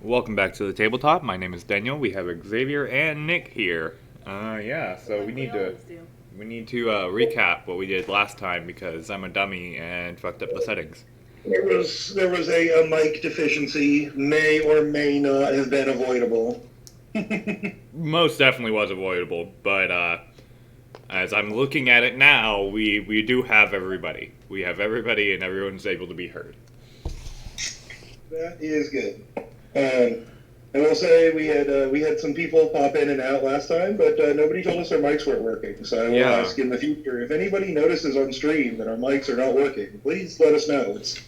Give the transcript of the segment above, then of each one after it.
Welcome back to the tabletop. My name is Daniel. We have Xavier and Nick here. So we need to recap what we did last time because I'm a dummy and fucked up the settings. There was a mic deficiency, may or may not have been avoidable. Most definitely was avoidable, but as I'm looking at it now, we do have everybody. We have everybody, and everyone's able to be heard. That is good. I will say we had some people pop in and out last time, but nobody told us their mics weren't working. So I will ask in the future if anybody notices on stream that our mics are not working, please let us know. It's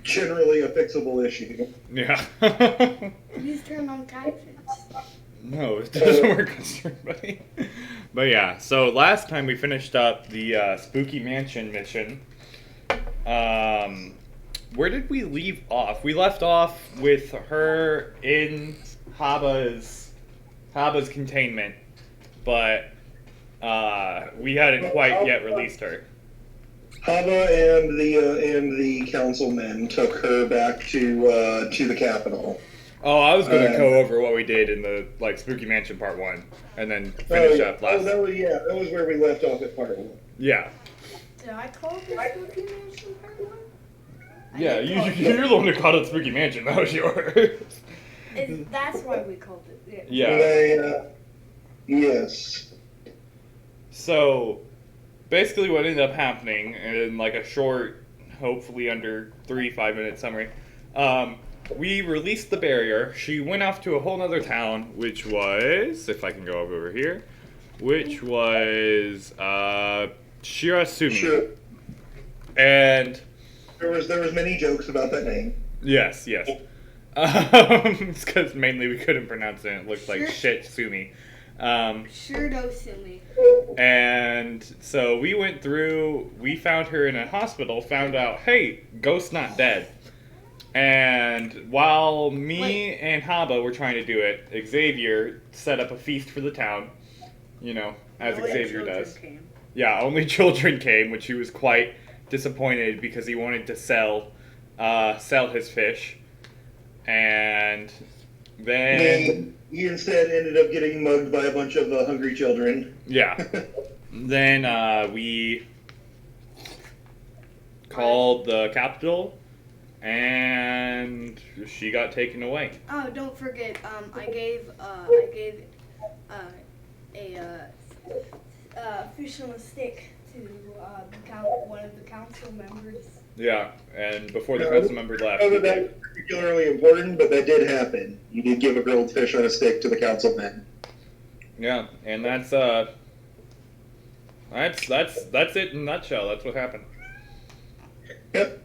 generally a fixable issue. Yeah. Please turn on captions. No, it doesn't work on stream, buddy. But yeah, so last time we finished up the Spooky Mansion mission. Where did we leave off? We left off with her in Haba's containment, but we hadn't quite yet released her. Haba and the councilmen took her back to the capital. Oh, I was going to go over what we did in the Spooky Mansion Part 1, and then finish up last. That was where we left off at Part 1. Yeah. Did I call it the Spooky Mansion Part 1? Yeah, you're the one who called it Spooky Mansion. That was yours. That's why we called it. Yeah. Yes. So, basically what ended up happening, in a short, hopefully under 5-minute summary, we released the barrier. She went off to a whole other town, which was, if I can go over here, which was Shirasumi. Sure. And There was many jokes about that name. yes. It's because mainly we couldn't pronounce it. It looked like shit Sumi. Sumi. And so we went through, we found her in a hospital, found out, hey, Ghost's not dead. And while me and Haba were trying to do it, Xavier set up a feast for the town, as Xavier does. Came. Yeah, only children came, which he was quite disappointed because he wanted to sell his fish. And then he instead ended up getting mugged by a bunch of hungry children. Yeah. Then we called the capital, and she got taken away. Oh, don't forget. I gave a fish on a stick to one of the council members. Yeah, and before the council member left. I don't know that was particularly important, but that did happen. You did give a grilled fish on a stick to the councilman. Yeah, and that's it in a nutshell. That's what happened. Yep.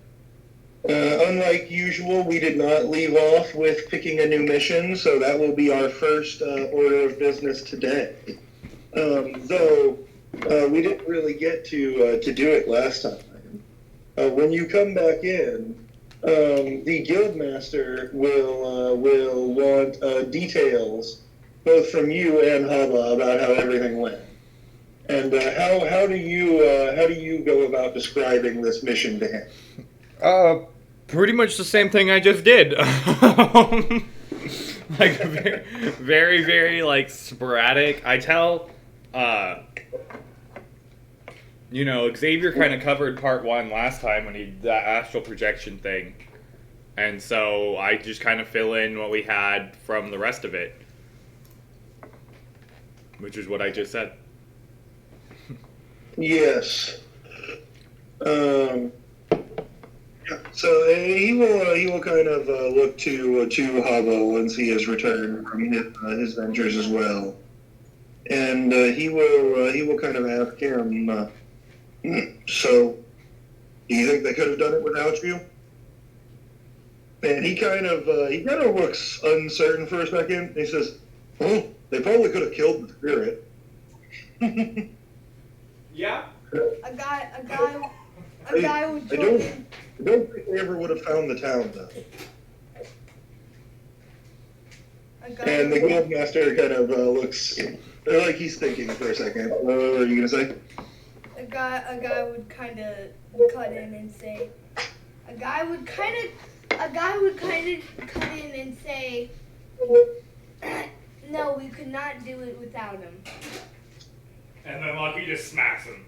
Unlike usual, we did not leave off with picking a new mission, so that will be our first order of business today. Though we didn't really get to do it last time. When you come back in, the guildmaster will want details both from you and Haba about how everything went. And how do you go about describing this mission to him? Pretty much the same thing I just did. Very, very sporadic. I tell. Xavier kind of covered part 1 last time when he did that astral projection thing. And so I just kind of fill in what we had from the rest of it. Which is what I just said. Yes. So he will kind of look to Haba once he has returned from his ventures as well, and he will kind of ask him. So, do you think they could have done it without you? And he kind of looks uncertain for a second. He says, "Oh, they probably could have killed the spirit." Yeah. A guy would join in. I don't think they ever would have found the town, though. And the guildmaster kind of looks like he's thinking for a second. What were you gonna say? A guy would kind of cut in and say, a guy would kind of cut in and say, no, we could not do it without him. And then Lucky just smacks him.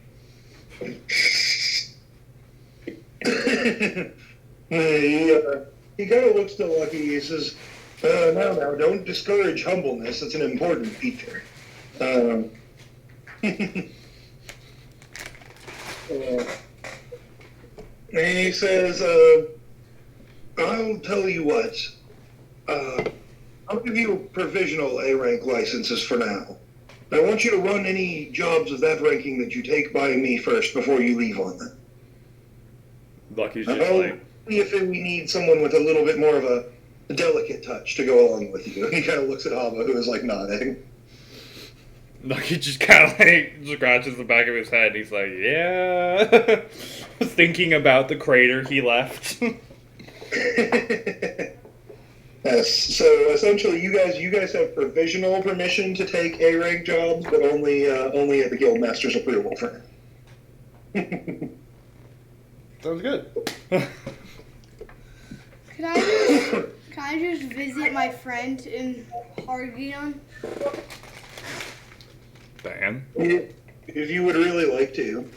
He kind of looks to Lucky. He says, "Now, don't discourage humbleness. It's an important feature." And he says, "I'll tell you what. I'll give you provisional A rank licenses for now. I want you to run any jobs of that ranking that you take by me first before you leave on them. Lucky's just like, See if we need someone with a little bit more of a delicate touch to go along with you." He kind of looks at Hava, who is like nodding. Lucky just kind of like scratches the back of his head. He's like, yeah. Thinking about the crater he left. Yes, so essentially you guys have provisional permission to take A-rank jobs, but only at the Guildmaster's approval for now. Sounds good. Can I just visit my friend in Hargion? Dan? If you would really like to.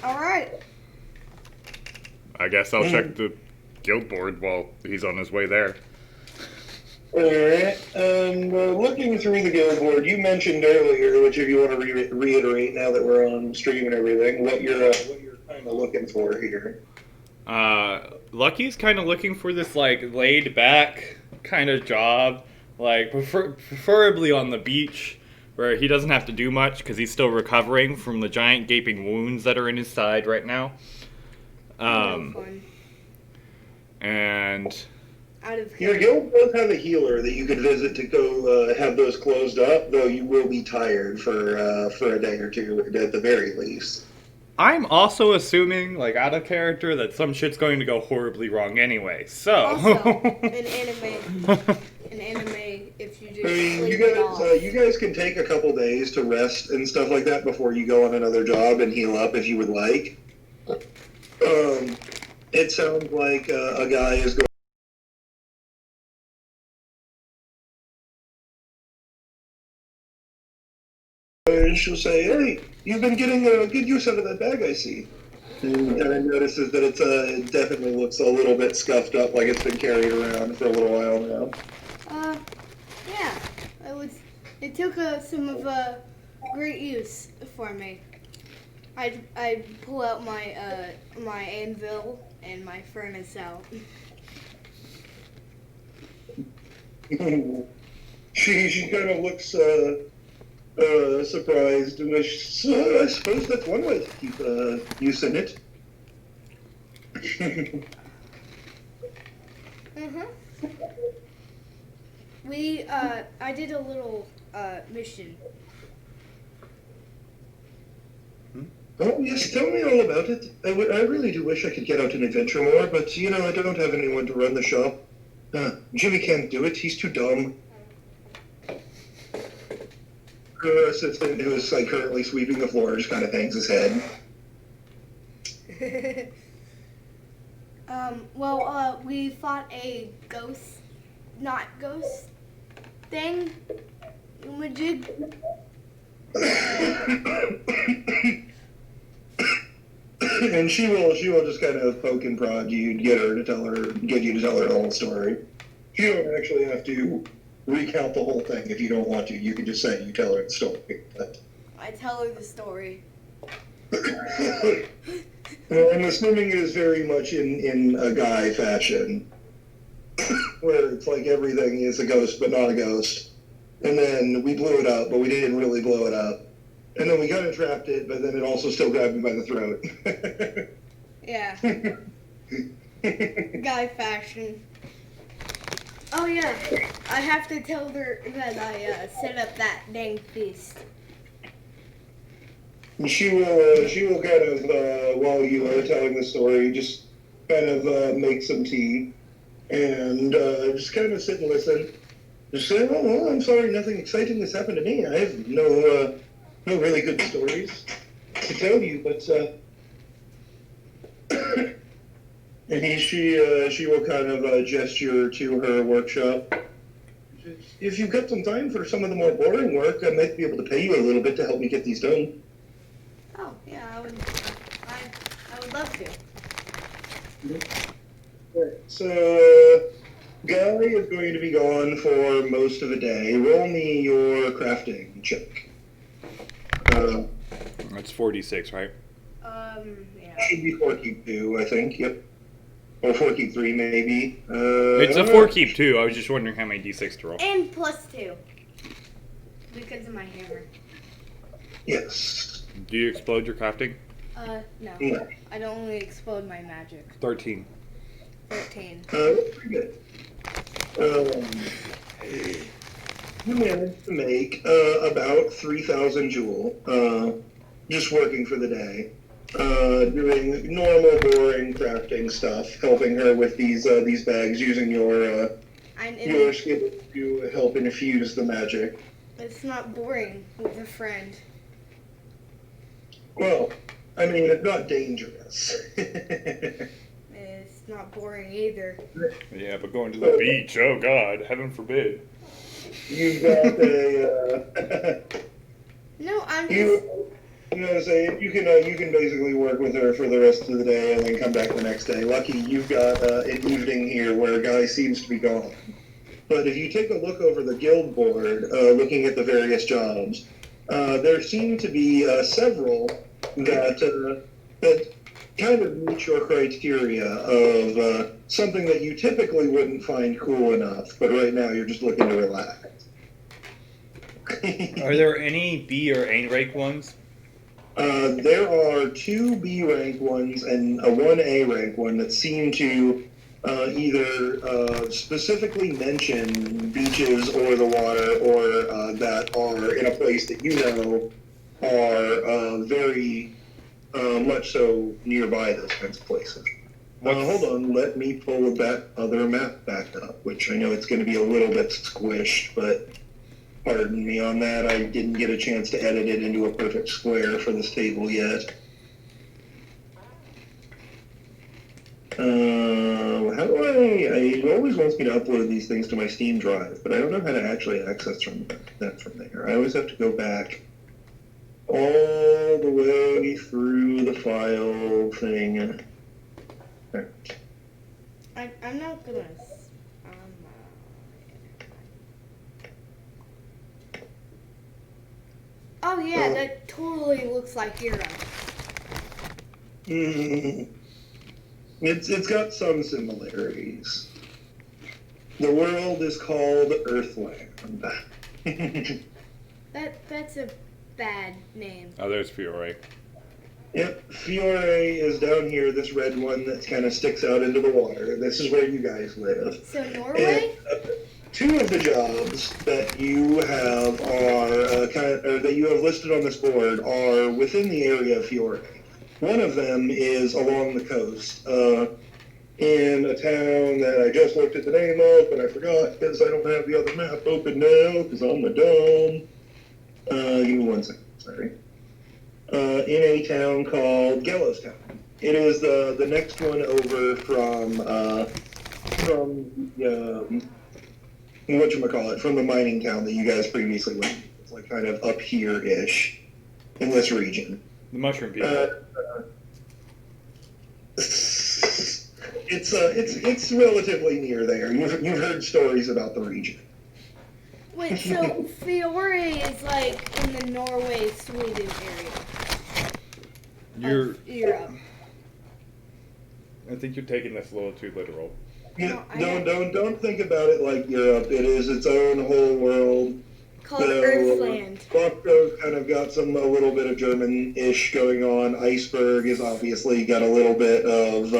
Alright. I guess I'll check the guild board while he's on his way there. Alright, looking through the guild board, you mentioned earlier, which if you want to reiterate now that we're on stream and everything, what you're kind of looking for here. Lucky's kind of looking for this, like, laid-back kind of job, like, preferably on the beach, where he doesn't have to do much, because he's still recovering from the giant gaping wounds that are in his side right now. Fun. And... Out of Your guild does have a healer that you could visit to go have those closed up, though you will be tired for a day or two at the very least. I'm also assuming, like, out of character, that some shit's going to go horribly wrong anyway, so... Also, an anime, if you just I mean, sleep it off. you guys can take a couple days to rest and stuff like that before you go on another job and heal up if you would like. It sounds like a guy is going. And she'll say, "Hey, you've been getting a good use out of that bag, I see." And Evan notices that it definitely looks a little bit scuffed up, like it's been carried around for a little while now. Yeah. It took some of great use for me. I pull out my my anvil and my furnace out. She kind of looks surprised, and I suppose that's one way to keep use in it. I did a little mission. Oh yes, tell me all about it. I really do wish I could get out and adventure more, but I don't have anyone to run the shop. Jimmy can't do it. He's too dumb. Her assistant, who is like currently sweeping the floor, just kind of hangs his head. We fought a not ghost thing, majig. And she will just kind of poke and prod you, get you to tell her the whole story. You don't actually have to recount the whole thing if you don't want to. You can just say you tell her the story. But... I tell her the story. And the swimming is very much in a guy fashion, where it's like everything is a ghost but not a ghost. And then we blew it up, but we didn't really blow it up. And then we kind of trapped it, but then it also still grabbed me by the throat. Yeah. Guy fashion. Oh yeah, I have to tell her that I set up that dang feast. She will kind of, while you are telling the story, just kind of make some tea and just kind of sit and listen. Just say, "Oh, well, I'm sorry, nothing exciting has happened to me. I have no really good stories to tell you, but And she will kind of gesture to her workshop. If you've got some time for some of the more boring work, I might be able to pay you a little bit to help me get these done. Oh, yeah, I would love to. So, Guy is going to be gone for most of the day. Roll me your crafting check. That's 46, right? Yeah. Should be 4 keep 2, I think. Yep. Or 4 keep 3, maybe. It's a 4 keep 2. I was just wondering how many d6 to roll. And +2. Because of my hammer. Yes. Do you explode your crafting? No. No. I don't only explode my magic. 13. 13. Pretty good. You managed to make about 3,000 jewel, just working for the day, doing normal, boring crafting stuff, helping her with these bags, using your skill to help infuse the magic. It's not boring with a friend. Well, I mean, it's not dangerous. It's not boring either. Yeah, but going to the beach, oh god, heaven forbid. You've got a. No, I'm just... You know, say you can basically work with her for the rest of the day and then come back the next day. Lucky you've got an evening here where a guy seems to be gone. But if you take a look over the guild board, looking at the various jobs, there seem to be several that kind of meet your criteria of something that you typically wouldn't find cool enough, but right now you're just looking to relax. Are there any B or A rank ones? There are 2 B rank ones and a 1 A rank one that seem to either specifically mention beaches or the water, or that are in a place that you know are very much so nearby those kinds of places. Hold on, let me pull that other map back up, which I know it's going to be a little bit squished, but pardon me on that. I didn't get a chance to edit it into a perfect square for this table yet. How do it always wants me to upload these things to my Steam drive, but I don't know how to actually access that from there. I always have to go back all the way through the file thing. I'm not gonna... Oh yeah, that totally looks like Europe. It's got some similarities. The world is called Earthland. That's a bad name. Oh, there's Fiore. Yep, Fiore is down here, this red one that kind of sticks out into the water. This is where you guys live. So Norway? And, 2 of the jobs that you have are that you have listed on this board are within the area of Fiore. One of them is along the coast, in a town that I just looked at the name of, but I forgot because I don't have the other map open now because I'm a dumb. Give me 1 second, sorry. In a town called Gallows-town. It is the next one over from whatchamacallit, from the mining town that you guys previously went. It's like kind of up here-ish in this region. The mushroom people. It's relatively near there. You've heard stories about the region. Wait, so Fiore is like in the Norway-Sweden area of Europe. I think you're taking this a little too literal. Yeah, don't think about it like Europe. It is its own whole world. Called Earthland. Bosco's kind of got a little bit of German-ish going on. Iceberg has obviously got a little bit of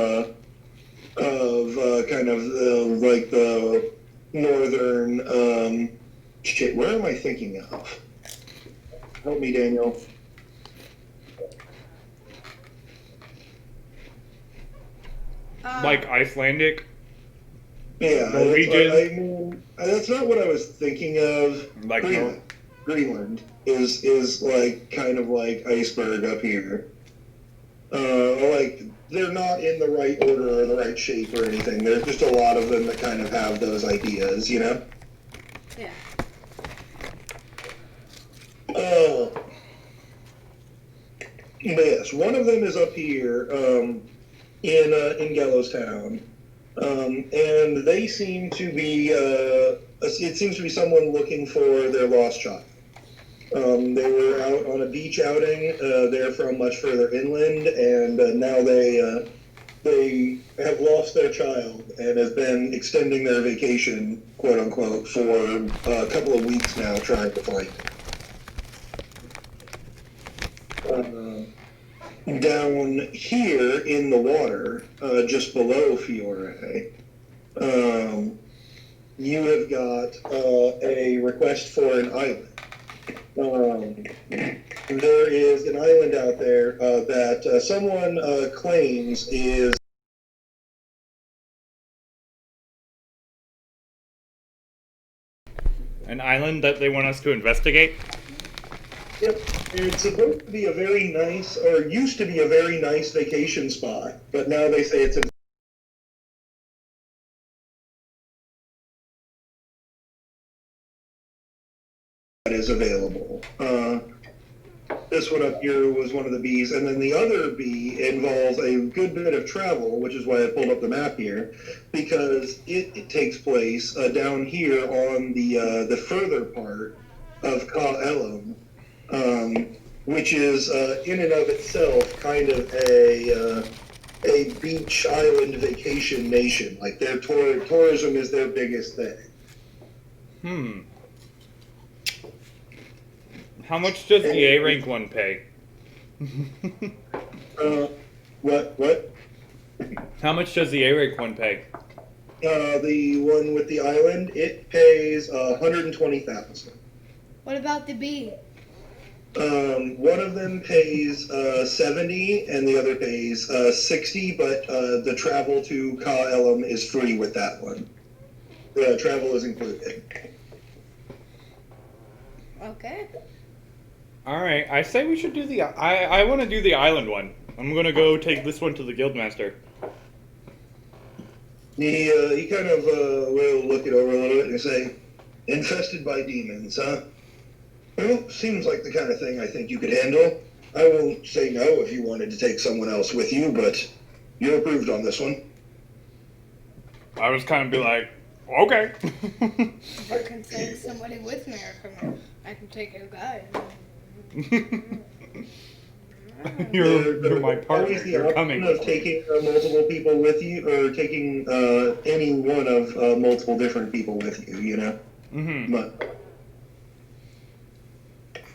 like the northern, shit, where am I thinking of? Help me, Daniel. Like Icelandic? Yeah, Norwegian? That's not what I was thinking of. Like Greenland is like kind of like Iceberg up here. Like they're not in the right order or the right shape or anything. There's just a lot of them that kind of have those ideas, you know? Yeah. But yes, one of them is up here in Gallows Town, and they seem to be. It seems to be someone looking for their lost child. They were out on a beach outing. They're from much further inland, and now they have lost their child and have been extending their vacation, quote unquote, for a couple of weeks now, trying to find it. Down here in the water, just below Fiore, you have got a request for an island. There is an island out there that someone claims is An island that they want us to investigate? Yep, it's supposed to be a very nice, or used to be a very nice vacation spot, but now they say it's a that is available. This one up here was one of the Bs, and then the other B involves a good bit of travel, which is why I pulled up the map here, because it takes place down here on the further part of Ka Elam, which is in and of itself kind of a beach island vacation nation. Like their tourism is their biggest thing. How much does the A rank one pay? What? How much does the A rank one pay? The one with the island, it pays 120,000. What about the B? One of them pays 70 and the other pays 60, but the travel to Ka Elam is free with that one. The travel is included. Okay. Alright, I say we should do the... I want to do the island one. I'm going to go take this one to the guildmaster. He kind of will look it over a little bit and say, infested by demons, huh? Well, seems like the kind of thing I think you could handle. I won't say no if you wanted to take someone else with you, but you're approved on this one. I was kind of be like, okay. If I can send somebody with me, or I can take a guy. You're my partner. Always the You're option coming. of taking multiple people with you, or taking any one of multiple different people with you. You know. Mm-hmm. But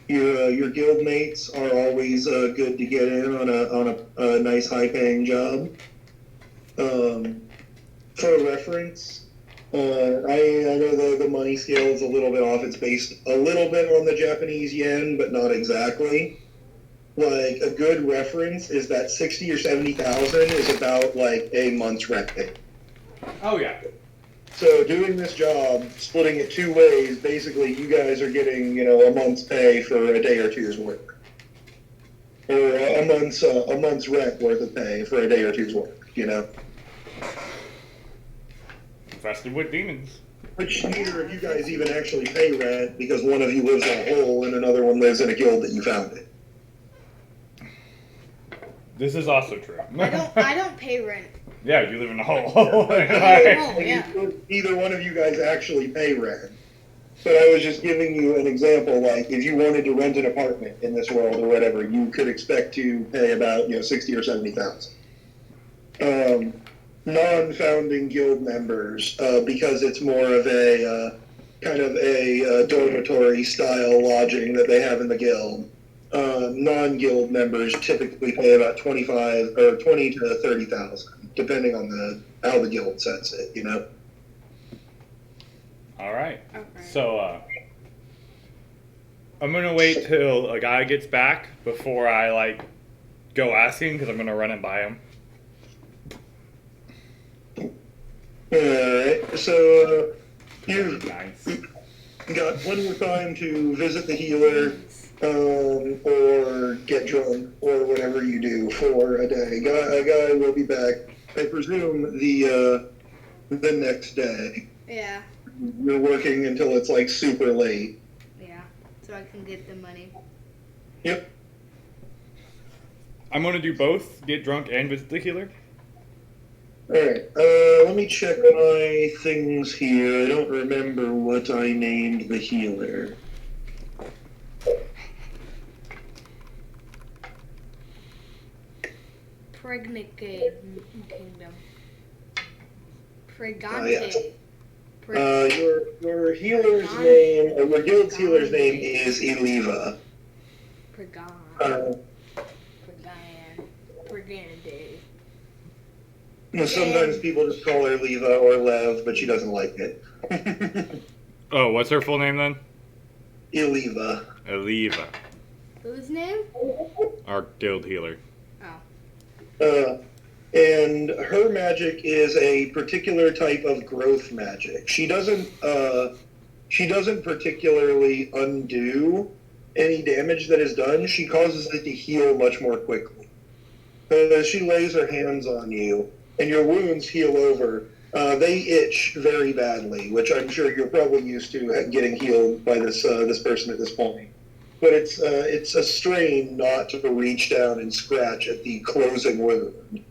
your guild mates are always good to get in on a nice high paying job. For reference. I know the money scale is a little bit off. It's based a little bit on the Japanese yen, but not exactly. Like, a good reference is that 60 or 70,000 is about, like, a month's rent pay. Oh, yeah. So doing this job, splitting it two ways, basically you guys are getting, a month's pay for a day or two's work. Or a month's rent worth of pay for a day or two's work, Infested with demons. Which neither of you guys even actually pay rent, because one of you lives in a hole and another one lives in a guild that you founded. This is also true. I don't pay rent. Yeah, you live in a hole. Yeah. Neither one of you guys actually pay rent. But I was just giving you an example, like, if you wanted to rent an apartment in this world or whatever, you could expect to pay about, 60 or 70,000. Non-founding guild members, because it's more of a kind of a dormitory style lodging that they have in the guild. Non-guild members typically pay about 20 to 30,000, depending on how the guild sets it. All right. Okay. So I'm gonna wait till a guy gets back before I go asking, because I'm gonna run it by him. Alright, so you've Nice. got plenty of time to visit the healer, or get drunk, or whatever you do for a day. A guy will be back, I presume, the next day. Yeah. You're working until it's like super late. Yeah. So I can get the money. Yep. I'm gonna do both, get drunk and visit the healer. Alright, let me check my things here. I don't remember what I named the healer. Pregnant Kingdom. Pregante. Yes. Your healer's name, or your guild's healer's name is Eliva. Pregan. Pregante. Sometimes people just call her Leva or Lev, but she doesn't like it. Oh, what's her full name then? Eliva. Eliva, Whose name? our guild healer. And her magic is a particular type of growth magic. She doesn't particularly undo any damage that is done. She causes it to heal much more quickly. She lays her hands on you, and your wounds heal over. They itch very badly, which I'm sure you're probably used to getting healed by this person at this point. But it's a strain not to reach down and scratch at the closing wound,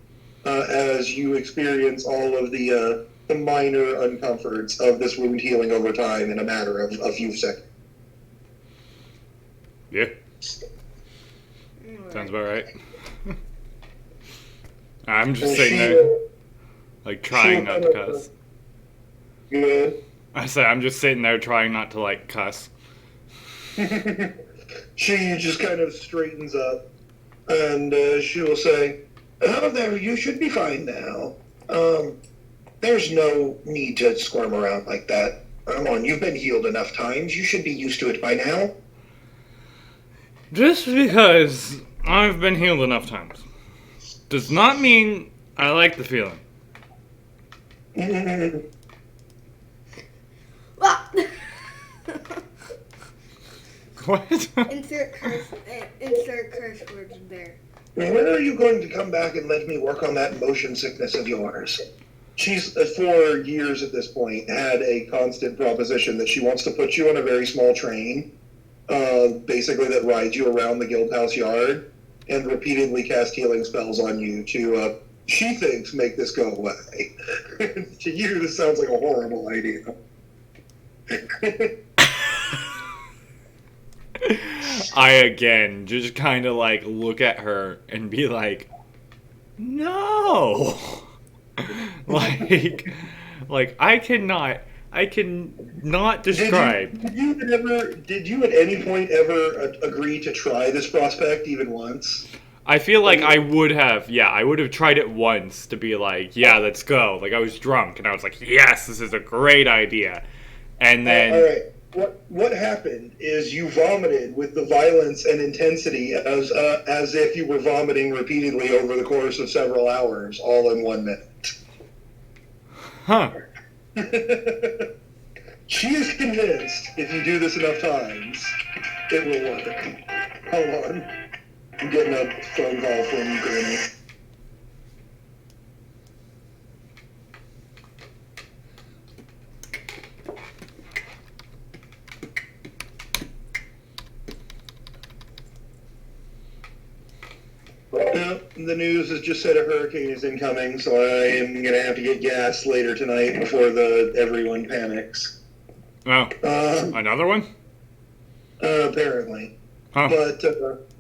as you experience all of the minor uncomforts of this wound healing over time in a matter of a few seconds. Yeah. Sounds about right. I'm just sitting there, like, trying not to cuss. Good. I said I'm just sitting there trying not to, like, cuss. She just kind of straightens up, and she will say, "Oh, there, you should be fine now. There's no need to squirm around like that. Come on, you've been healed enough times. You should be used to it by now." Just because I've been healed enough times does not mean I like the feeling. What? Insert curse words there. When are you going to come back and let me work on that motion sickness of yours? She's, for years at this point, had a constant proposition that she wants to put you on a very small train, basically that rides you around the guild house yard, and repeatedly cast healing spells on you to, she thinks, make this go away. To you, this sounds like a horrible idea. I, again, just kind of, like, look at her and be like, no! like, I cannot describe. Did you at any point ever agree to try this prospect even once? I feel like I would have tried it once to be like, yeah, let's go. Like, I was drunk, and I was like, yes, this is a great idea. And then... all right. What happened is you vomited with the violence and intensity as if you were vomiting repeatedly over the course of several hours, all in 1 minute. Huh. She is convinced if you do this enough times, it will work. Hold on. I'm getting a phone call from Granny. No, the news has just said a hurricane is incoming, so I am going to have to get gas later tonight before everyone panics. Oh, another one? Apparently. Huh. But,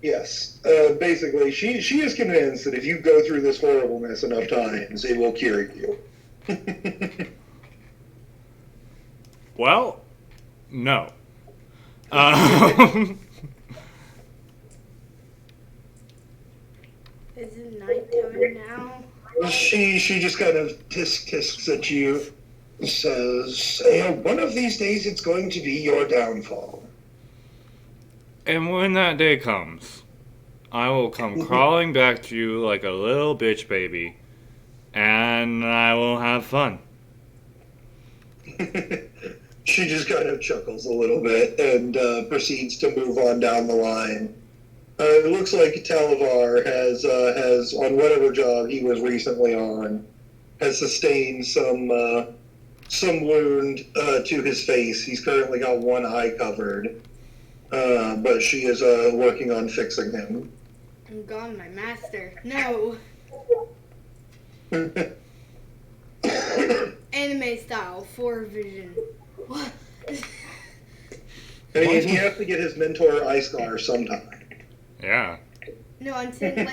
yes. Basically, she is convinced that if you go through this horribleness enough times, it will cure you. Well, no. Is it nighttime now? She just kind of tisk-tisks at you, says, one of these days it's going to be your downfall. And when that day comes, I will come crawling back to you like a little bitch baby, and I will have fun. She just kind of chuckles a little bit and proceeds to move on down the line. It looks like Talavar has on whatever job he was recently on, has sustained some wound to his face. He's currently got one eye covered, but she is working on fixing him. I'm gone, my master. No. Anime style, 4 vision. What? I mean, he has to get his mentor eye scar sometime. Yeah. No, I'm saying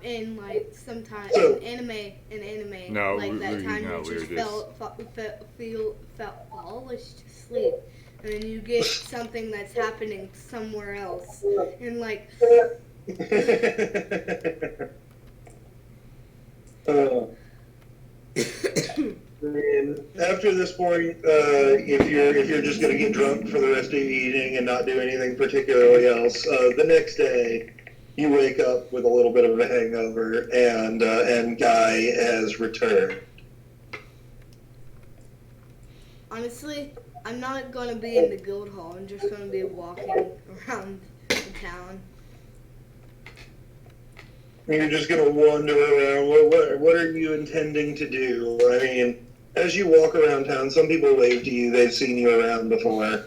in sometimes So- in anime, No, like that time no, you we just were felt fallish to sleep, and then you get something that's happening somewhere else, and like And after this point, if you're just going to get drunk for the rest of your evening and not do anything particularly else, the next day you wake up with a little bit of a hangover, and Guy has returned. honestly, I'm not gonna be in the guild hall. I'm just gonna be walking around the town. You're just going to wander around. What are you intending to do? I mean, as you walk around town, some people wave to you. They've seen you around before.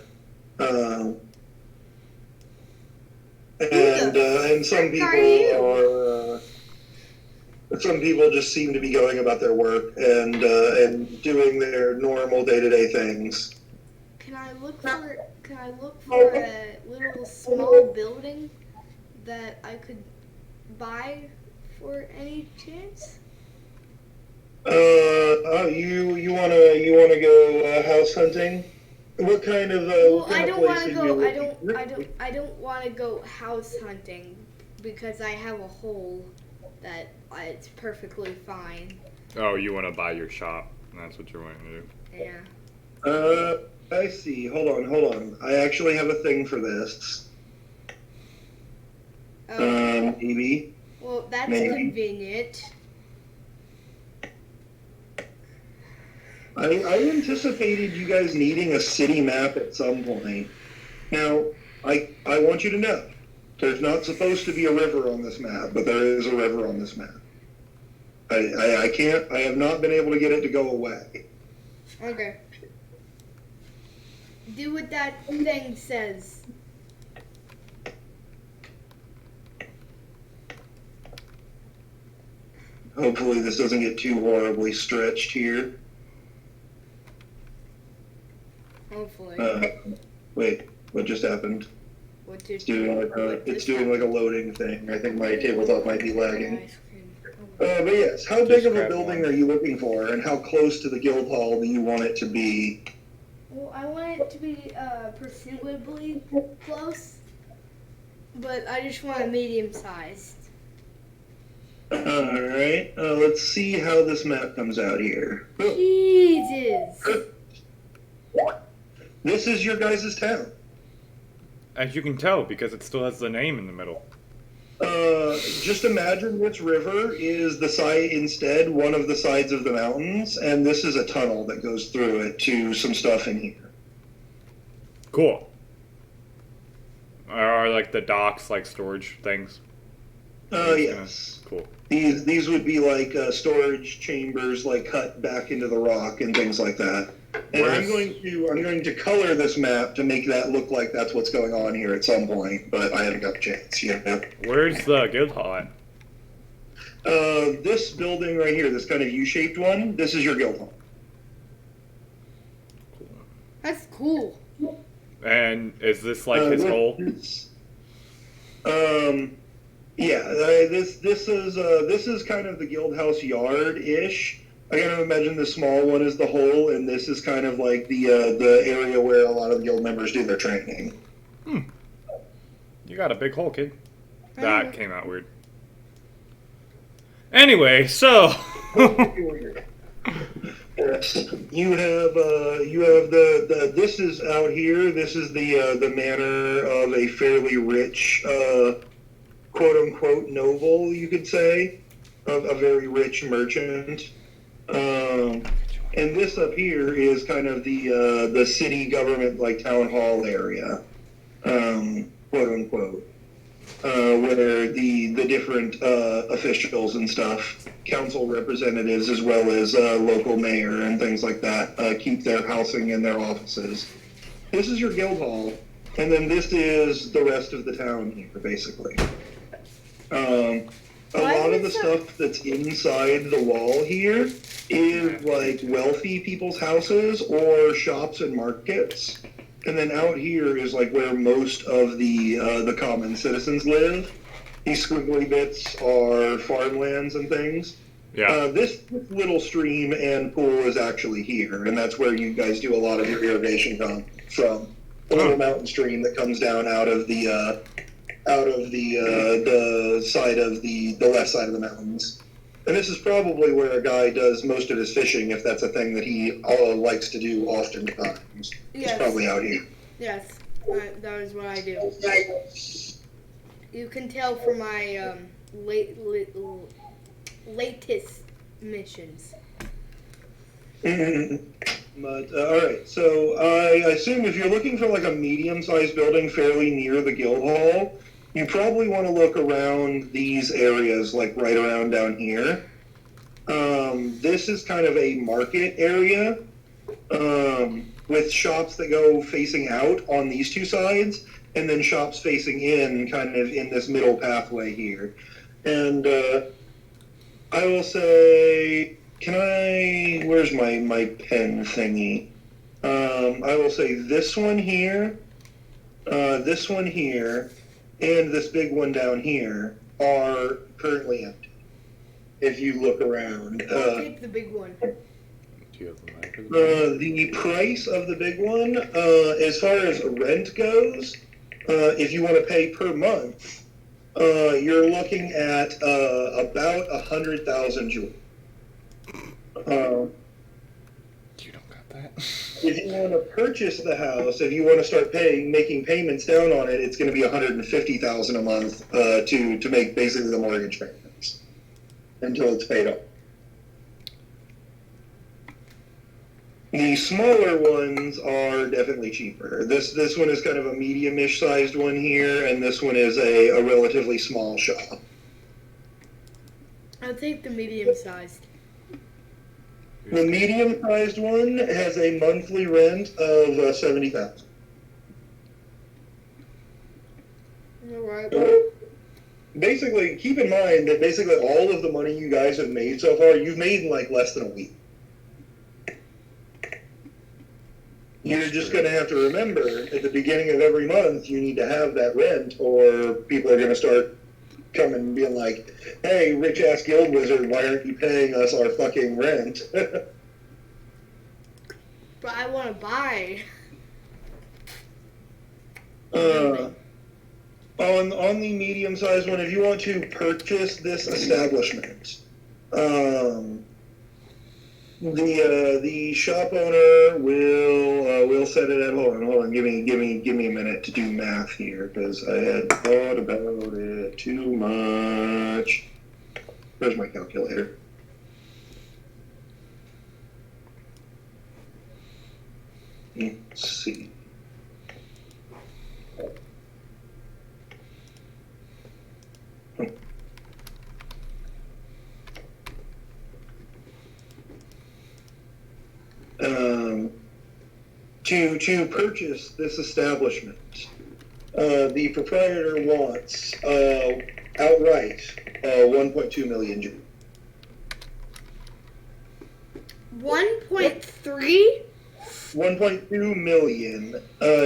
And some people some people just seem to be going about their work and doing their normal day-to-day things. Can I look for a little small building that I could buy for any chance? You wanna go house hunting? What kind of Well, what kind I of don't place want are to you go. looking- I don't want to go house hunting because I have a hole that it's perfectly fine. Oh, you want to buy your shop? That's what you're wanting to do. Yeah. I see. Hold on. I actually have a thing for this. Maybe. Well, that's maybe. convenient. I anticipated you guys needing a city map at some point. Now, I want you to know, there's not supposed to be a river on this map, but there is a river on this map. I have not been able to get it to go away. Okay. Do what that thing says. Hopefully this doesn't get too horribly stretched here. Hopefully. Wait, what just happened? What did It's doing like a loading thing. I think my tabletop might be lagging. But yes, how big of a grab building one. are you looking for, and how close to the guild hall do you want it to be? Well, I want it to be presumably close, but I just want a medium sized. Alright, let's see how this map comes out here. Jesus. This is your guys' town. As you can tell, because it still has the name in the middle. Just imagine this river is the side, instead, one of the sides of the mountains, and this is a tunnel that goes through it to some stuff in here. Cool. Are like the docks, like storage things? Yes. Cool. These would be like storage chambers, like cut back into the rock and things like that. And I'm going to color this map to make that look like that's what's going on here at some point, but I haven't got a chance yet. Where's the guild hall at? This building right here, this kind of U-shaped one, this is your guild hall. That's cool. And is this like his hole? Yeah, this is kind of the guild house yard-ish. I kind of imagine the small one is the hole, and this is kind of like the area where a lot of the guild members do their training. You got a big hole, kid. That came out weird. Anyway, so you have the this is out here. This is the manor of a fairly rich quote unquote noble, you could say, of a very rich merchant. And And this up here is kind of the city government, like town hall area, quote unquote, where the different officials and stuff, council representatives as well as local mayor and things like that, keep their housing in their offices. This is your guild hall, and then this is the rest of the town here, basically. A lot of the stuff that's inside the wall here is like wealthy people's houses or shops and markets. And then out here is like where most of the common citizens live. These squiggly bits are farmlands and things. Yeah. This little stream and pool is actually here, and that's where you guys do a lot of your irrigation from. A little mountain stream that comes down out of the side of the left side of the mountains. And this is probably where a guy does most of his fishing, if that's a thing that he likes to do oftentimes. Yes. It's probably out here. Yes, that is what I do. You can tell from my latest missions. But, alright, so I assume if you're looking for like a medium-sized building fairly near the guild hall, you probably want to look around these areas, like right around down here. This is kind of a market area with shops that go facing out on these two sides, and then shops facing in kind of in this middle pathway here. And I will say... where's my pen thingy? I will say this one here, and this big one down here are currently empty. If you look around. I'll take the big one. Do you have the mic? Or the price of the big one, as far as rent goes, if you want to pay per month, you're looking at about 100,000 jewels. you don't got that? If you want to purchase the house, if you want to start making payments down on it, it's going to be 150,000 a month to make basically the mortgage payments until it's paid off. The smaller ones are definitely cheaper. This one is kind of a medium-ish sized one here, and this one is a relatively small shop. I'll take the medium-sized. The medium-sized one has a monthly rent of 70,000. All right. Basically, keep in mind that basically all of the money you guys have made so far, you've made in like less than a week. You're just going to have to remember at the beginning of every month you need to have that rent, or people are going to start coming and being like, hey, rich-ass guild wizard, why aren't you paying us our fucking rent? But I want to buy. On the medium-sized one, if you want to purchase this establishment, the shop owner will set it at, hold on, give me a minute to do math here, because I had thought about it too much. Where's my calculator? Let's see. To purchase this establishment, the proprietor wants outright 1.2 million jewels. 1.3? 1.2 million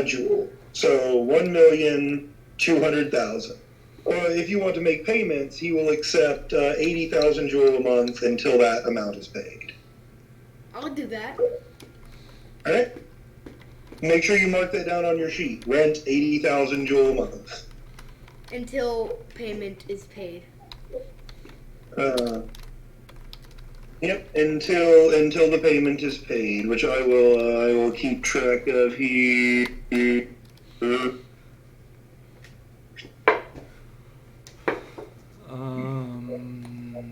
jewel. So 1,200,000. If you want to make payments, he will accept 80,000 jewel a month until that amount is paid. I'll do that. All right. Make sure you mark that down on your sheet. Rent 80,000 jewel a month. Until payment is paid. Yep, until the payment is paid, which I will keep track of here.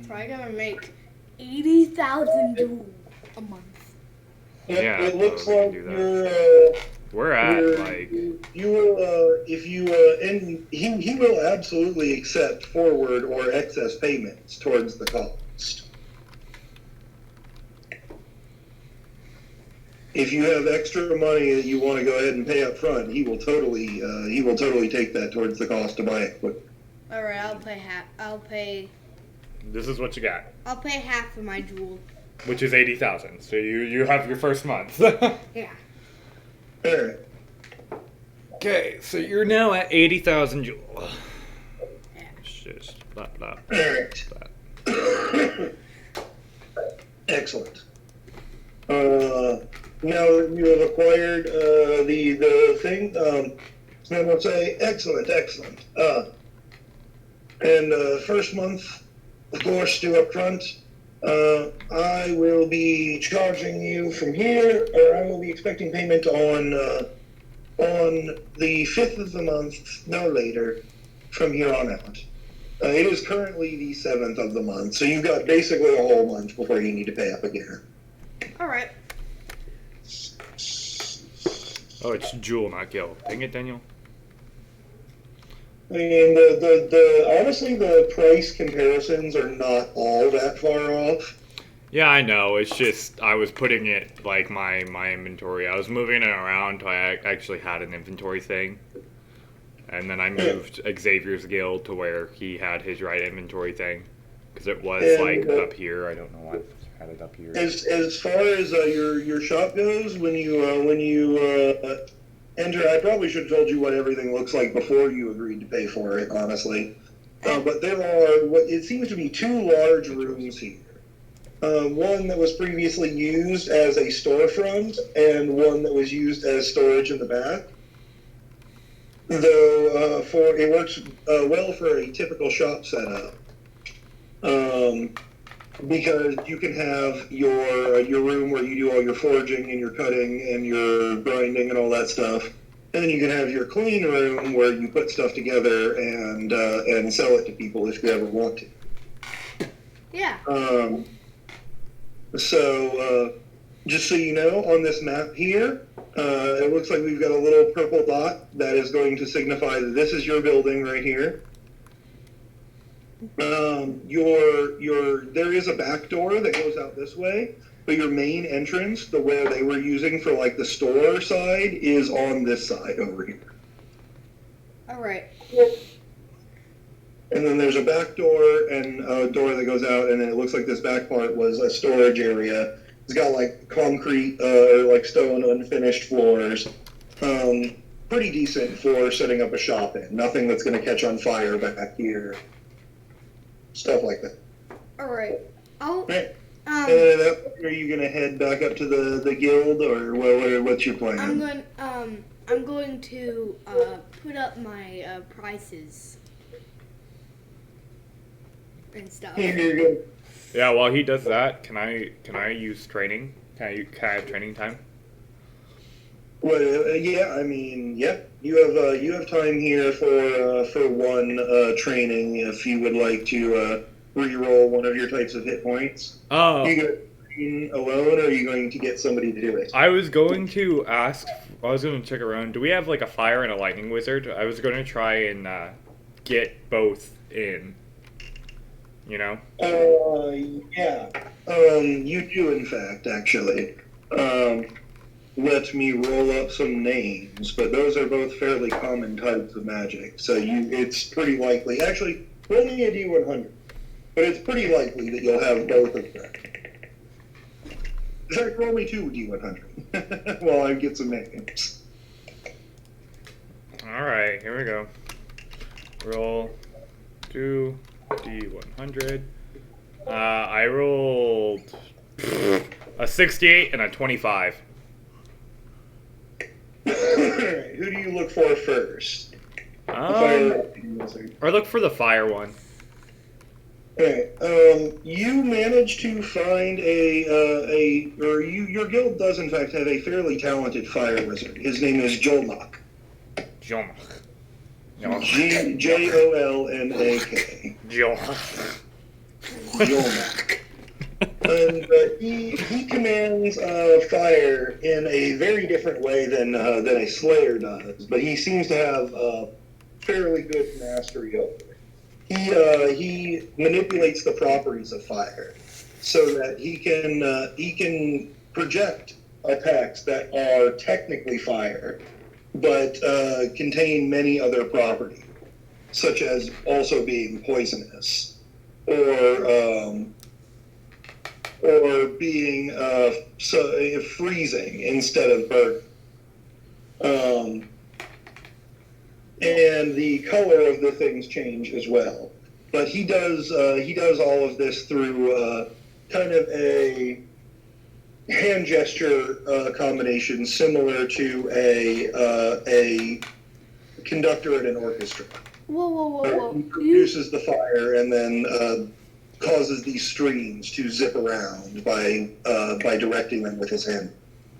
Probably gonna make 80,000 a month. Yeah, it looks we can like do that. you're We're at you're- like you will if you and he will absolutely accept forward or excess payments towards the cost. If you have extra money that you want to go ahead and pay up front, he will totally take that towards the cost to buy equipment. All right, I'll pay half. this is what you got, I'll pay half for my jewel. which is 80,000. So you have your first month. Yeah. All right. Okay, so you're now at 80,000 jewel. Yeah. Just blah blah. All right. Excellent. Now that you have acquired the thing, I will say excellent. And first month, of course, due up front. I will be charging you from here, or I will be expecting payment on the 5th of the month, no later, from here on out. It is currently the 7th of the month, so you've got basically a whole month before you need to pay up again. All right. Oh, it's jewel, not gil. Dang it, Daniel. I mean, honestly, the price comparisons are not all that far off. Yeah, I know. It's just I was putting it like my inventory. I was moving it around till I actually had an inventory thing, and then I moved Xavier's guild to where he had his right inventory thing, because it was like up here. I don't know why I had it up here. As far as your shop goes, when you enter, I probably should have told you what everything looks like before you agreed to pay for it, honestly. But there are what it seems to be 2 large rooms here. One that was previously used as a storefront, and one that was used as storage in the back. Though it works well for a typical shop setup, because you can have your room where you do all your forging and your cutting and your grinding and all that stuff, and then you can have your clean room where you put stuff together and sell it to people if you ever want to. Yeah. So, just so you know, on this map here, it looks like we've got a little purple dot that is going to signify that this is your building right here. There is a back door that goes out this way, but your main entrance, the way they were using for like the store side, is on this side over here. All right. And then there's a back door and a door that goes out, and then it looks like this back part was a storage area. It's got like concrete or like stone unfinished floors. Pretty decent for setting up a shop in. Nothing that's going to catch on fire back here. Stuff like that. All right. I'll. Right. Are you going to head back up to the guild, or what's your plan? I'm going to put up my prices and stuff. Here you go. Yeah, while he does that, can I use training? Can I have training time? Well, yeah. I mean, yeah. You have time here for one training if you would like to re-roll one of your types of hit points. Oh. Are you going to train alone, or are you going to get somebody to do it? I was going to check around. Do we have like a fire and a lightning wizard? I was going to try and get both in. You know? Yeah. You do, in fact, actually. Let me roll up some names, but those are both fairly common types of magic, so it's pretty likely. Actually, roll me a D100, but it's pretty likely that you'll have both of them. In fact, roll me 2 D100 while I get some names. Alright, here we go. Roll 2 D100. I rolled a 68 and a 25. Alright, who do you look for first? I look for the fire one. Okay, you managed to find your guild does in fact have a fairly talented fire wizard. His name is Jolnak. Jolnak. Jolnak. Jolnak. Jolnak. And he commands fire in a very different way than a Slayer does, but he seems to have fairly good mastery over it. He manipulates the properties of fire so that he can project attacks that are technically fire, but contain many other properties, such as also being poisonous or being freezing instead of burning. And the color of the things change as well. But he does all of this through kind of a hand gesture combination similar to a conductor at an orchestra. Whoa. He produces the fire and then causes these streams to zip around by directing them with his hand.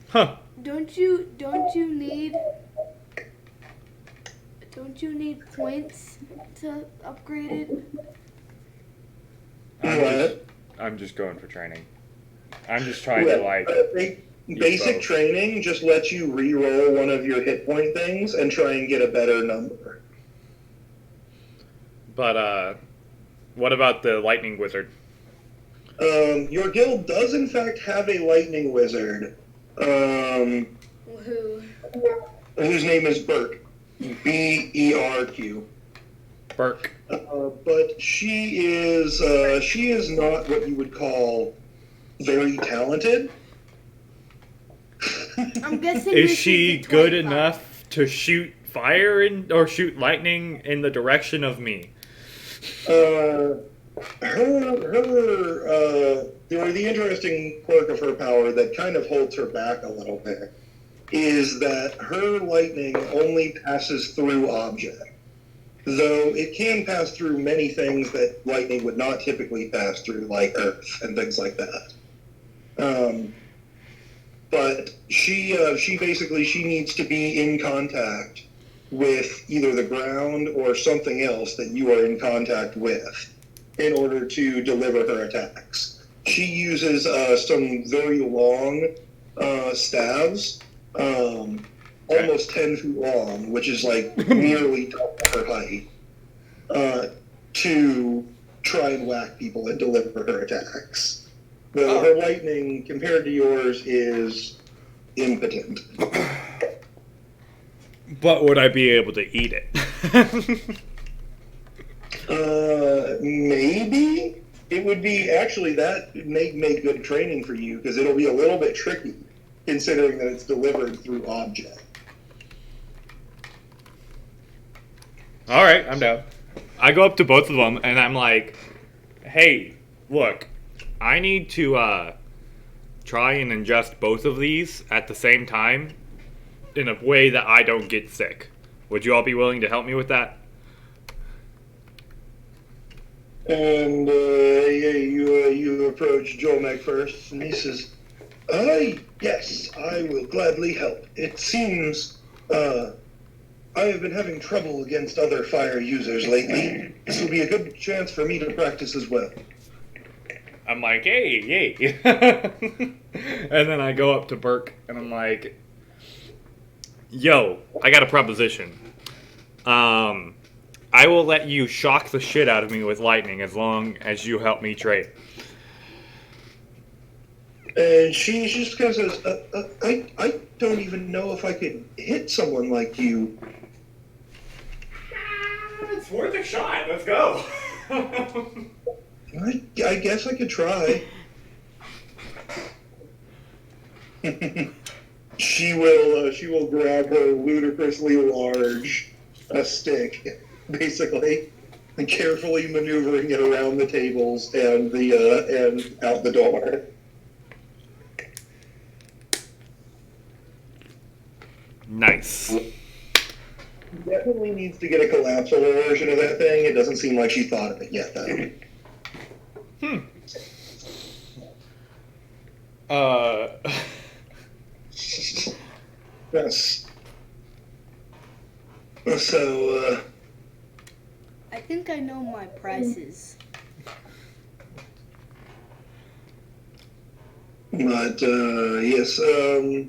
Huh. Don't you need points to upgrade it? I'm just going for training. I'm just trying to like. Basic training just lets you re-roll one of your hit point things and try and get a better number. But what about the lightning wizard? Your guild does in fact have a lightning wizard. Whose name is Berk. Berq. Burke. But she is not what you would call very talented. I'm guessing. Is she good enough to shoot fire or shoot lightning in the direction of me? The interesting quirk of her power that kind of holds her back a little bit is that her lightning only passes through objects, though it can pass through many things that lightning would not typically pass through, like earth and things like that. But she needs to be in contact with either the ground or something else that you are in contact with in order to deliver her attacks. She uses some very long staves, almost 10 feet long, which is like nearly double her height, to try and whack people and deliver her attacks. Her lightning, compared to yours, is impotent. But would I be able to eat it? Maybe. It would be, actually, that may make good training for you, because it'll be a little bit tricky, considering that it's delivered through object. Alright, I'm down. I go up to both of them, and I'm like, hey, look, I need to try and ingest both of these at the same time in a way that I don't get sick. Would you all be willing to help me with that? And you approach Jolmek first, and he says, yes, I will gladly help. It seems I have been having trouble against other fire users lately. This will be a good chance for me to practice as well. I'm like, hey, yay. And then I go up to Burke, and I'm like, yo, I got a proposition. I will let you shock the shit out of me with lightning as long as you help me trade. And she just kind of says, I don't even know if I could hit someone like you. It's worth a shot. Let's go. I guess I could try. She will grab her ludicrously large stick, basically, and carefully maneuvering it around the tables and out the door. Nice. Definitely needs to get a collapsible version of that thing. It doesn't seem like she thought of it yet, though. Yes. So, I think I know my prices. But yes, go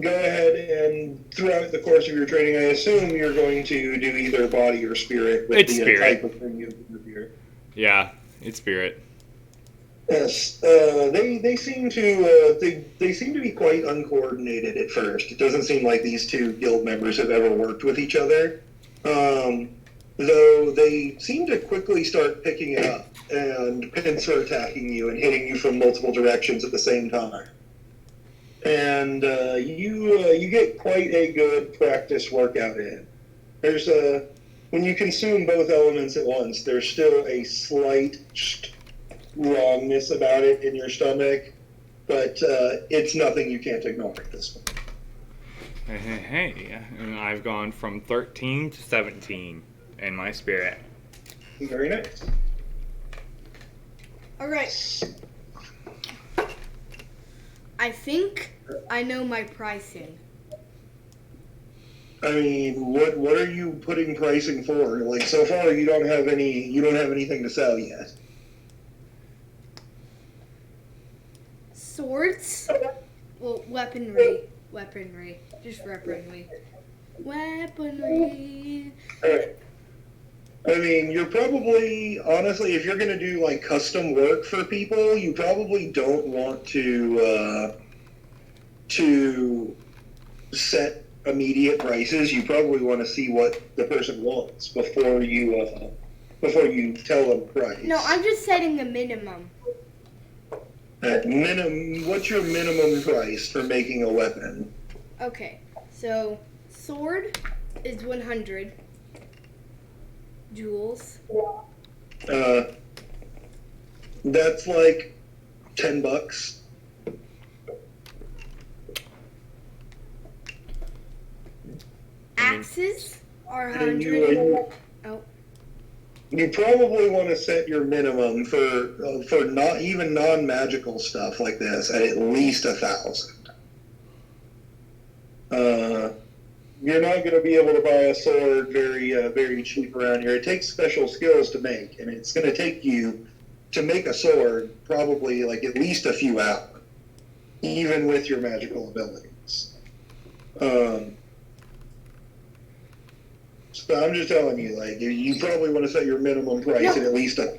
ahead and throughout the course of your training, I assume you're going to do either body or spirit with It's the spirit. type of thing you do here. Yeah, it's spirit. Yes, they seem to they seem to be quite uncoordinated at first. It doesn't seem like these two guild members have ever worked with each other. Though they seem to quickly start picking it up and pincer attacking you and hitting you from multiple directions at the same time. And you get quite a good practice workout in. There's when you consume both elements at once, there's still a slight wrongness about it in your stomach, but it's nothing you can't ignore at this point. Hey, and I've gone from 13 to 17 in my spirit. Very nice. All right. I think I know my pricing. I mean, what are you putting pricing for? Like, so far you don't have anything to sell yet. Swords? Well, weaponry. Just weaponry. Alright. I mean, you're probably, honestly, if you're going to do, like, custom work for people, you probably don't want to set immediate prices. You probably want to see what the person wants before you tell them price. No, I'm just setting a minimum. What's your minimum price for making a weapon? Okay, so sword is 100 jewels. That's like $10. Axes are And 100. Oh, you probably want to set your minimum for not even non-magical stuff like this at least 1,000. You're not going to be able to buy a sword very cheap around here. It takes special skills to make, and it's going to take you to make a sword probably like at least a few hours, even with your magical abilities. So I'm just telling you, like, you probably want to set your minimum price at least a.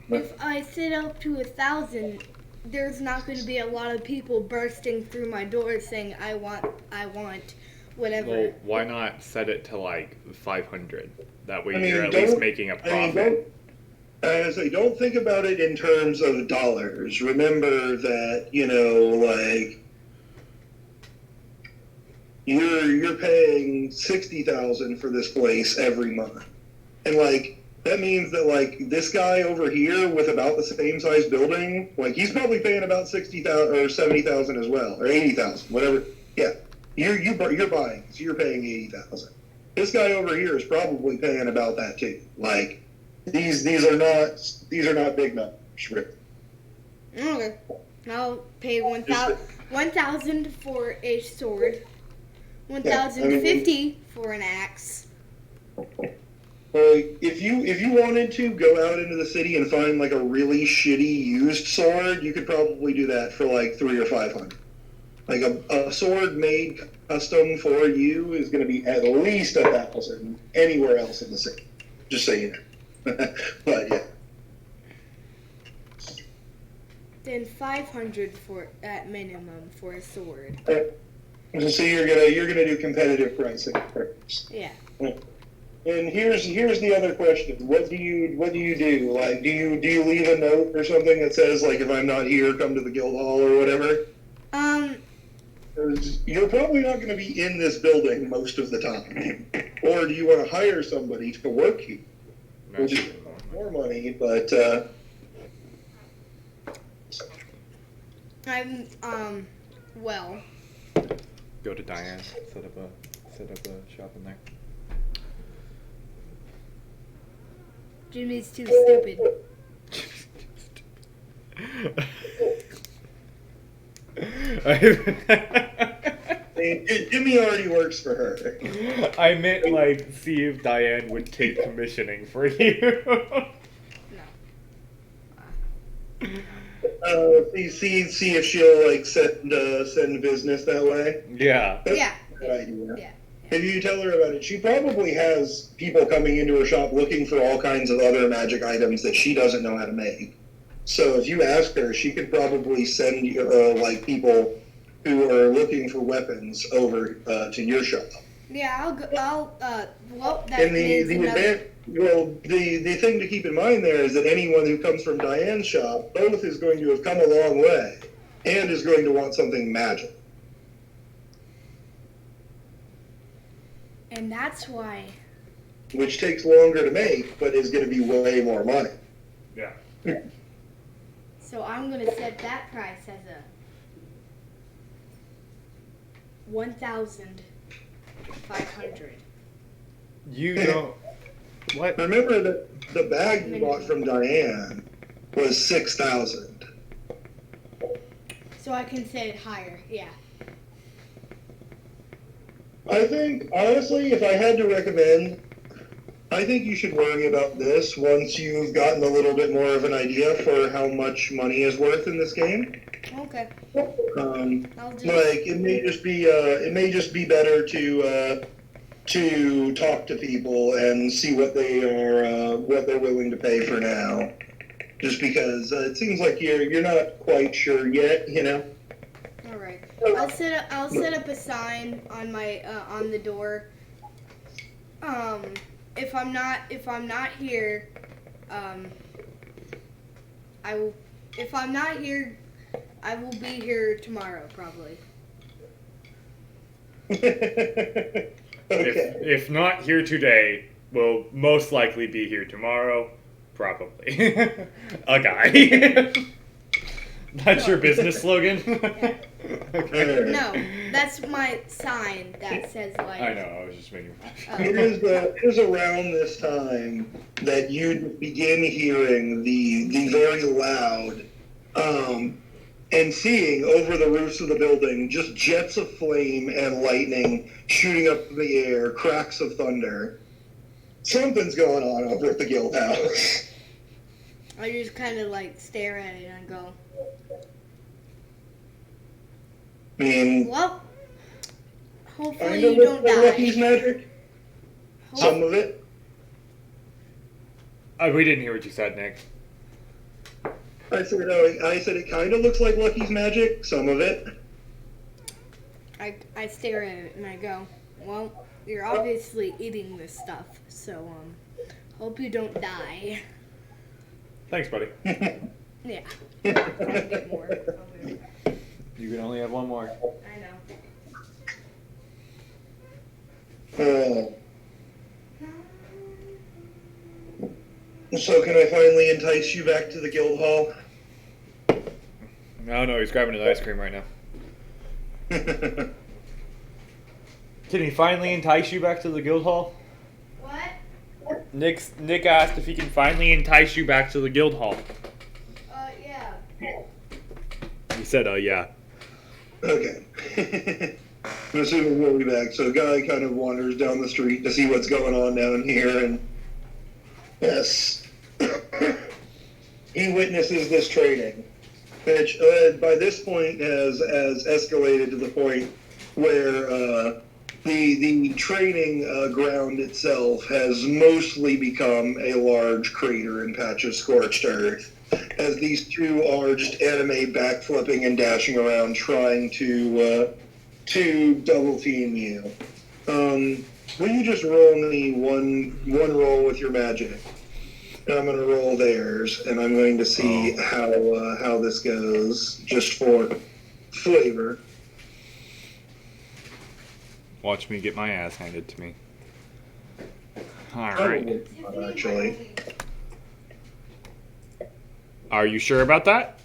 if I set up to 1,000, there's not going to be a lot of people bursting through my door saying, I want whatever. Well, why not set it to like 500? That way I mean, you're at least making a profit. Don't think about it in terms of dollars. Remember that, like, you're paying $60,000 for this place every month, and like that means that like this guy over here with about the same size building, like he's probably paying about 60,000 or 70,000 as well, or 80,000, whatever. Yeah, you're buying, so you're paying 80,000. This guy over here is probably paying about that too. Like these are not big numbers, really. Okay. I'll pay 1,000 for a sword. 1,050 for an axe. If you wanted to go out into the city and find like a really shitty used sword, you could probably do that for like 300 or 500. Like a sword made custom for you is going to be at least 1,000 anywhere else in the city. Just so you know. But yeah. Then 500 for at minimum for a sword. So you're gonna do competitive pricing first. Yeah. And here's the other question: What do you do? Like, do you leave a note or something that says like, if I'm not here, come to the guild hall or whatever? 'Cause you're probably not going to be in this building most of the time. Or do you want to hire somebody to work here, which is more money, but well. Go to Diane, set up a shop in there. Jimmy's too stupid. Jimmy already works for her. I meant like see if Diane would take commissioning for you. No. See if she'll like send business that way. Yeah. That's Yeah. a good idea. Yeah. If you tell her about it, she probably has people coming into her shop looking for all kinds of other magic items that she doesn't know how to make. So if you ask her, she could probably send you like people who are looking for weapons over to your shop. Yeah, I'll go. Well, that And means another. the thing to keep in mind there is that anyone who comes from Diane's shop, both is going to have come a long way, and is going to want something magic. And that's why. Which takes longer to make, but is going to be way more money. Yeah. So I'm gonna set that price as a 1,500. You don't. What? Remember that the bag you bought from Diane was 6,000. So I can set it higher. Yeah. I think, honestly, if I had to recommend, I think you should worry about this once you've gotten a little bit more of an idea for how much money is worth in this game. Okay. I'll just. Like it may just be better to talk to people and see what they're willing to pay for now. Just because it seems like you're not quite sure yet, you know. All right. I'll set up a sign on my on the door. If I'm not here, I will. If I'm not here, I will be here tomorrow probably. Okay. If not here today, we'll most likely be here tomorrow. Probably. A guy. That's your business slogan? Okay. No, that's my sign that says like. I know, I was just making fun. It is around this time that you begin hearing the very loud and seeing over the roofs of the building just jets of flame and lightning shooting up in the air, cracks of thunder. Something's going on over at the guild house. I just kind of like stare at it and go, I mean, well, hopefully kind you of don't looks like Lucky's die. magic. Some of it. We didn't hear what you said, Nick. I said it kind of looks like Lucky's magic. Some of it. I stare at it and I go, well, you're obviously eating this stuff, so hope you don't die. Thanks, buddy. Yeah. I'll get more. You can only have one more. I know. So can I finally entice you back to the guild hall? No, he's grabbing his ice cream right now. Can he finally entice you back to the guild hall? What? Nick asked if he can finally entice you back to the guild hall. Yeah. He said, yeah. Okay. I'm assuming we'll be back. So Guy kind of wanders down the street to see what's going on down here, and yes, he witnesses this training, which by this point has escalated to the point where the training ground itself has mostly become a large crater and patch of scorched earth, as these two are just anime backflipping and dashing around trying to double team you. Will you just roll me one roll with your magic? And I'm going to roll theirs, and I'm going to see how this goes, just for flavor. Watch me get my ass handed to me. Alright. Actually, Are you sure about that?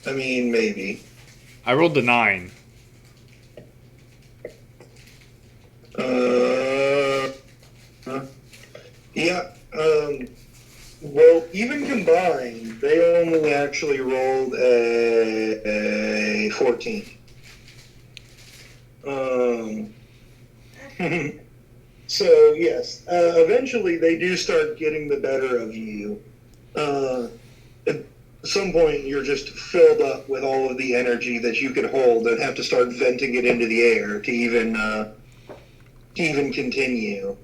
I mean, maybe. I rolled a 9. Yeah. Well, even combined, they only actually rolled a 14. So yes, eventually they do start getting the better of you. some point you're just filled up with all of the energy that you could hold and have to start venting it into the air to even continue.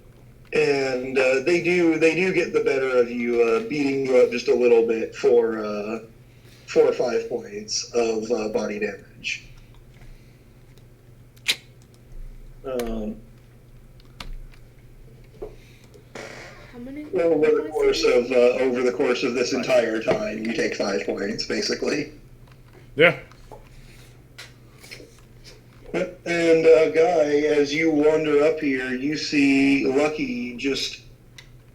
And they do get the better of you, beating you up just a little bit for 4 or 5 points of body damage. How many? Over the course of this entire time, you take 5 points, basically. Yeah. And Guy, as you wander up here, you see Lucky just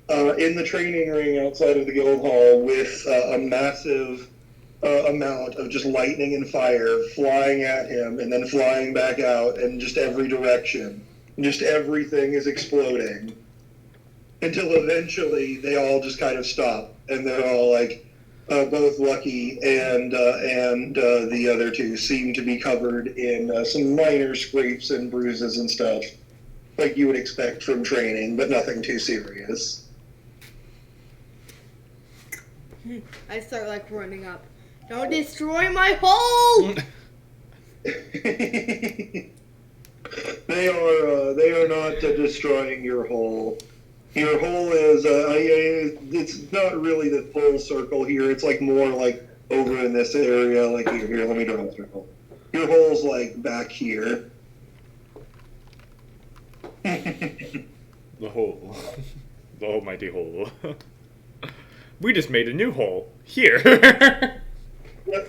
in the training ring outside of the guild hall with a massive amount of just lightning and fire flying at him and then flying back out in just every direction. Just everything is exploding. Until eventually they all just kind of stop, and they're all like, both Lucky and the other two seem to be covered in some minor scrapes and bruises and stuff, like you would expect from training, but nothing too serious. I start like running up. Don't destroy my hole! They are not destroying your hole. Your hole is, it's not really the full circle here. It's like more like over in this area, like here, let me draw a circle. Your hole's like back here. The hole. The almighty hole. We just made a new hole. Here.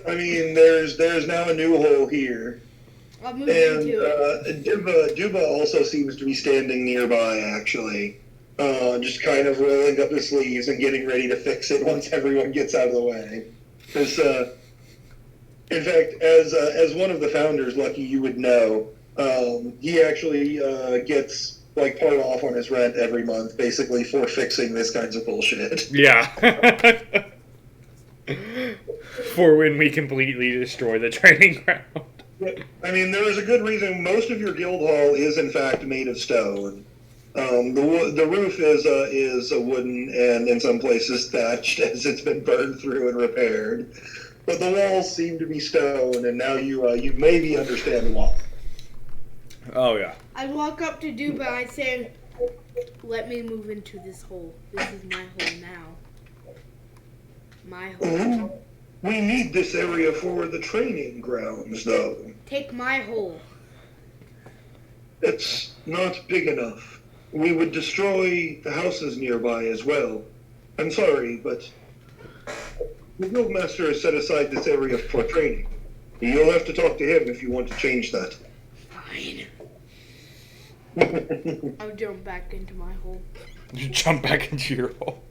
I mean, there's now a new hole here. I'll move And into it. Duba also seems to be standing nearby, actually. Just kind of rolling up his sleeves and getting ready to fix it once everyone gets out of the way. Because, in fact, as one of the founders, Lucky, you would know, he actually gets like part off on his rent every month, basically for fixing this kinds of bullshit. Yeah. For when we completely destroy the training ground. I mean, there is a good reason. Most of your guild hall is, in fact, made of stone. The roof is a wooden and in some places thatched as it's been burned through and repaired. But the walls seem to be stone, and now you maybe understand why. Oh, yeah. I walk up to Duba and I say, let me move into this hole. This is my hole now. My hole. We need this area for the training grounds, though. Take my hole. It's not big enough. We would destroy the houses nearby as well. I'm sorry, but the guildmaster has set aside this area for training. You'll have to talk to him if you want to change that. Fine. I'll jump back into my hole. You jump back into your hole.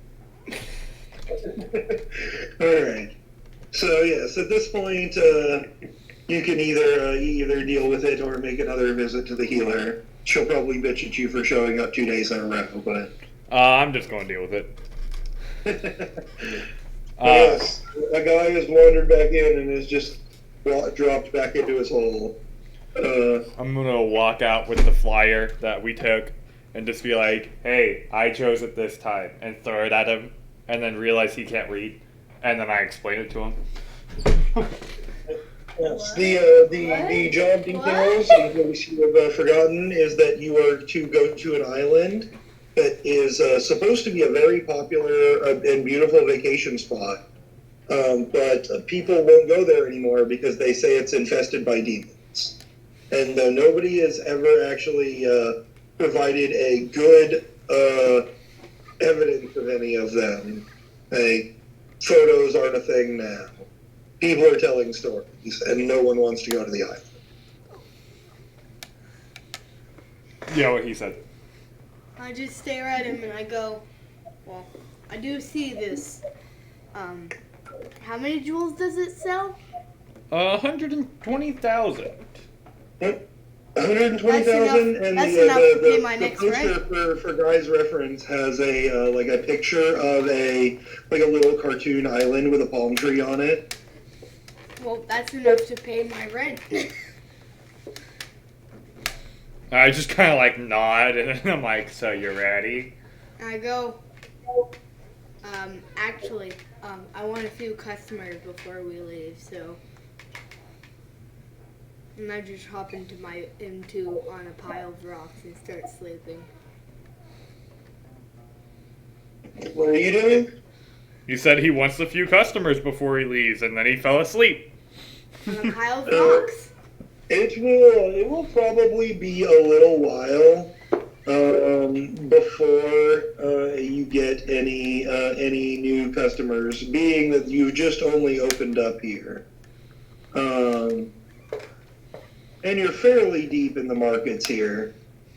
Alright. So, yes, at this point, you can either deal with it or make another visit to the healer. She'll probably bitch at you for showing up 2 days in a row, but... I'm just going to deal with it. Yes, a guy has wandered back in and has just dropped back into his hole. I'm going to walk out with the flyer that we took and just be like, hey, I chose it this time, and throw it at him, and then realize he can't read, and then I explain it to him. Yes, the job details, in case you have forgotten, is that you are to go to an island that is supposed to be a very popular and beautiful vacation spot. But people won't go there anymore because they say it's infested by demons. And nobody has ever actually provided a good evidence of any of them. Photos aren't a thing now. People are telling stories, and no one wants to go to the island. Yeah, what he said. I just stare at him and I go, well, I do see this. How many jewels does it sell? 120,000. 120,000, and That's enough to pay my the next poster rent. for Guy's reference has a like a picture of a little cartoon island with a palm tree on it. Well, that's enough to pay my rent. I just kind of like nod, and then I'm like, so you're ready? And I go, actually, I want a few customers before we leave, so. And I just hop into on a pile of rocks and start sleeping. What are you doing? He said he wants a few customers before he leaves, and then he fell asleep. On a pile of rocks. It will probably be a little while before you get any new customers, being that you just only opened up here. And you're fairly deep in the markets here,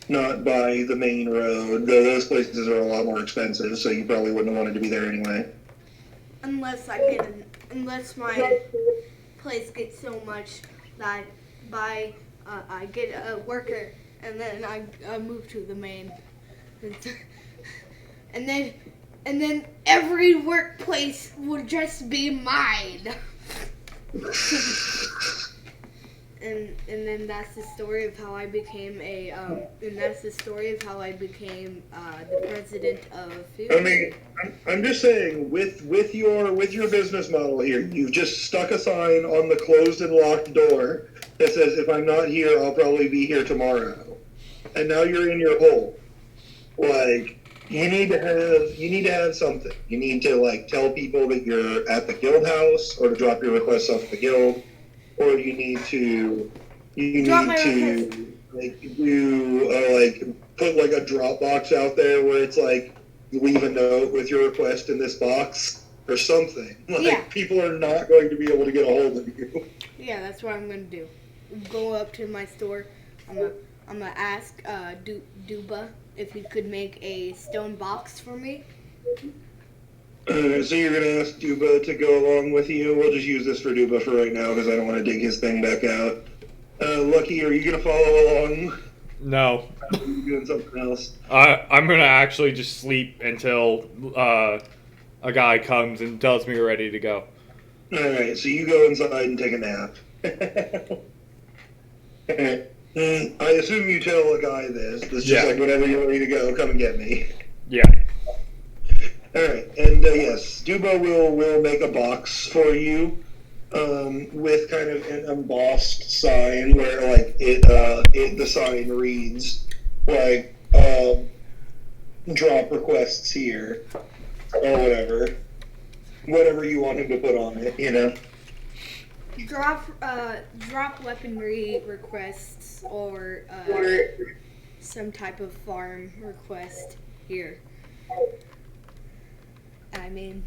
not by the main road. Those places are a lot more expensive, so you probably wouldn't have wanted to be there anyway. Unless my place gets so much that I get a worker and then I move to the main. And then every workplace would just be mine. And then that's the story of how I became the president of Food. I mean, I'm just saying, with your business model here, you've just stuck a sign on the closed and locked door that says, "If I'm not here, I'll probably be here tomorrow." And now you're in your hole. Like, you need to have something. You need to tell people that you're at the guild house, or to drop your requests off the guild, or you need to put a drop box out there where it's leave a note with your request in this box or something. People are not going to be able to get a hold of you. Yeah, that's what I'm gonna do. Go up to my store. I'm gonna ask Duba if he could make a stone box for me. So you're going to ask Duba to go along with you? We'll just use this for Duba for right now because I don't want to dig his thing back out. Lucky, are you going to follow along? No. Are you doing something else? I'm going to actually just sleep until a guy comes and tells me we're ready to go. Alright, so you go inside and take a nap. I assume you tell a guy this. It's just whenever you're ready to go, come and get me. Yeah. Alright, and yes, Duba will make a box for you with kind of an embossed sign where the sign reads drop requests here or whatever you want him to put on it, you know. Drop weaponry requests or some type of farm request here. Alright.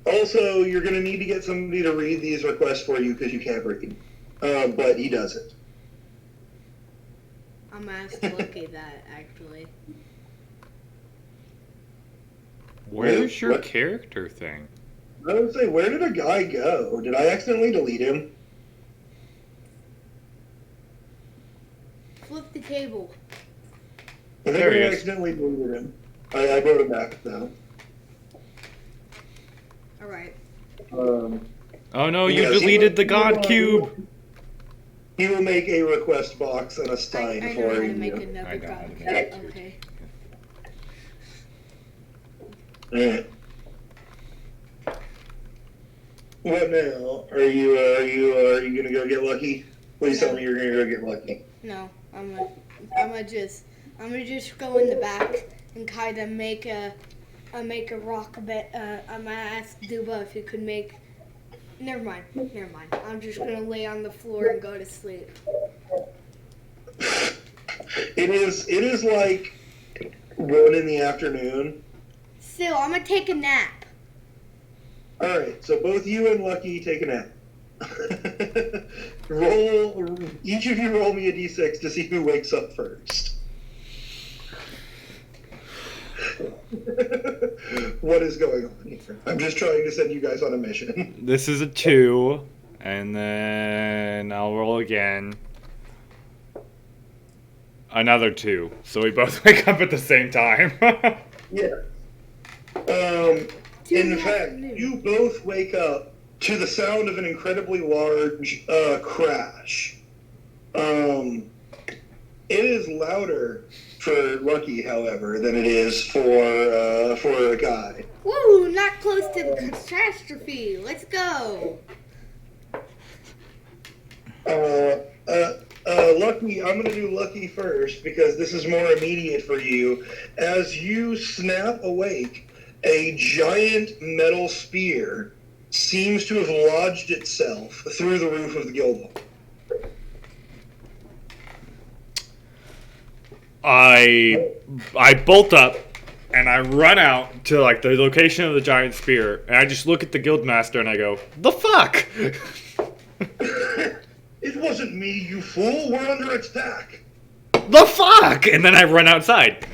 Also, you're going to need to get somebody to read these requests for you because you can't read. But he does it. I'm going to ask Lucky that, actually. Where's your character thing? I would say, where did a guy go? Did I accidentally delete him? Flip the table. I think I accidentally deleted him. I brought him back, though. Alright. Oh no, you deleted the God Cube! He will make a request box and a sign I for know how to you. make another God Cube. Okay. Alright. What now? Are you gonna go get lucky? Please tell me you're gonna go get lucky. No, I'm gonna just go in the back and kind of make a rock bed. I'm gonna ask Duba if he could make. Never mind. I'm just gonna lay on the floor and go to sleep. It is like 1 in the afternoon. Still, I'm gonna take a nap. Alright, so both you and Lucky take a nap. Each of you roll me a d6 to see who wakes up first. What is going on here? I'm just trying to send you guys on a mission. This is a 2, and then I'll roll again. Another 2, so we both wake up at the same time. Yeah. In fact, you both wake up to the sound of an incredibly large crash. It is louder for Lucky, however, than it is for a guy. Woo! Not close to the catastrophe. Let's go. Lucky, I'm going to do Lucky first because this is more immediate for you. As you snap awake, a giant metal spear seems to have lodged itself through the roof of the guild hall. I bolt up and I run out to like the location of the giant spear, and I just look at the guildmaster and I go, "The fuck!" It wasn't me, you fool. We're under attack. The fuck! And then I run outside.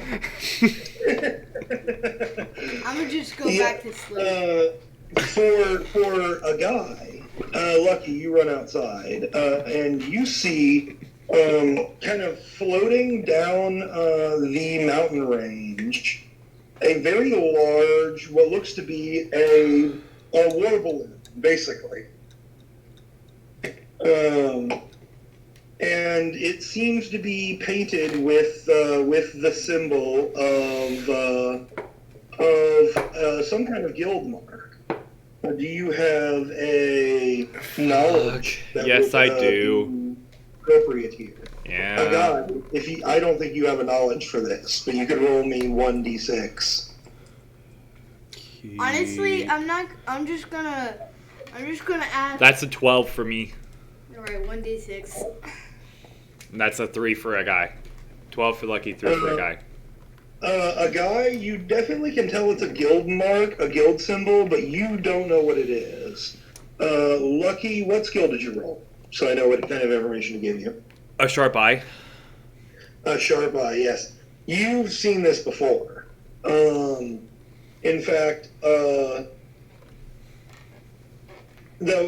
I'm gonna just go back to sleep. For a guy, Lucky, you run outside, and you see kind of floating down the mountain range, a very large, what looks to be a war balloon, basically. And it seems to be painted with the symbol of some kind of guild mark. Do you have a knowledge? Yes, I do. Be appropriate here. Yeah. God, I don't think you have a knowledge for this, but you could roll me 1d6. Honestly, I'm just gonna ask. That's a 12 for me. All right, 1d6. And that's a 3 for a guy. 12 for Lucky, 3 for a guy. A guy, you definitely can tell it's a guild mark, a guild symbol, but you don't know what it is. Lucky, what skill did you roll? So I know what kind of information to give you. A sharp eye. A sharp eye, yes. You've seen this before. In fact, though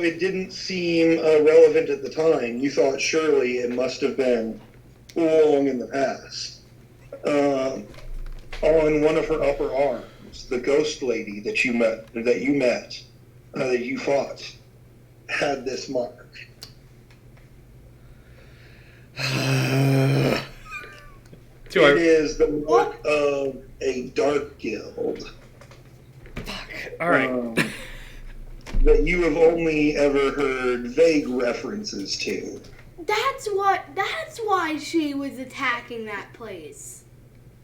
it didn't seem relevant at the time, you thought surely it must have been long in the past. On one of her upper arms, the ghost lady that you fought, had this mark. It is the mark of a dark guild. Fuck. All right. That you have only ever heard vague references to. That's why she was attacking that place.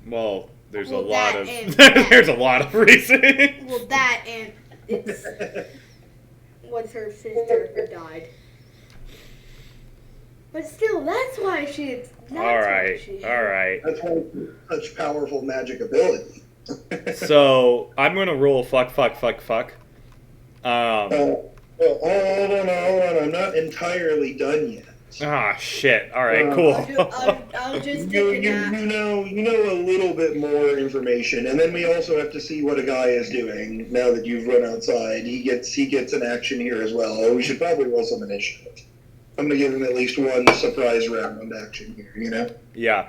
Well, there's Well, a lot that of and- there's a lot of reasons. Well, that and it's was her sister who died. But still, that's why she. All right. That's why such powerful magic ability. So I'm gonna roll fuck. Well, hold on. I'm not entirely done yet. Ah, shit. All right, cool. I'll just You take a nap. know a little bit more information, and then we also have to see what a guy is doing now that you've run outside. He gets an action here as well. We should probably roll some initiative. I'm gonna give him at least one surprise round action here. You know. Yeah.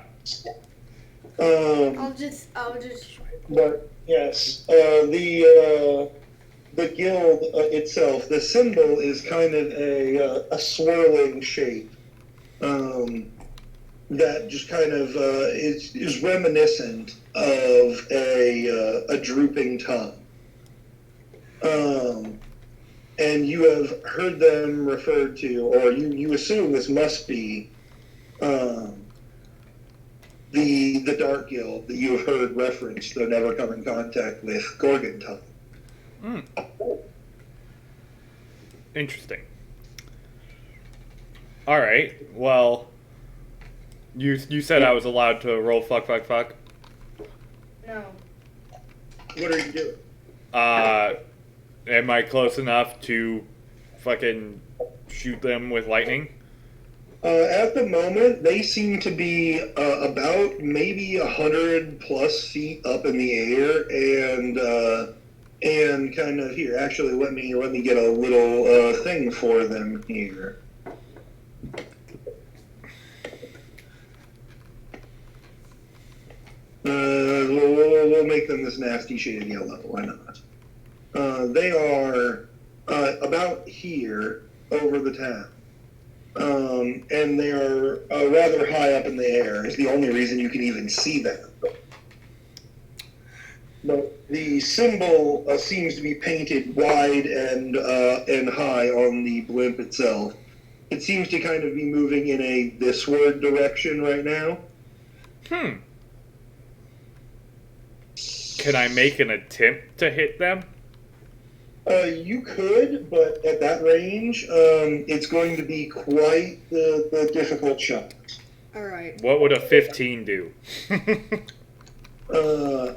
I'll just. But yes, the guild itself, the symbol is kind of a swirling shape that just kind of is reminiscent of a drooping tongue. And you have heard them referred to, or you assume this must be the Dark Guild that you have heard referenced, though never come in contact with Gorgon tongue. Interesting. All right. Well, you said I was allowed to roll fuck. No. What are you doing? Am I close enough to fucking shoot them with lightning? At the moment, they seem to be about maybe 100+ feet up in the air, and kind of here. Actually, let me get a little thing for them here. We'll make them this nasty shade of yellow. Why not? They are about here over the town. and they are rather high up in the air. Is the only reason you can even see them. But the symbol seems to be painted wide and high on the blimp itself. It seems to kind of be moving in a thisward direction right now. Can I make an attempt to hit them? You could, but at that range, it's going to be quite the difficult shot. All right. What would a 15 do?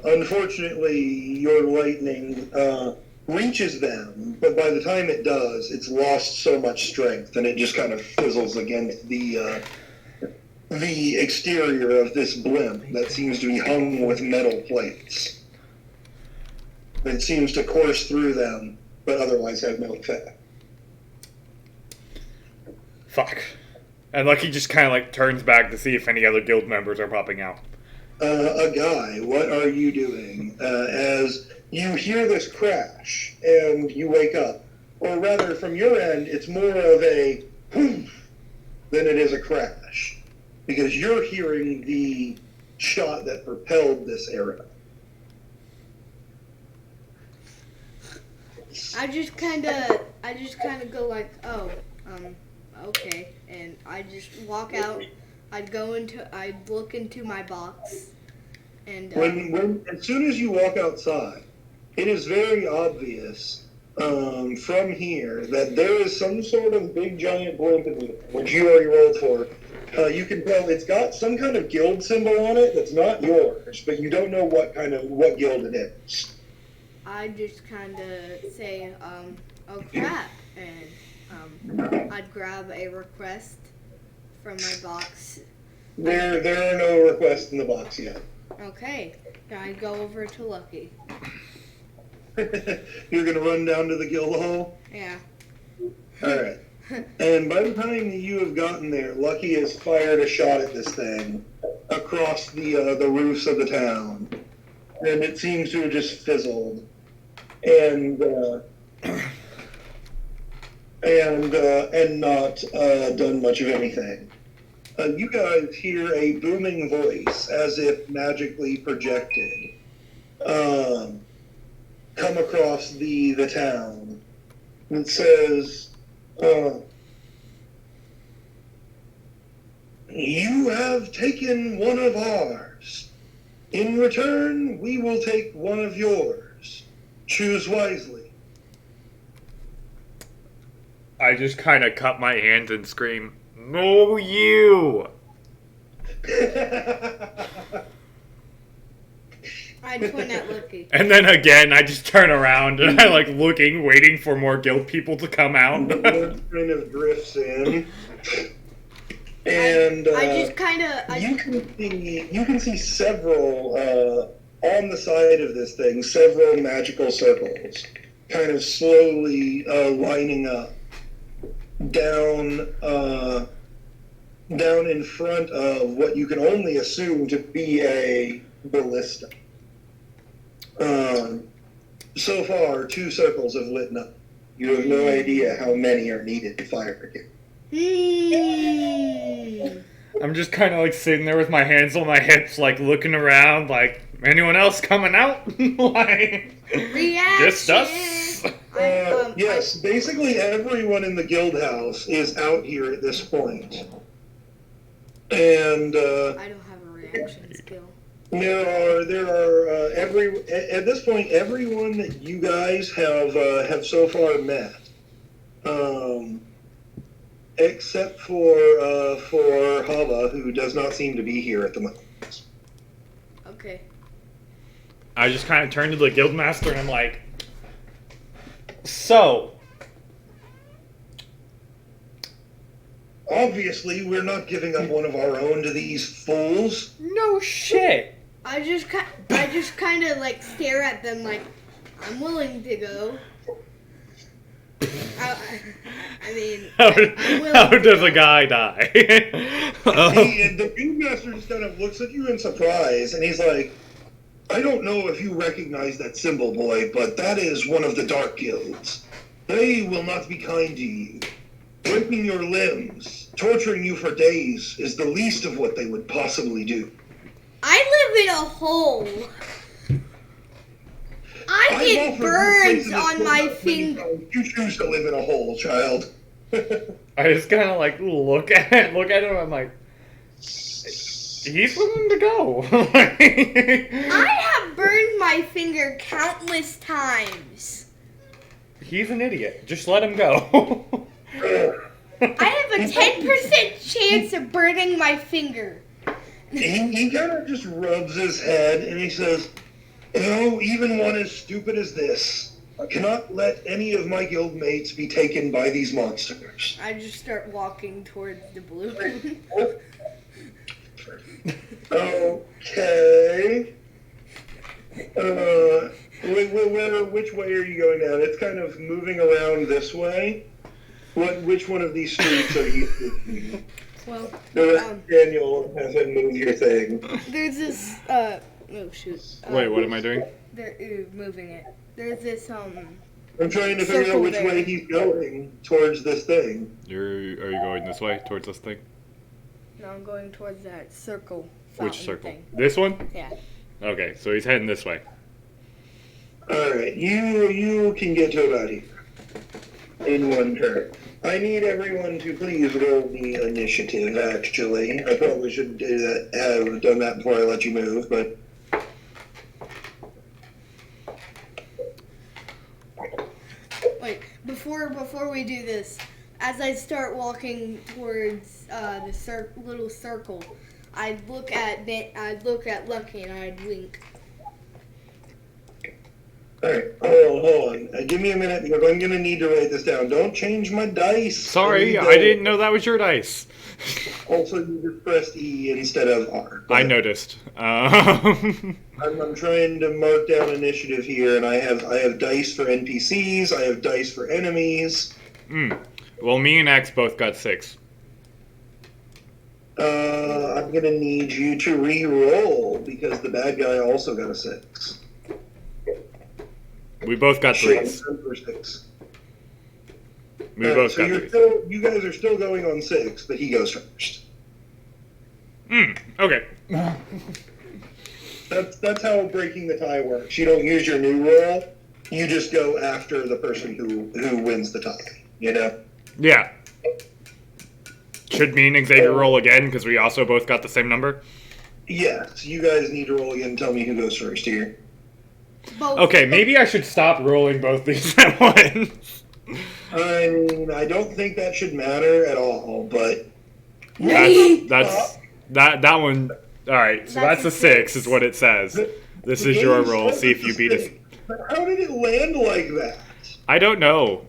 Unfortunately, your lightning reaches them, but by the time it does, it's lost so much strength, and it just kind of fizzles against the exterior of this blimp that seems to be hung with metal plates. It seems to course through them, but otherwise have no effect. Fuck. And Lucky just kind of like turns back to see if any other guild members are popping out. A guy, what are you doing? As you hear this crash and you wake up, or rather, from your end, it's more of a poof than it is a crash, because you're hearing the shot that propelled this arrow. I just kind of go like, oh, okay, and I just walk out. I'd look into my box, and As soon as you walk outside, it is very obvious from here that there is some sort of big giant blimp in there, which you already rolled for. You can tell it's got some kind of guild symbol on it that's not yours, but you don't know what guild it is. I just kind of say, oh crap, and I'd grab a request from my box. There are no requests in the box yet. Okay, then I go over to Lucky. You're gonna run down to the guild hall? Yeah. Alright. And by the time that you have gotten there, Lucky has fired a shot at this thing across the roofs of the town. And it seems to have just fizzled. And not done much of anything. You guys hear a booming voice, as if magically projected, come across the town. It says, "You have taken one of ours. In return, we will take one of yours. Choose wisely." I just kind of cut my hands and scream, "No, you!" I'd point at Lucky. And then again, I just turn around and I like looking, waiting for more guild people to come out. The word kind of drifts in. And I just kind of. you can see several on the side of this thing, several magical circles, kind of slowly lining up down in front of what you can only assume to be a ballista. So far, 2 circles have lit up. You have no idea how many are needed to fire again. I'm just kind of like sitting there with my hands on my hips, like looking around, like, anyone else coming out? Like, Reaction! just us? Yes, basically everyone in the guild house is out here at this point. And I don't have a reaction skill. there are at this point everyone that you guys have so far met, except for Hava, who does not seem to be here at the moment. Okay. I just kind of turn to the guildmaster and I'm like, so, obviously, we're not giving up one of our own to these fools. no shit. I just kind of like stare at them like I'm willing to go. I mean, I'm willing How to does go. a guy die? The guildmaster just kind of looks at you in surprise, and he's like, "I don't know if you recognize that symbol, boy, but that is one of the dark guilds. They will not be kind to you. Breaking your limbs torturing you for days is the least of what they would possibly do. I live in a hole. I I've get offered you burns places on to my live. finger. You choose to live in a hole, child. I just kind of like look at him. I'm like, he's willing to go. I have burned my finger countless times. He's an idiot. Just let him go. I have a 10% chance of burning my finger. He kind of just rubs his head and he says, even one as stupid as this, I cannot let any of my guild mates be taken by these monsters. I just start walking towards the blue. Okay. Which way are you going now? It's kind of moving around this way. Which one of these streets are you taking? Well, Daniel hasn't moved your thing. there's this, oh shoot. Wait, what am I doing? They're moving it. There's this, I'm trying to figure out circle which there. way he's going towards this thing. Are you going this way towards this thing? No, I'm going towards that circle. Which fountain circle? thing. This one? Yeah. Okay, so he's heading this way. Alright, you can get to about here in one turn. I need everyone to please roll the initiative, actually. I probably should do that, have done that before I let you move, but... Wait, before we do this, as I start walking towards the little circle, I'd look at Lucky and I'd wink. Alright, hold on. Give me a minute because I'm going to need to write this down. Don't change my dice. Sorry, I didn't know that was your dice. Also, you just pressed E instead of R. I noticed. I'm trying to mark down initiative here, and I have dice for NPCs, I have dice for enemies. Well, me and X both got 6. I'm going to need you to re-roll because the bad guy also got a 6. We both got 3s. For 6. We both so got 3s. you guys are still going on 6, but he goes first. Okay. That's how breaking the tie works. You don't use your new roll. You just go after the person who wins the tie. You know? Yeah. Should me and Xavier roll again because we also both got the same number? Yes, you guys need to roll again and tell me who goes first here. Both. Okay, maybe I should stop rolling both these at once. I mean, I don't think that should matter at all, but... That one. Alright, so that's a 6 is what it says. This is your roll. See if you beat us. But how did it land like that? I don't know.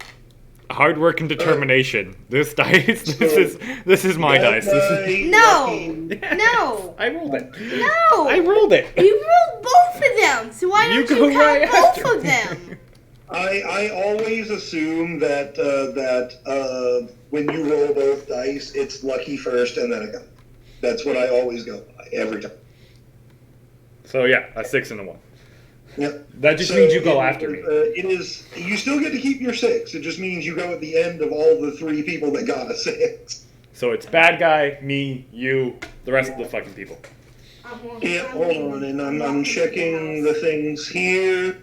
Hard work and determination. This dice. This is my dice. No! I rolled it. No! I rolled it. You rolled both of them, so why You don't go you count right both after of me. them? I always assume that when you roll both dice, it's lucky first and then a gun. That's what I always go by every time. So yeah, a 6 and a 1. Yep. That just means you go after me. It is. You still get to keep your 6. It just means you go at the end of all the 3 people that got a 6. So it's bad guy, me, you, the rest of the fucking people. Yeah, hold on, and I'm checking the things here.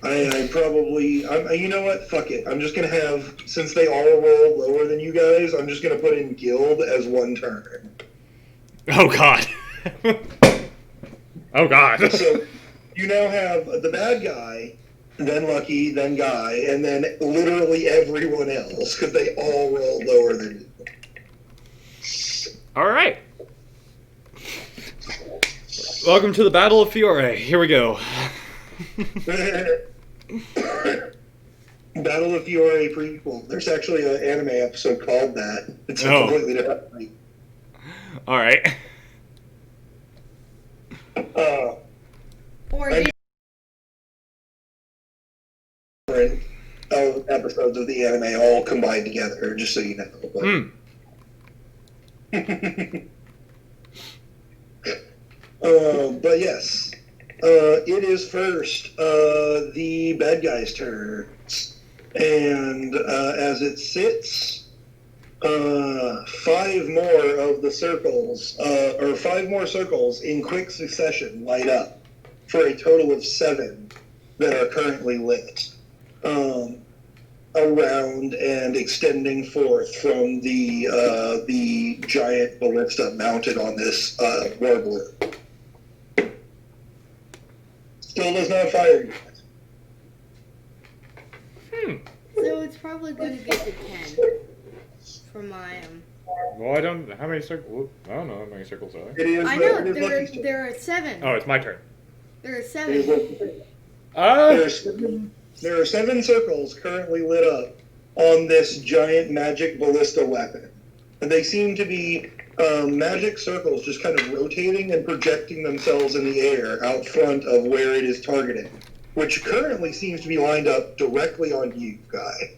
I probably, you know what? Fuck it. I'm just gonna have, since they all roll lower than you guys, I'm just gonna put in guild as one turn. Oh god. Oh god. So you now have the bad guy, then Lucky, then Guy, and then literally everyone else because they all rolled lower than you. All right. Welcome to the Battle of Fiore. Here we go. Battle of Fiore prequel. There's actually an anime episode called that. It's a completely different thing. All right. Or Different episodes of the anime all combined together, just so you know. But yes, it is first the bad guy's turn, and as it sits, 5 more of the circles, or 5 more circles in quick succession light up for a total of 7 that are currently lit. Around and extending forth from the giant ballista mounted on this warbler. Still does not fire yet. So it's probably going to get to 10 for my Well, I don't. How many circles? I don't know how many circles are there. It is. I know it is Lucky's turn. there are 7. Oh, it's my turn. There are It is 7. Lucky's turn. Uh, There are 7 circles currently lit up on this giant magic ballista weapon. And they seem to be magic circles just kind of rotating and projecting themselves in the air out front of where it is targeting, which currently seems to be lined up directly on you, Guy.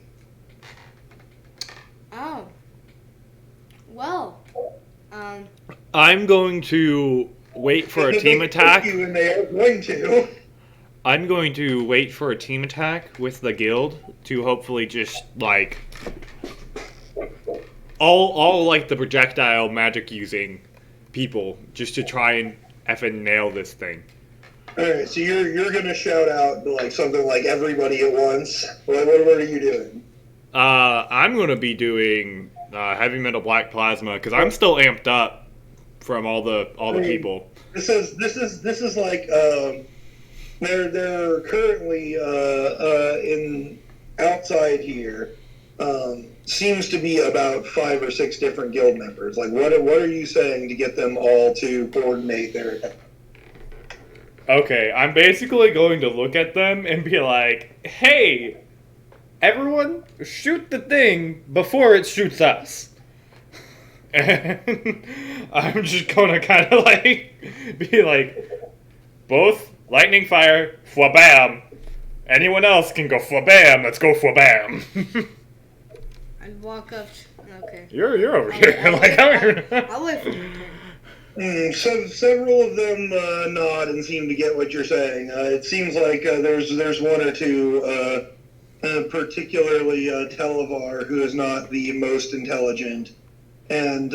Oh. Well. I'm going to wait for a team attack. You and they are going to. I'm going to wait for a team attack with the guild to hopefully just, like, all like, the projectile magic using people just to try and effing nail this thing. Alright, so you're going to shout out, like, something like everybody at once. What are you doing? I'm going to be doing heavy metal black plasma because I'm still amped up from all the people. This is like, They're currently in outside here. Seems to be about 5 or 6 different guild members. Like, what are you saying to get them all to coordinate their attack? Okay, I'm basically going to look at them and be like, "Hey, everyone, shoot the thing before it shoots us." And I'm just gonna kind of like be like, both. Lightning fire, fwabam. Anyone else can go fwabam. Let's go fwabam. I'd walk up. Okay. You're over here. I'll wait for your turn. So several of them nod and seem to get what you're saying. It seems like there's 1 or 2, particularly Televar, who is not the most intelligent, and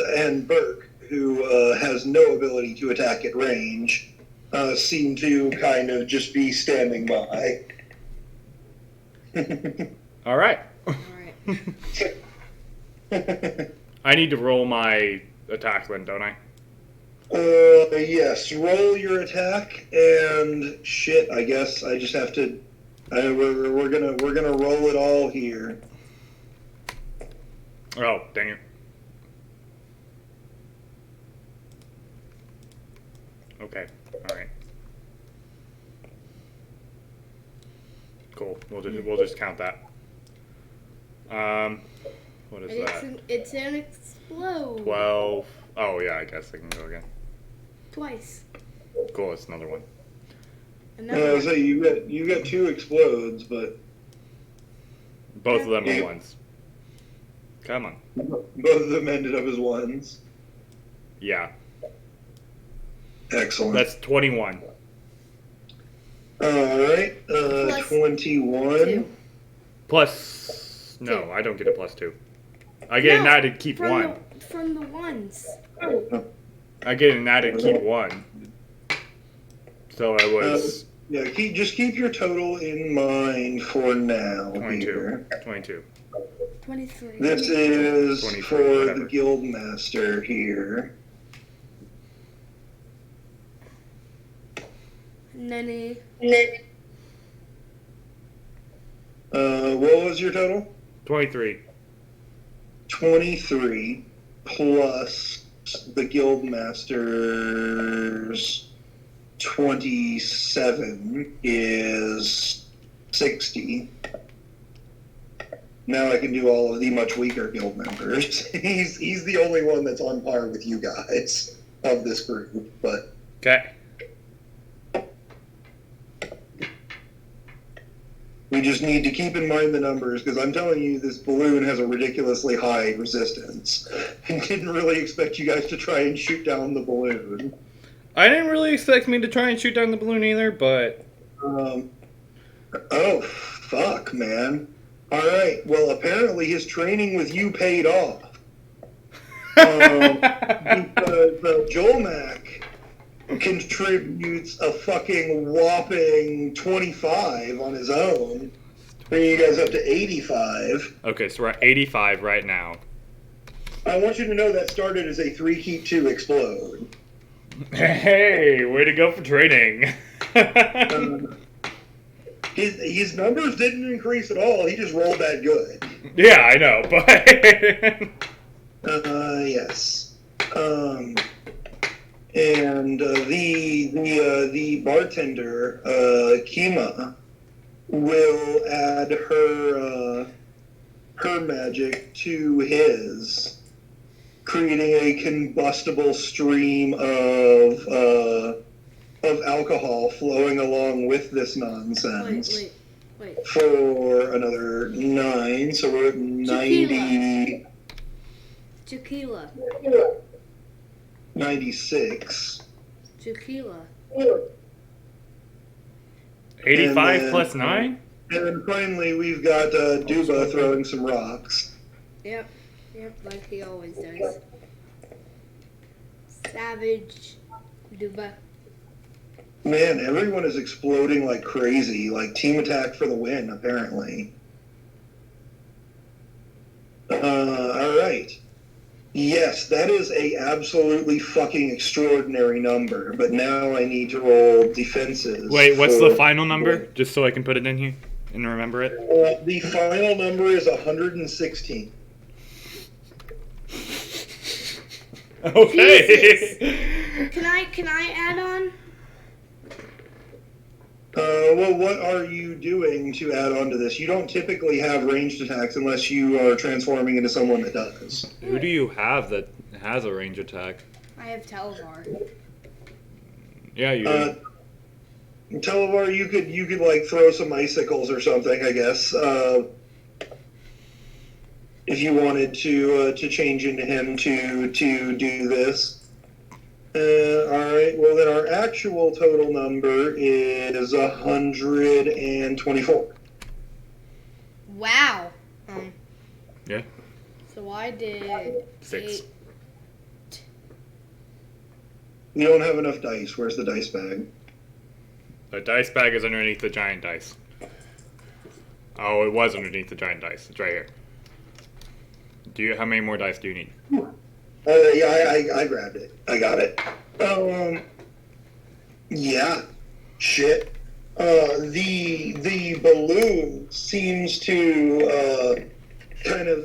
Burke, who has no ability to attack at range. Seem to kind of just be standing by. All right. Alright. I need to roll my attack then, don't I? Yes. Roll your attack, and shit. I guess I just have to. We're gonna roll it all here. Oh, dang it. Okay. All right. Cool. We'll just count that. What is that? It's an explode. 12. Oh yeah, I guess I can go again. Twice. Cool. It's another one. Another one. So you got 2 explodes, but Both of them are ones. Come on. both of them ended up as 1s. Yeah. Excellent. That's 21. All right. Plus 21. 2. Plus. No, I don't get a plus 2. I get an added keep from 1. From the ones. I get an added keep 1. So I was. Yeah, just keep your total in mind for now. 22. Here. 22. 23. This is 23, for whatever. the guild master here. Nanny. What was your total? 23. 23 plus the guild master's 27 is 60. Now I can do all of the much weaker guild members. He's the only one that's on par with you guys of this group, but Okay. we just need to keep in mind the numbers, because I'm telling you, this balloon has a ridiculously high resistance. I didn't really expect you guys to try and shoot down the balloon. I didn't really expect me to try and shoot down the balloon either, but. Oh, fuck, man. Alright, well, apparently his training with you paid off. Because Joel Mack contributes a fucking whopping 25 on his own, bringing you guys up to 85. Okay, so we're at 85 right now. I want you to know that started as a 3 keep 2 explode. Hey, way to go for training. His numbers didn't increase at all. He just rolled that good. Yeah, I know, but Yes. And the bartender, Kima, will add her magic to his, creating a combustible stream of alcohol flowing along with this nonsense. Wait. For another 9, so we're at 90. Tequila. 96. Tequila. 85 then- plus 9? And then finally, we've got Duba throwing some rocks. Yep, like he always does. Savage. Duba. Man, everyone is exploding like crazy. Like team attack for the win, apparently. All right. Yes, that is a absolutely fucking extraordinary number. But now I need to roll defenses. Wait, what's for- the final number? Just so I can put it in here and remember it. The final number is 116. Okay. Can I add on? Well, what are you doing to add on to this? You don't typically have ranged attacks unless you are transforming into someone that does. Who do you have that has a range attack? I have Televar. Yeah, you do. Televar, you could like throw some icicles or something, I guess, if you wanted to change into him to do this. All right. Well, then our actual total number is 124. Wow. Yeah. So I did 6. 8. We don't have enough dice. Where's the dice bag? The dice bag is underneath the giant dice. Oh, it was underneath the giant dice. It's right here. How many more dice do you need? Yeah, I grabbed it. I got it. Yeah. Shit. The balloon seems to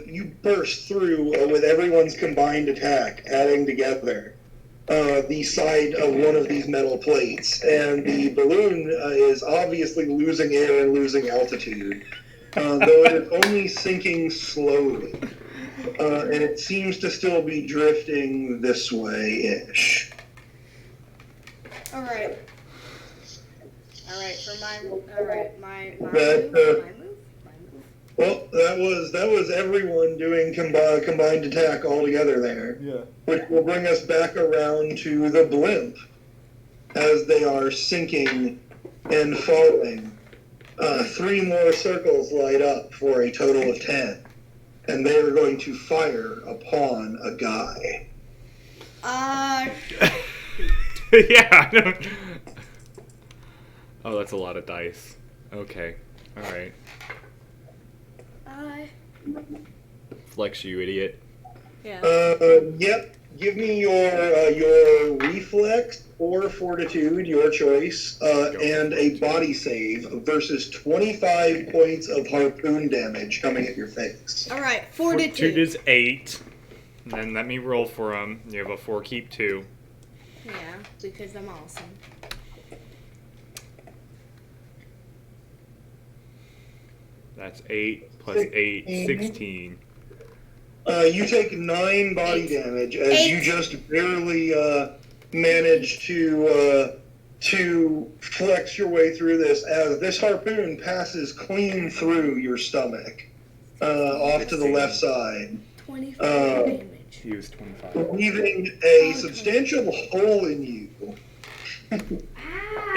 you burst through with everyone's combined attack, adding together the side of one of these metal plates, and the balloon is obviously losing air and losing altitude, though it is only sinking slowly. And it seems to still be drifting this way-ish. Alright, for my move. Well, that was everyone doing combined attack all together there. Yeah. Which will bring us back around to the blimp as they are sinking and falling. 3 more circles light up for a total of 10. And they are going to fire upon a guy. Yeah, I don't... Oh, that's a lot of dice. Okay. Alright. Flex, you idiot. Yeah. Yep. Give me your reflex or fortitude, your choice, and a body save versus 25 points of harpoon damage coming at your face. Alright, Fortitude fortitude. is 8. And then let me roll for them. You have a 4 keep 2. Yeah, because I'm awesome. That's 8 plus 8, 16. You take 9 body damage as you just barely manage to flex your way through this, as this harpoon passes clean through your stomach, off to the left side. 25 damage. Use 25. Leaving a substantial hole in you.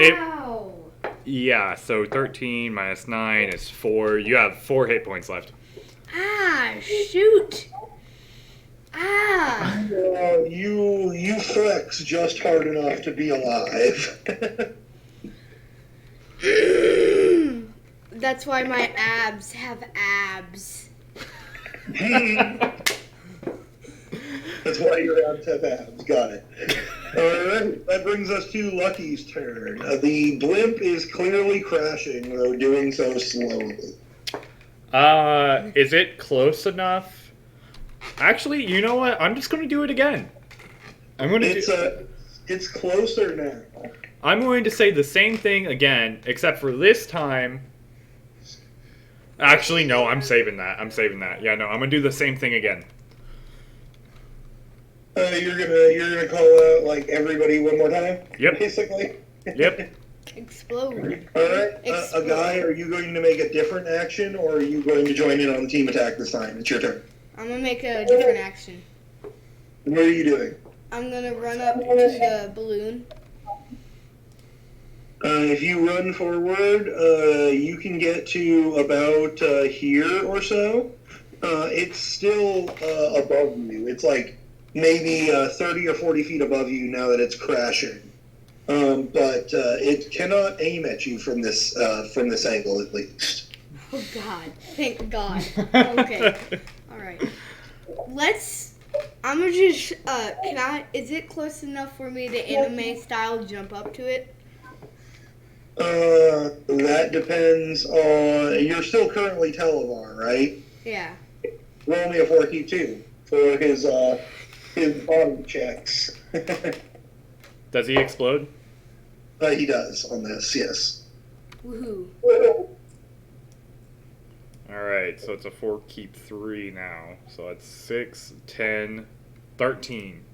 Ow! Yeah, so 13 minus 9 is 4. You have 4 hit points left. Ah, shoot! Ah! You flex just hard enough to be alive. That's why my abs have abs. That's why your abs have abs. Got it. Alright, that brings us to Lucky's turn. The blimp is clearly crashing, though doing so slowly. Is it close enough? Actually, you know what? I'm just gonna do it again. It's closer now. I'm going to say the same thing again, except for this time. Actually, no, I'm saving that. Yeah, no, I'm gonna do the same thing again. You're gonna call out like everybody one more time? Yep. Basically. Yep. Explode. Alright, Explode. a guy, are you going to make a different action, or are you going to join in on the team attack this time? It's your turn. I'm gonna make a different action. What are you doing? I'm gonna run up to the balloon. If you run forward, you can get to about here or so. It's still above you. It's like maybe 30 or 40 feet above you now that it's crashing. But it cannot aim at you from this angle, at least. Oh God! Thank God. Okay. All right. I'm gonna just. Is it close enough for me to anime style jump up to it? That depends on. You're still currently Televar, right? Yeah. Roll me a 4Q2 for his body checks. Does he explode? He does on this, yes. Woohoo! Alright, so it's a 4 keep 3 now. So it's 6, 10, 13.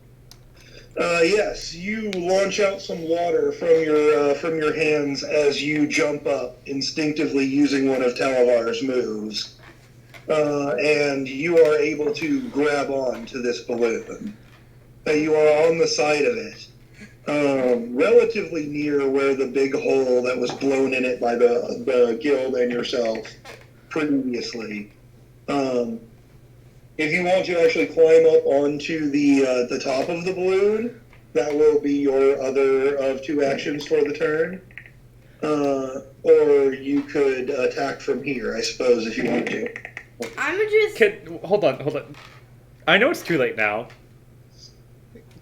Yes, you launch out some water from your hands as you jump up, instinctively using one of Talavar's moves, and you are able to grab on to this balloon. You are on the side of it, relatively near where the big hole that was blown in it by the guild and yourself previously. If you want to actually climb up onto the top of the balloon, that will be your other of 2 actions for the turn. Or you could attack from here, I suppose, if you want to. I'm just. Hold on. I know it's too late now.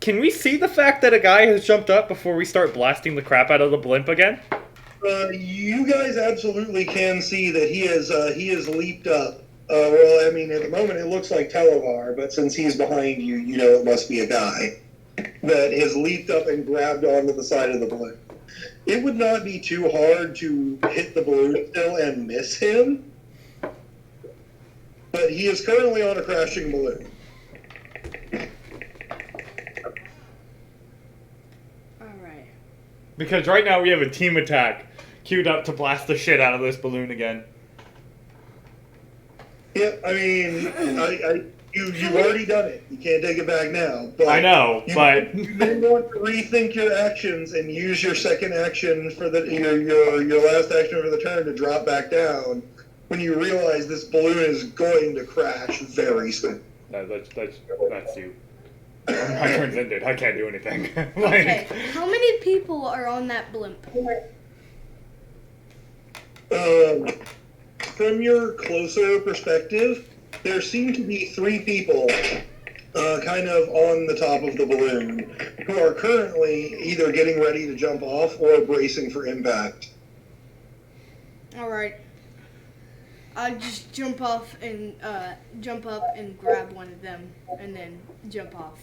Can we see the fact that a guy has jumped up before we start blasting the crap out of the blimp again? You guys absolutely can see that he has leaped up. Well, I mean, at the moment it looks like Televar, but since he's behind you, you know it must be a guy that has leaped up and grabbed onto the side of the balloon. It would not be too hard to hit the balloon still and miss him, but he is currently on a crashing balloon. Alright. Because right now we have a team attack queued up to blast the shit out of this balloon again. Yeah, I mean, you've already done it. You can't take it back now. But I know, but you may want to rethink your actions and use your second action for your last action for the turn to drop back down when you realize this balloon is going to crash very soon. that's you. My turn's ended. I can't do anything. Okay. How many people are on that blimp? From your closer perspective, there seem to be 3 people kind of on the top of the balloon who are currently either getting ready to jump off or bracing for impact. Alright. I'll just jump up and grab one of them and then jump off.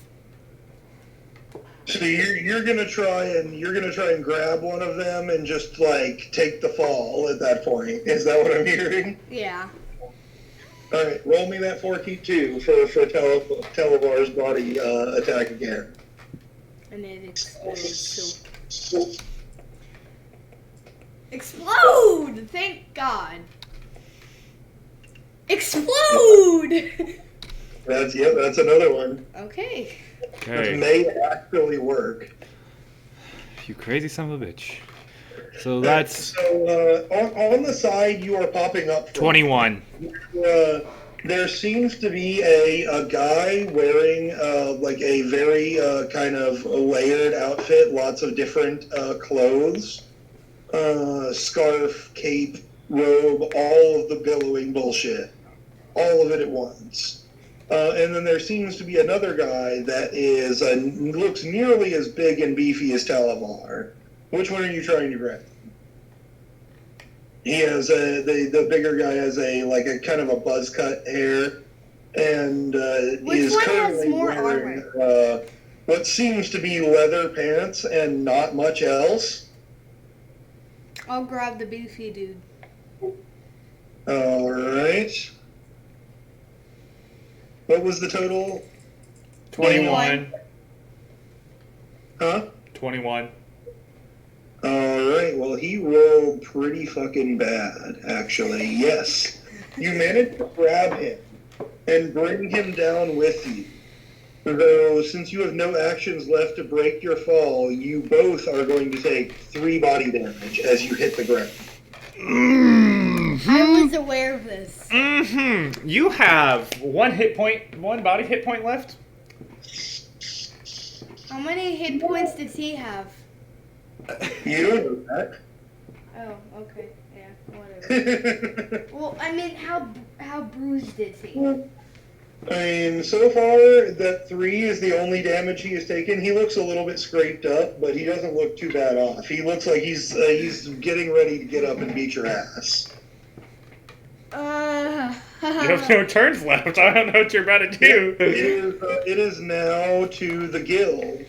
So you're gonna try and grab one of them and just like take the fall at that point. Is that what I'm hearing? Yeah. All right, roll me that 4Q2 for Televar's body attack again. And it explodes. So. Explode! Thank God. Explode! That's another one. Okay. It may actually work. You crazy son of a bitch. So that's on the side you are popping up from. 21. There seems to be a guy wearing like a very kind of layered outfit, lots of different clothes, scarf, cape, robe, all of the billowing bullshit, all of it at once. And then there seems to be another guy that is looks nearly as big and beefy as Talavar. Which one are you trying to grab? He has the bigger guy has a kind of a buzz cut hair, and Which is one has currently more wearing what seems to be leather pants and not much else. I'll grab the beefy dude. All right. What was the total? 21. Huh? 21. Alright, well, he rolled pretty fucking bad, actually. Yes. You managed to grab him and bring him down with you. Though, since you have no actions left to break your fall, you both are going to take 3 body damage as you hit the ground. I was aware of this. Mm-hmm. You have one body hit point left. How many hit points does he have? You don't know that. Oh, okay. Yeah, whatever. Well, I mean, how bruised is he? I mean, so far, that 3 is the only damage he has taken. He looks a little bit scraped up, but he doesn't look too bad off. He looks like he's getting ready to get up and beat your ass. You have no turns left. I don't know what you're about to do. It is now to the guild,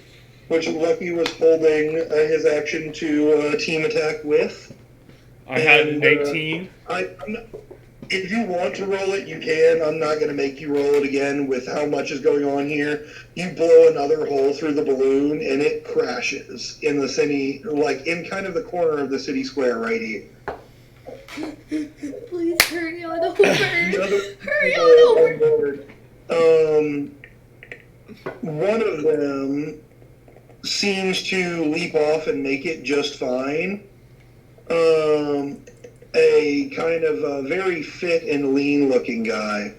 which Lucky was holding his action to team attack with. I had an 18. If you want to roll it, you can. I'm not going to make you roll it again with how much is going on here. You blow another hole through the balloon, and it crashes in the city, like in kind of the corner of the city square right here. Please hurry on over. Hurry on over. One of them seems to leap off and make it just fine. A kind of very fit and lean looking guy.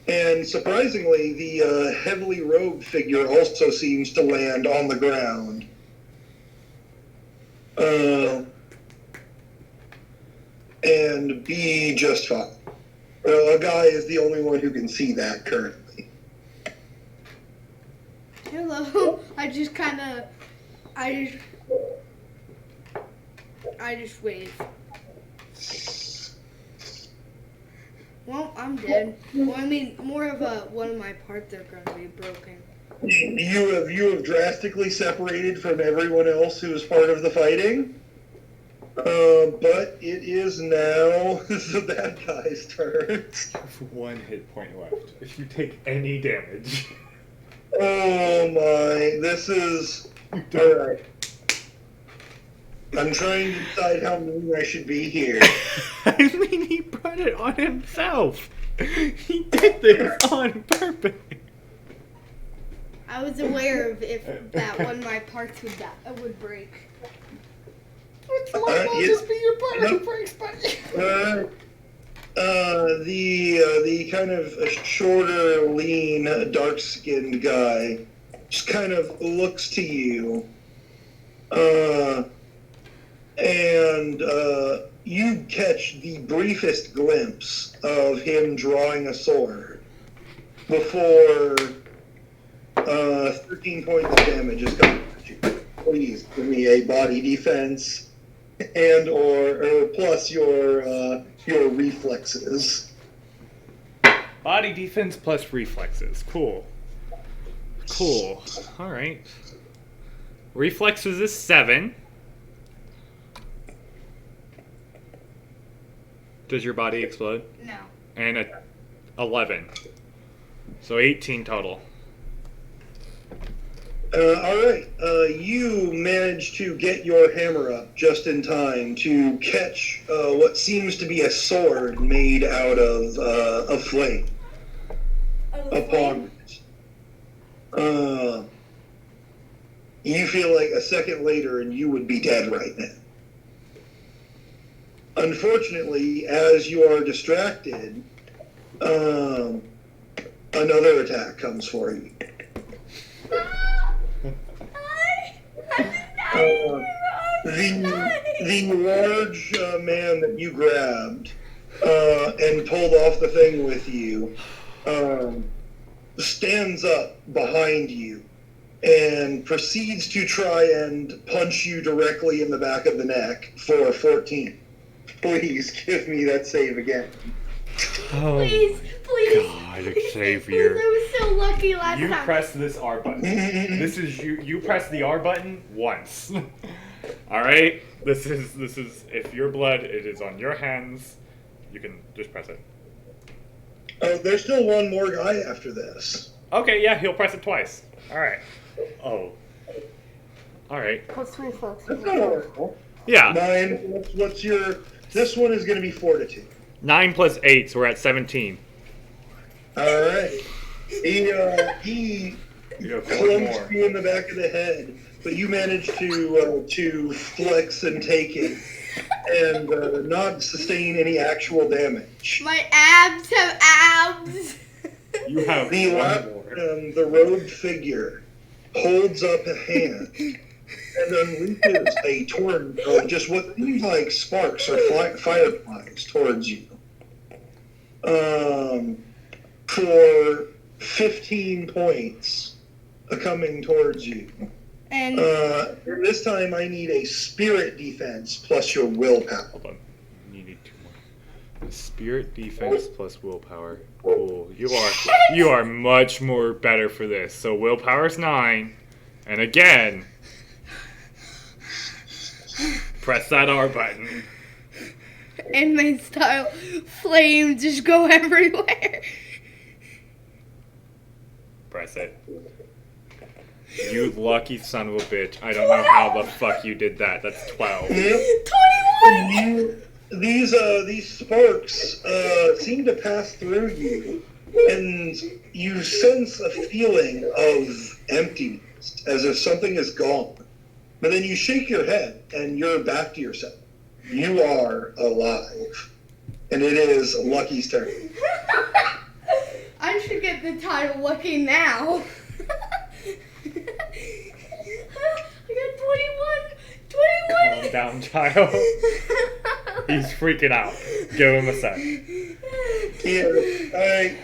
And surprisingly, the heavily robed figure also seems to land on the ground. And be just fine. A guy is the only one who can see that currently. Hello. I just wave. Well, I'm dead. Well, I mean, more of one of my parts are going to be broken. You have drastically separated from everyone else who is part of the fighting. But it is now the bad guy's turn. One hit point left. If you take any damage. Oh my, this is... Alright. I'm trying to decide how mean I should be here. I mean, he brought it on himself. He did this on purpose. I was aware of if that one of my parts would break. It's I'll just be your part who breaks, buddy. The kind of shorter, lean, dark-skinned guy just kind of looks to you. And you catch the briefest glimpse of him drawing a sword before 13 points of damage is coming at you. Please give me a body defense and or plus your reflexes. Body defense plus reflexes. Cool. Cool. All right. Reflexes is 7. Does your body explode? No. And a 11. So 18 total. Alright, you manage to get your hammer up just in time to catch what seems to be a sword made out of a flame upon it. You feel like a second later and you would be dead right now. Unfortunately, as you are distracted, Another attack comes for you. The large man that you grabbed and pulled off the thing with you stands up behind you and proceeds to try and punch you directly in the back of the neck for 14. Please give me that save again. Oh, Please. God, Xavier. I was so lucky last You time. press this R button. This is you press the R button once. Alright? This is if your blood it is on your hands, you can just press it. Oh, there's still one more guy after this. Okay, yeah, he'll press it twice. Alright. Oh. Alright. Plus reflex. That's not horrible. Yeah. 9, what's your... This one is going to be fortitude. 9 plus 8, so we're at 17. Alright. He clumps you in the back of the head, but you manage to flex and take it and not sustain any actual damage. My abs have abs. You have The one more. the robed figure holds up a hand and unleashes a torrent of just what seems like sparks or fireflies towards you. For 15 points coming towards you. And This time I need a spirit defense plus your willpower. Hold on. You need 2 more. Spirit defense plus willpower. Cool. You are much more better for this. So willpower's 9. And again, press that R button. anime style flames just go everywhere. Press it. You lucky son of a bitch. I don't know how the fuck you did that. That's 12. 21. These sparks seem to pass through you, and you sense a feeling of emptiness, as if something is gone. But then you shake your head, and you're back to yourself. You are alive. And it is Lucky's turn. I should get the title Lucky now. I got 21. Calm down, child. He's freaking out. Give him a sec.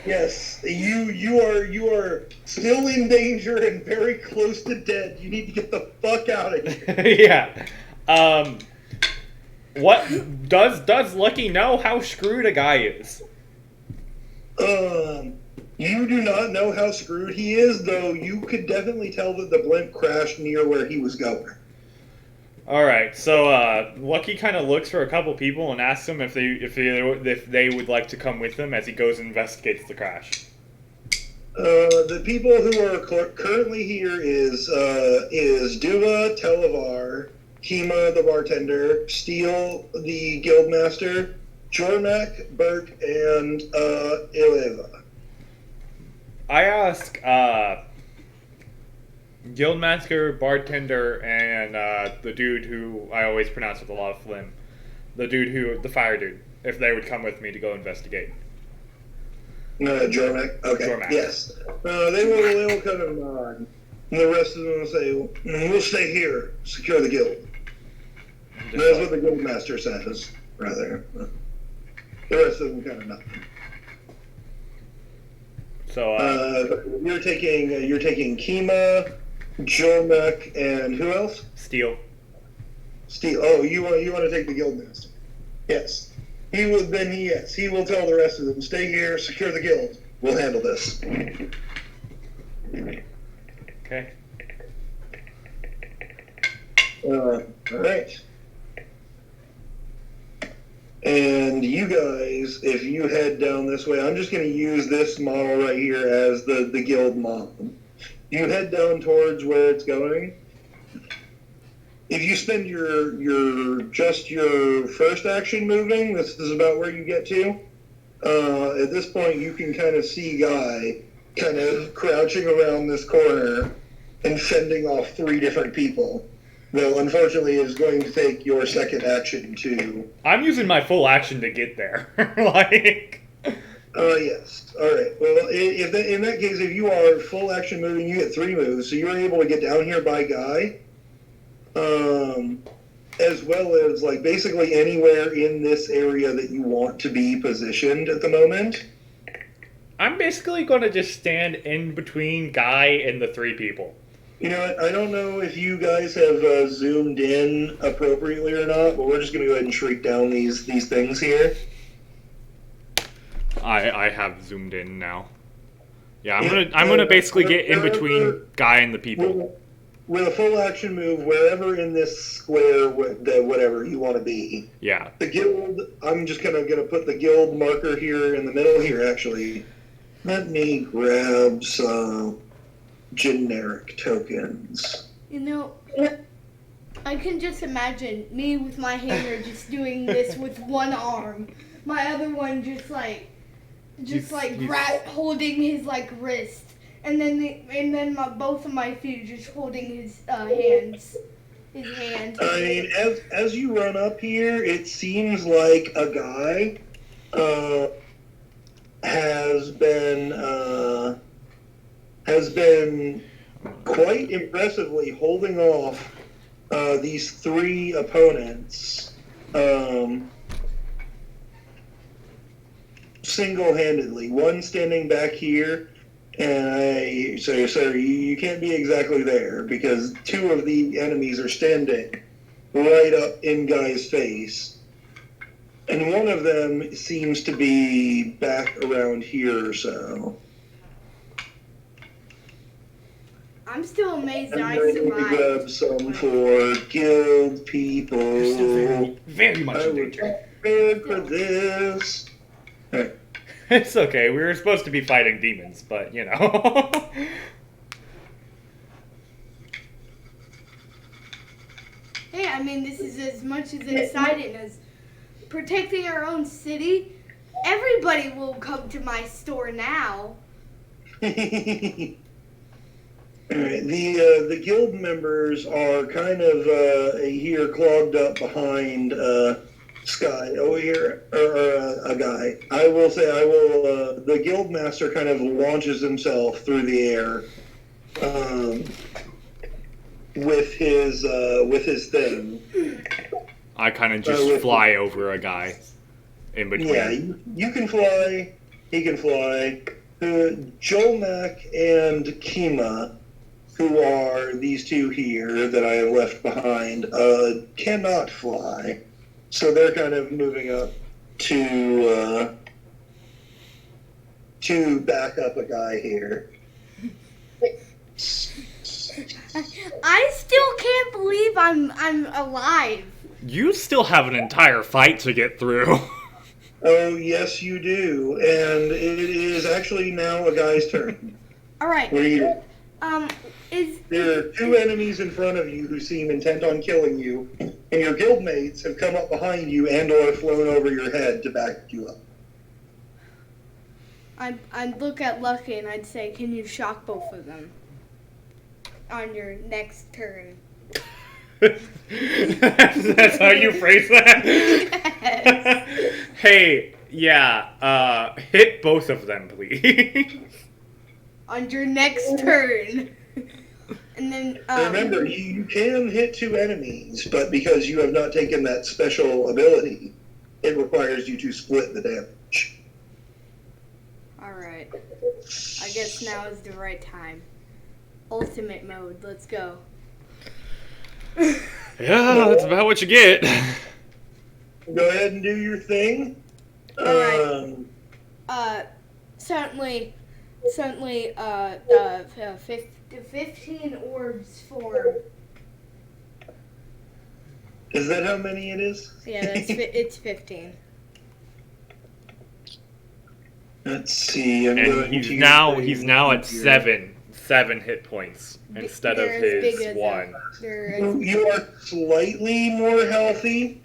Yes. You are still in danger and very close to dead. You need to get the fuck out of here. Yeah. What does Lucky know how screwed a guy is? You do not know how screwed he is, though you could definitely tell that the blimp crashed near where he was going. Alright, so Lucky kind of looks for a couple people and asks them if they would like to come with him as he goes and investigates the crash. The people who are currently here is Duva, Televar, Kima, the bartender, Steele, the guildmaster, Jormak, Bert, and Ileva. I ask Guildmaster, bartender, and the dude who I always pronounce with a lot of phlegm, the fire dude, if they would come with me to go investigate. Jormak. Okay. Jormak. Yes. They will kind of nod. And the rest of them will say, "We'll stay here, secure the guild." That's what the guildmaster says, rather. The rest of them kind of nod. So you're taking Kima, Jormak, and who else? Steel. Steel. Oh, you want to take the guildmaster? Yes. He will tell the rest of them, stay here, secure the guild. We'll handle this. Okay. All right. And you guys, if you head down this way, I'm just going to use this model right here as the guild model. You head down towards where it's going. If you spend your first action moving, this is about where you get to. At this point, you can kind of see Guy kind of crouching around this corner and fending off 3 different people. Though, unfortunately, it's going to take your second action to... I'm using my full action to get there. Like... Yes. All right. Well, in that case, if you are full action moving, you get 3 moves, so you're able to get down here by Guy, as well as like basically anywhere in this area that you want to be positioned at the moment. I'm basically going to just stand in between Guy and the 3 people. You know what? I don't know if you guys have zoomed in appropriately or not, but we're just going to go ahead and shrink down these things here. I have zoomed in now. Yeah, I'm gonna basically get in between Guy and the people. With a full action move, wherever in this square, whatever you want to be. Yeah. The guild. I'm just gonna put the guild marker here in the middle here. Actually, let me grab some generic tokens. You know, I can just imagine me with my hammer just doing this with one arm, my other one just holding his like wrist, and then both of my feet just holding his hands. His hand. I mean, as you run up here, it seems like a guy has been quite impressively holding off these 3 opponents single-handedly. One standing back here, and sorry, you can't be exactly there because 2 of the enemies are standing right up in Guy's face. And one of them seems to be back around here or so. I'm still amazed that I I'm going to survived. grab some for guild people. You're still very much I in was danger. prepared for this. Alright. It's okay. We were supposed to be fighting demons, but you know. Hey, I mean, this is as much as exciting as protecting our own city. Everybody will come to my store now. Alright, the guild members are kind of here clogged up behind Sky over here, or a guy. I will say, the guild master kind of launches himself through the air with his thing. I kind of just fly over a guy in between. Yeah, you can fly, he can fly. Jolnak and Kima, who are these 2 here that I have left behind, cannot fly. So they're kind of moving up to back up a guy here. I still can't believe I'm alive. You still have an entire fight to get through. Oh, yes, you do. And it is actually now a guy's turn. All right. What are you doing? There are 2 enemies in front of you who seem intent on killing you, and your guildmates have come up behind you and or flown over your head to back you up. I'd look at Lucky and I'd say, can you shock both of them on your next turn? That's how you phrase that? Yes. Hey, yeah, hit both of them, please. On your next turn. And then, Remember, you can hit 2 enemies, but because you have not taken that special ability, it requires you to split the damage. Alright. I guess now is the right time. Ultimate mode, let's go. Yeah, that's about what you get. Go ahead and do your thing. Alright. Certainly, the 15 orbs form. Is that how many it is? Yeah, it's 15. Let's see. And he's now at 7 hit points instead of They're as his big as 1. You are slightly more healthy,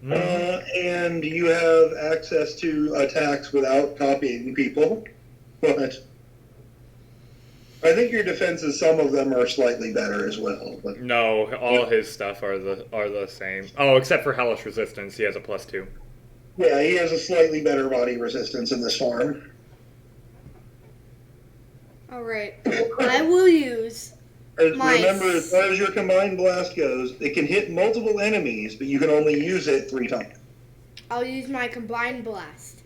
and you have access to attacks without copying people. But I think your defenses, some of them are slightly better as well. But No, all his stuff are the same. Oh, except for hellish resistance, he has a +2. Yeah, he has a slightly better body resistance in this form. Alright. I will use my... Remember, as far as your combined blast goes, it can hit multiple enemies, but you can only use it 3 times. I'll use my combined blast.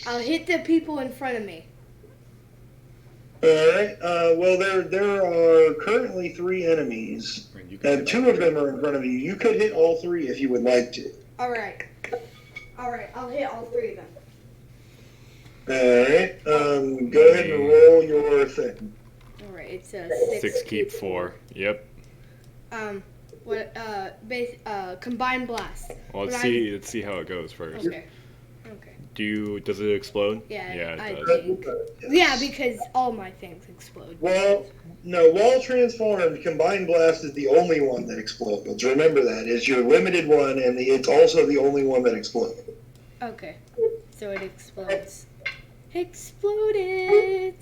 I'll hit the people in front of me. Alright, well, there are currently 3 enemies, and 2 of them are in front of you. You could hit all 3 if you would like to. Alright, I'll hit all 3 of them. Alright, go ahead and roll your thing. Alright, it's a 6 keep 4. Yep. Combined blast. Well, let's see how it goes first. Okay. Does it explode? Yeah, Yeah, it I does. think. Yeah, because all my things explode. Well, no, while transformed, Combined Blast is the only one that explodes. Remember that. It's your limited one, and it's also the only one that explodes. Okay, so it explodes. Exploded!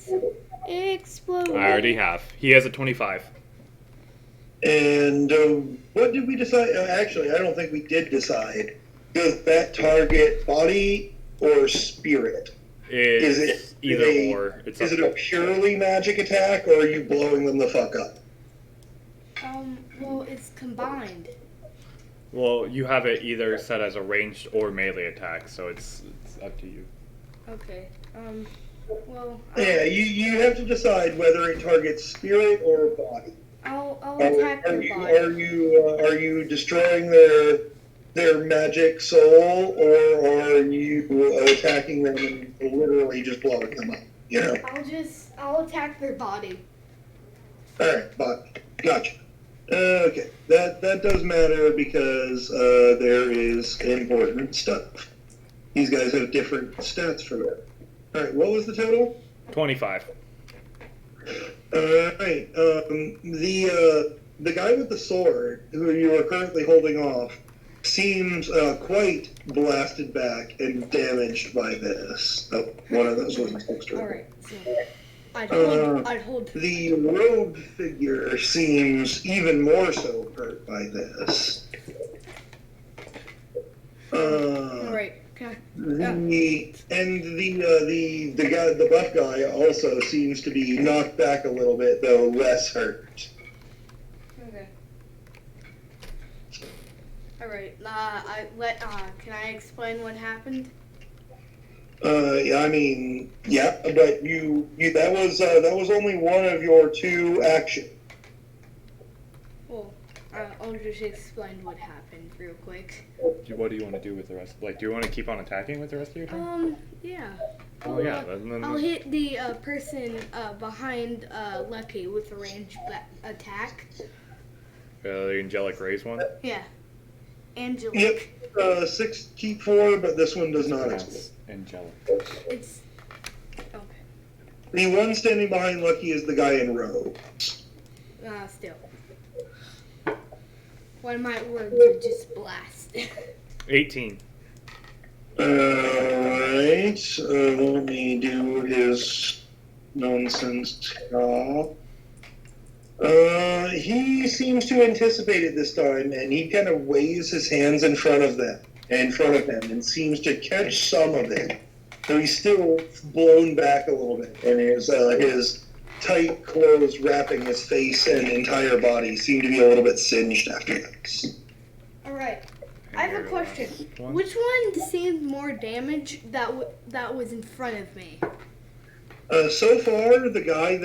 Exploded! I already have. He has a 25. And what did we decide? Actually, I don't think we did decide. Does that target body or spirit? Is it either or? Is it a purely magic attack, or are you blowing them the fuck up? Well, it's combined. Well, you have it either set as a ranged or melee attack, so it's up to you. Okay, well... Yeah, you have to decide whether it targets spirit or body. I'll attack the body. Are you destroying their magic soul, or are you attacking them and literally just blowing them up? You know. I'll attack their body. All right, body. Gotcha. Okay, that does matter because there is important stuff. These guys have different stats for that. All right, what was the total? 25. All right. The guy with the sword, who you are currently holding off, seems quite blasted back and damaged by this. Oh, one of those was extra. All right, so I'd hold. The robed figure seems even more so hurt by this. All right. Okay. The guy, the buff guy, also seems to be knocked back a little bit, though less hurt. Okay. All right. Can I explain what happened? I mean, yeah, but that was only one of your 2 actions. Well, I'll just explain what happened real quick. What do you want to do with the rest? Like, do you want to keep on attacking with the rest of your turn? Yeah. Oh, yeah. Then, I'll hit the person behind Lucky with a ranged attack. the angelic rays one? Yeah. Angelic. Yep. 6 keep 4, but this one does not explode. Yes, angelic. It's okay. The one standing behind Lucky is the guy in robe. Still. One of my words would just blast. 18. Alright, let me do his nonsense job. He seems to anticipate it this time, and he kind of waves his hands in front of him, and seems to catch some of it. So he's still blown back a little bit, and his tight clothes wrapping his face and entire body seem to be a little bit singed after this. Alright. I have a question. Which one seemed more damage that was in front of me? So far, the guy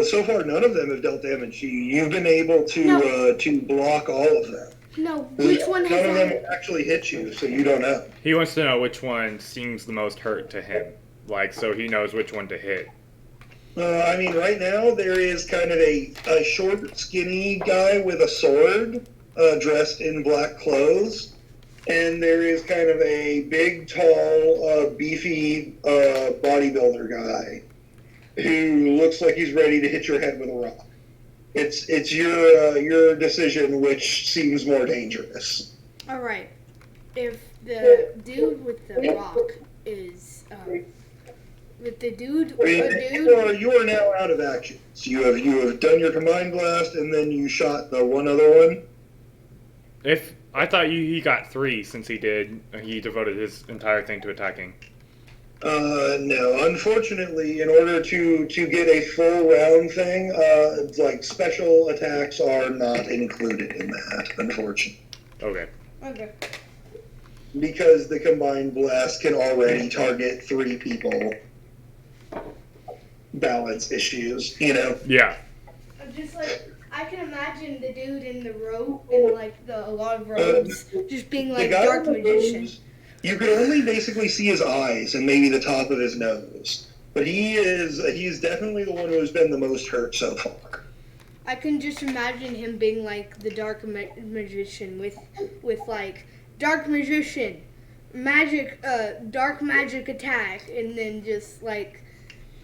so far none of them have dealt damage to you. You've been able to block all of them. No, which one has None of them actually hit you, so you don't know. He wants to know which one seems the most hurt to him. Like, so he knows which one to hit. I mean, right now there is kind of a short, skinny guy with a sword, dressed in black clothes, and there is kind of a big, tall, beefy bodybuilder guy who looks like he's ready to hit your head with a rock. It's your decision which seems more dangerous. All right. If the dude with the rock is with the dude, You are now out of action. So you have done your combined blast, and then you shot the one other one. If I thought he got 3 since he devoted his entire thing to attacking. No. Unfortunately, in order to get a full round thing, like special attacks are not included in that, unfortunately. Okay. Okay. Because the combined blast can already target 3 people. Balance issues, you know? Yeah. Just like, I can imagine the dude in the robe, in like a lot of robes, just being like The guy dark with the magician. robes, you can only basically see his eyes and maybe the top of his nose. But he's definitely the one who's been the most hurt so far. I can just imagine him being like the dark magician with like dark magician, magic, dark magic attack, and then just like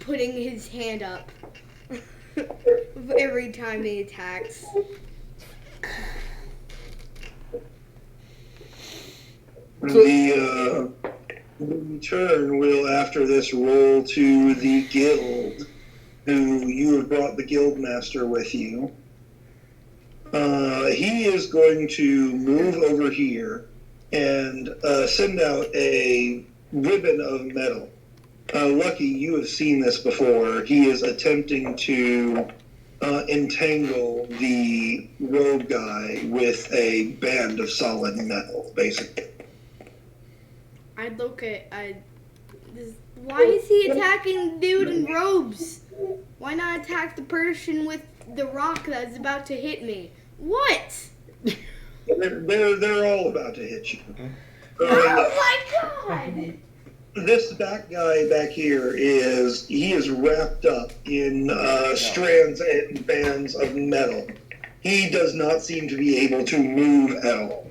putting his hand up every time he attacks. The turn will, after this, roll to the guild, who you have brought the guild master with you. He is going to move over here and send out a ribbon of metal. Lucky, you have seen this before. He is attempting to entangle the rogue guy with a band of solid metal, basically. Why is he attacking the dude in robes? Why not attack the person with the rock that's about to hit me? What? They're all about to hit you. Oh my god! This back guy back here he is wrapped up in strands and bands of metal. He does not seem to be able to move at all.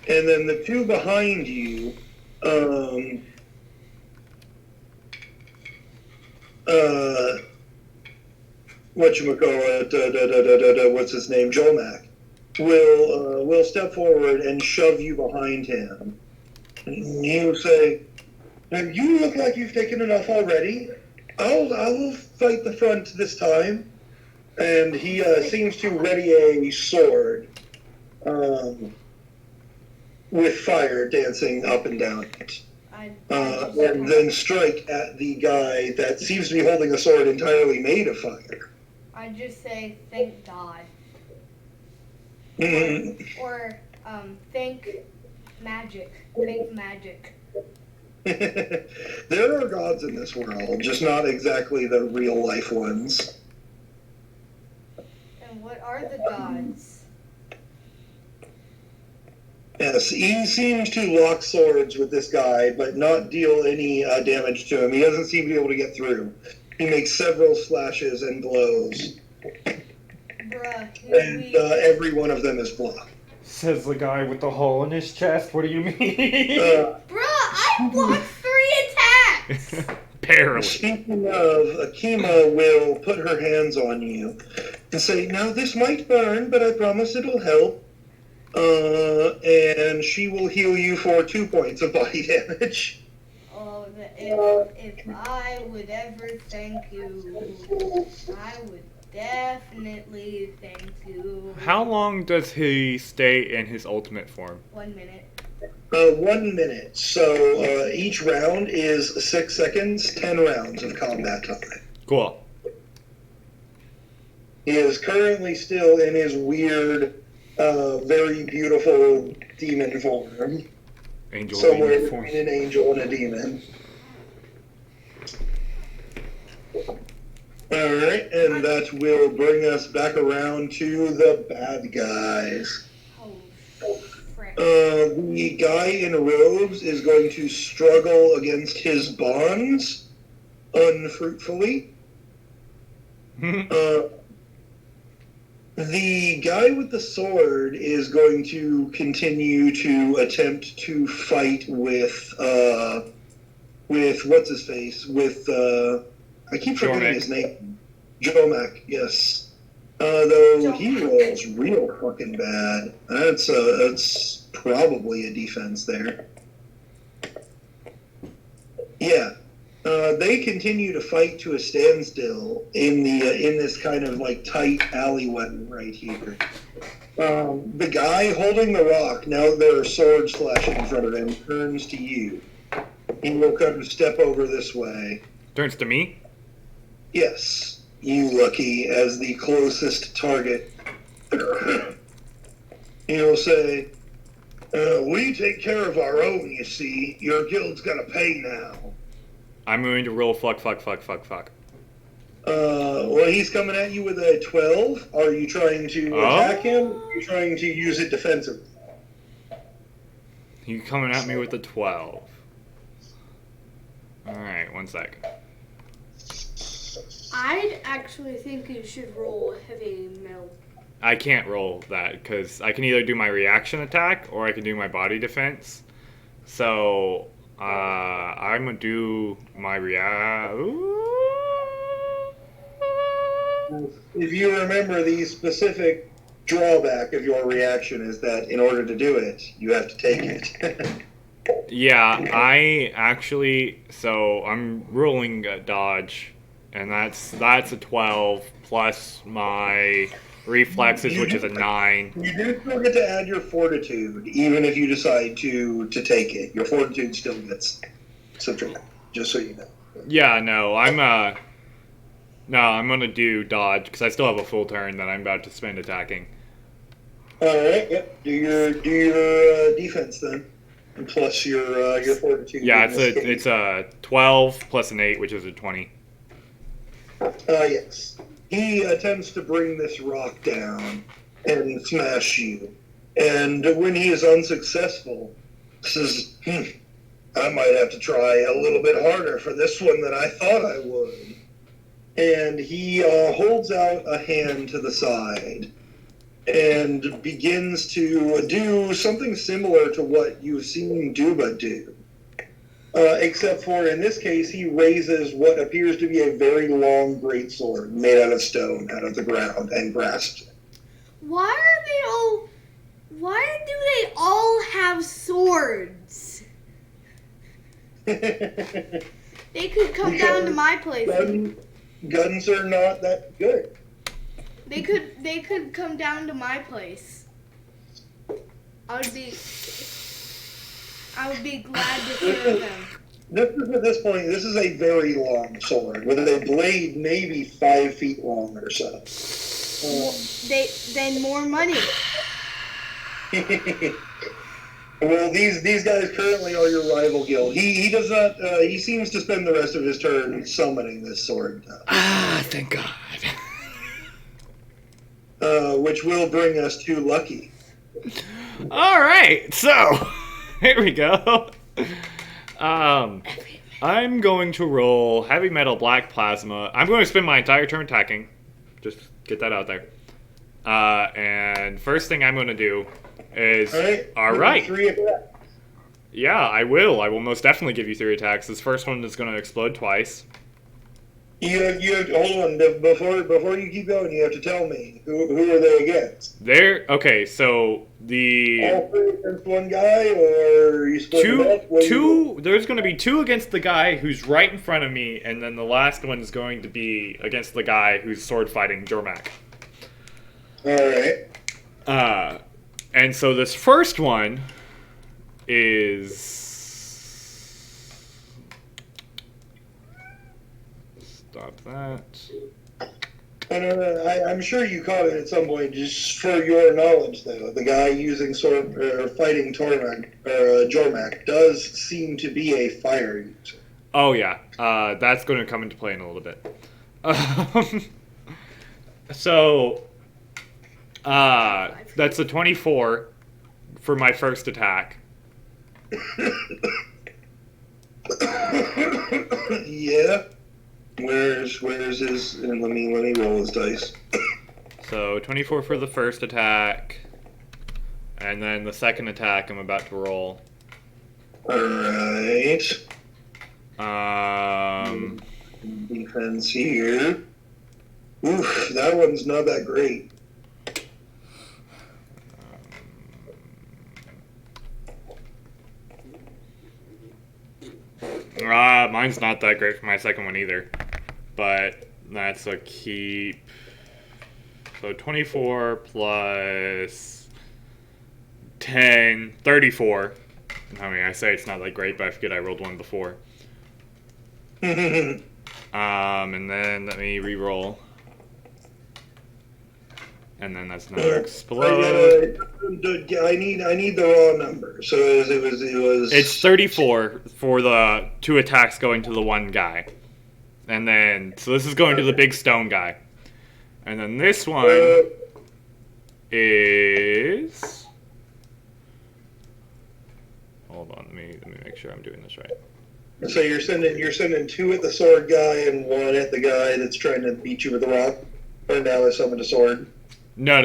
And then the 2 behind you, what's his name? Jomac will step forward and shove you behind him. And he'll say, "You look like you've taken enough already. I'll fight the front this time." And he seems to ready a sword with fire dancing up and down it. And then strike at the guy that seems to be holding a sword entirely made of fire. I just say, thank God. Or thank magic. Thank magic. There are gods in this world, just not exactly the real life ones. And what are the gods? Yes, he seems to lock swords with this guy, but not deal any damage to him. He doesn't seem to be able to get through. He makes several slashes and blows. Bruh, And every one of them is blocked. Says the guy with the hole in his chest. What do you mean? Bruh, I blocked 3 attacks! Barely. Speaking of, Akima will put her hands on you and say, "Now this might burn, but I promise it'll help." And she will heal you for 2 points of body damage. Oh, if I would ever thank you, I would definitely thank you. How long does he stay in his ultimate form? 1 minute. 1 minute. So each round is 6 seconds, 10 rounds of combat time. Cool. He is currently still in his weird, very beautiful demon form. Angel Somewhere demon form. between an angel and a demon. Alright, and that will bring us back around to the bad guys. Oh, frick. The guy in robes is going to struggle against his bonds unfruitfully. The guy with the sword is going to continue to attempt to fight with what's his face? With I keep forgetting Jomac. his name. Jomac, yes. Though he rolls real fucking bad. That's probably a defense there. Yeah. they continue to fight to a standstill in this kind of like tight alleyway right here. The guy holding the rock, now there are swords flashing in front of him, turns to you. He will kind of step over this way. Turns to me? Yes, you, Lucky, as the closest target. He'll say, we take care of our own, you see. Your guild's got to pay now. I'm going to roll fuck. Well, he's coming at you with a 12. Are you trying to attack him? Or are you trying to use it defensively? He's coming at me with a 12. Alright, 1 sec. I'd actually think you should roll heavy metal. I can't roll that, because I can either do my reaction attack, or I can do my body defense. So, I'm going to do my If you remember, the specific drawback of your reaction is that in order to do it, you have to take it. Yeah, so I'm rolling a dodge, and that's a 12, plus my reflexes, which is a 9. You do still get to add your fortitude, even if you decide to take it. Your fortitude still gets subtracted, just so you know. Yeah, no, I'm gonna do dodge, because I still have a full turn that I'm about to spend attacking. Alright, yep. Do your defense then. And plus your fortitude. Yeah, it's a 12 plus an 8, which is a 20. Yes. He attempts to bring this rock down and smash you. And when he is unsuccessful, says, I might have to try a little bit harder for this one than I thought I would. And he holds out a hand to the side and begins to do something similar to what you've seen Duba do. Except for, in this case, he raises what appears to be a very long greatsword made out of stone out of the ground and grasps it. Why do they all have swords? They could come down to my place. Guns are not that good. They could come down to my place. I would be glad to serve them. At this point, this is a very long sword with a blade maybe 5 feet long or so. Then more money. Well, these guys currently are your rival guild. He does not. He seems to spend the rest of his turn summoning this sword. Thank God. Which will bring us to Lucky. All right, so here we go. I'm going to roll heavy metal black plasma. I'm going to spend my entire turn attacking. Just get that out there. And first thing I'm going to do is... All right. 3 attacks. Yeah, I will. I will most definitely give you 3 attacks. This first one is going to explode twice. You have hold on. Before you keep going, you have to tell me who are they against? Okay, so the... All 3 against one guy, or you split them up? There's going to be 2 against the guy who's right in front of me, and then the last one is going to be against the guy who's sword fighting Jormak. Alright. And so this first one is... Stop that. I'm sure you caught it at some point, just for your knowledge, though. The guy using sword, fighting Jormak does seem to be a fire user. Oh, yeah. That's going to come into play in a little bit. That's a 24 for my first attack. Yeah. Where's his? And let me roll his dice. So 24 for the first attack, and then the second attack I'm about to roll. All right. Defense here. Oof, that one's not that great. Mine's not that great for my second one either. But that's a keep. So 24 plus 10, 34. I mean, I say it's not that great, but I forget I rolled one before. And then let me re-roll. And then that's another explode. I need the raw number. So it was. It's 34 for the 2 attacks going to the one guy. And then, so this is going to the big stone guy. And then this one is... Hold on, let me make sure I'm doing this right. So you're sending 2 at the sword guy and 1 at the guy that's trying to beat you with a rock, or now has summoned a sword. No.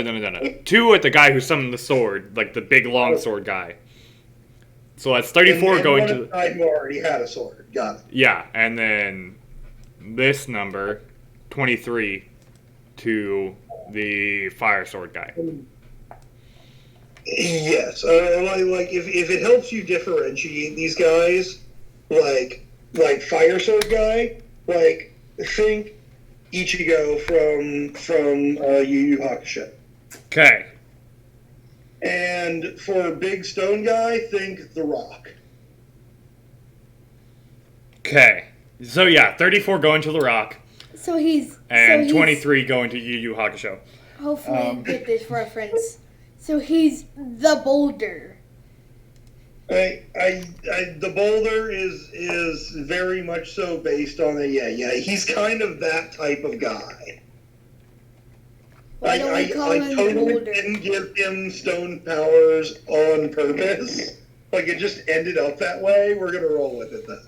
2 at the guy who summoned the sword, like the big long sword guy. So that's 34 and going one to at the guy who already had a sword. Got it. Yeah, and then this number, 23, to the fire sword guy. Yes, like if it helps you differentiate these guys, like fire sword guy, like think Ichigo from Yu Yu Hakusho. Okay. And for big stone guy, think The Rock. Okay. So yeah, 34 going to the Rock. So he's... And 23 going to Yu Yu Hakusho. Hopefully you get this reference. So he's the boulder. The boulder is very much so based on he's kind of that type of guy. Why don't we call him the totally boulder? didn't give him stone powers on purpose. Like it just ended up that way. We're gonna roll with it then.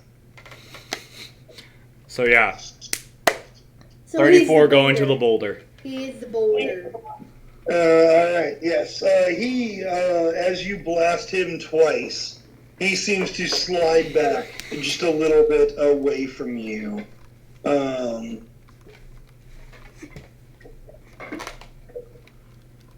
So yeah, So 34 he's the going to the boulder. boulder. He is the boulder. All right. Yes. He as you blast him twice, he seems to slide back just a little bit away from you.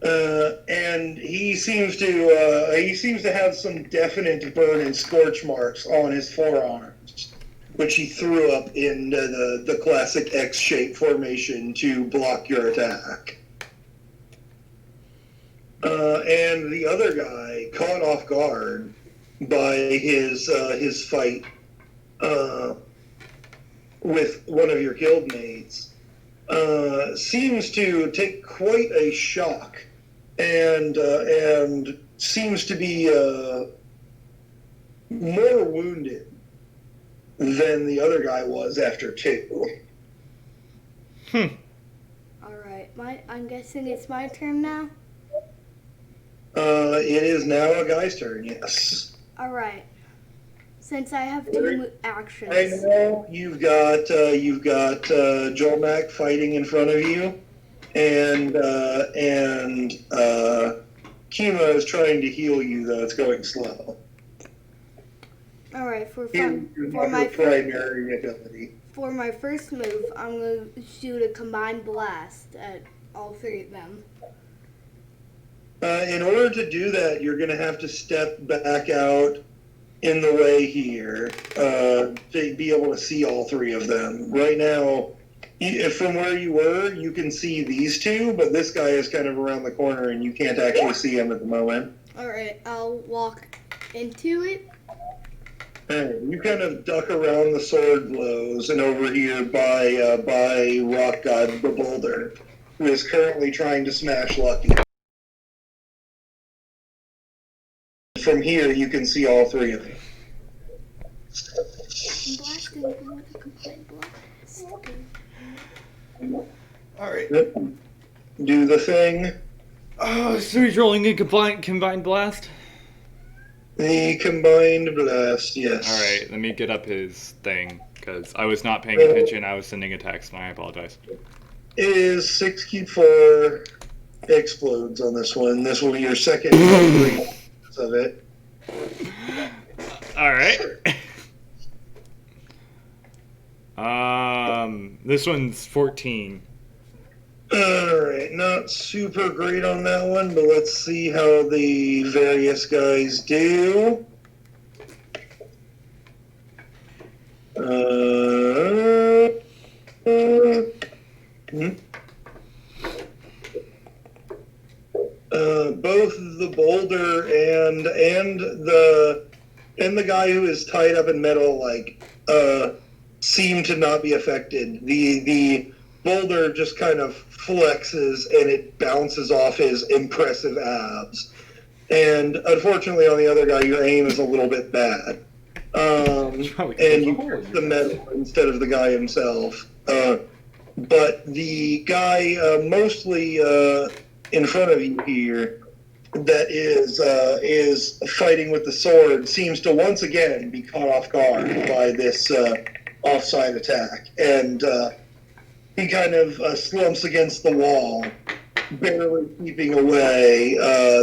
And he seems to have some definite burn and scorch marks on his forearms, which he threw up in the classic X-shaped formation to block your attack. And the other guy, caught off guard by his fight with one of your guildmates, seems to take quite a shock and seems to be more wounded than the other guy was after 2. Alright, I'm guessing it's my turn now? It is now a guy's turn, yes. Alright. Since I have 2 actions. Right now, you've got Jolmac fighting in front of you, and Kima is trying to heal you, though it's going slow. Alright, for my primary ability. For my first move, I'm going to shoot a combined blast at all 3 of them. In order to do that, you're going to have to step back out in the way here to be able to see all 3 of them. Right now, from where you were, you can see these 2, but this guy is kind of around the corner and you can't actually see him at the moment. Alright, I'll walk into it. And you kind of duck around the sword blows and over here by Rock God the Boulder, who is currently trying to smash Lucky. From here, you can see all 3 of them. I'm blasting them with a combined blast. Alright. Yep. Do the thing. Oh, so he's rolling a combined blast? The combined blast, yes. Alright, let me get up his thing, because I was not paying attention. I was sending a text, and I apologize. It is 6 keep 4 explodes on this one. This will be your second of it. Alright. This one's 14. Alright, not super great on that one, but let's see how the various guys do. Uh, hmm. Both the boulder and the guy who is tied up in metal seem to not be affected. The boulder just kind of flexes and it bounces off his impressive abs. And unfortunately, on the other guy, your aim is a little bit bad. And you hit the metal instead of the guy himself. But the guy mostly in front of you here that is fighting with the sword seems to once again be caught off guard by this offside attack. And he kind of slumps against the wall, barely keeping away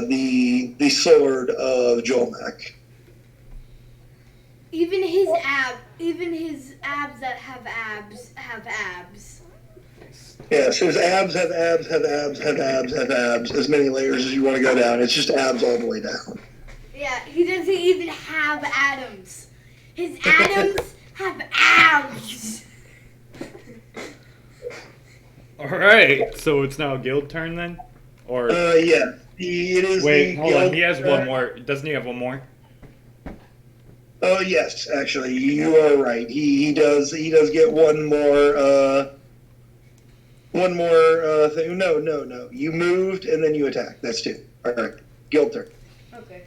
the sword of Jolmek. Even his abs that have abs. Yes, his abs have abs, have abs, have abs, have abs, as many layers as you want to go down. It's just abs all the way down. Yeah, he doesn't even have atoms. His atoms have abs. Alright, so it's now guild turn then? Or Yeah. It is wait, the hold on, guild- he has one more. Doesn't he have one more? Oh yes, actually, you are right. He does get one more thing. No. You moved and then you attacked. That's two. All right. Guild turn. Okay.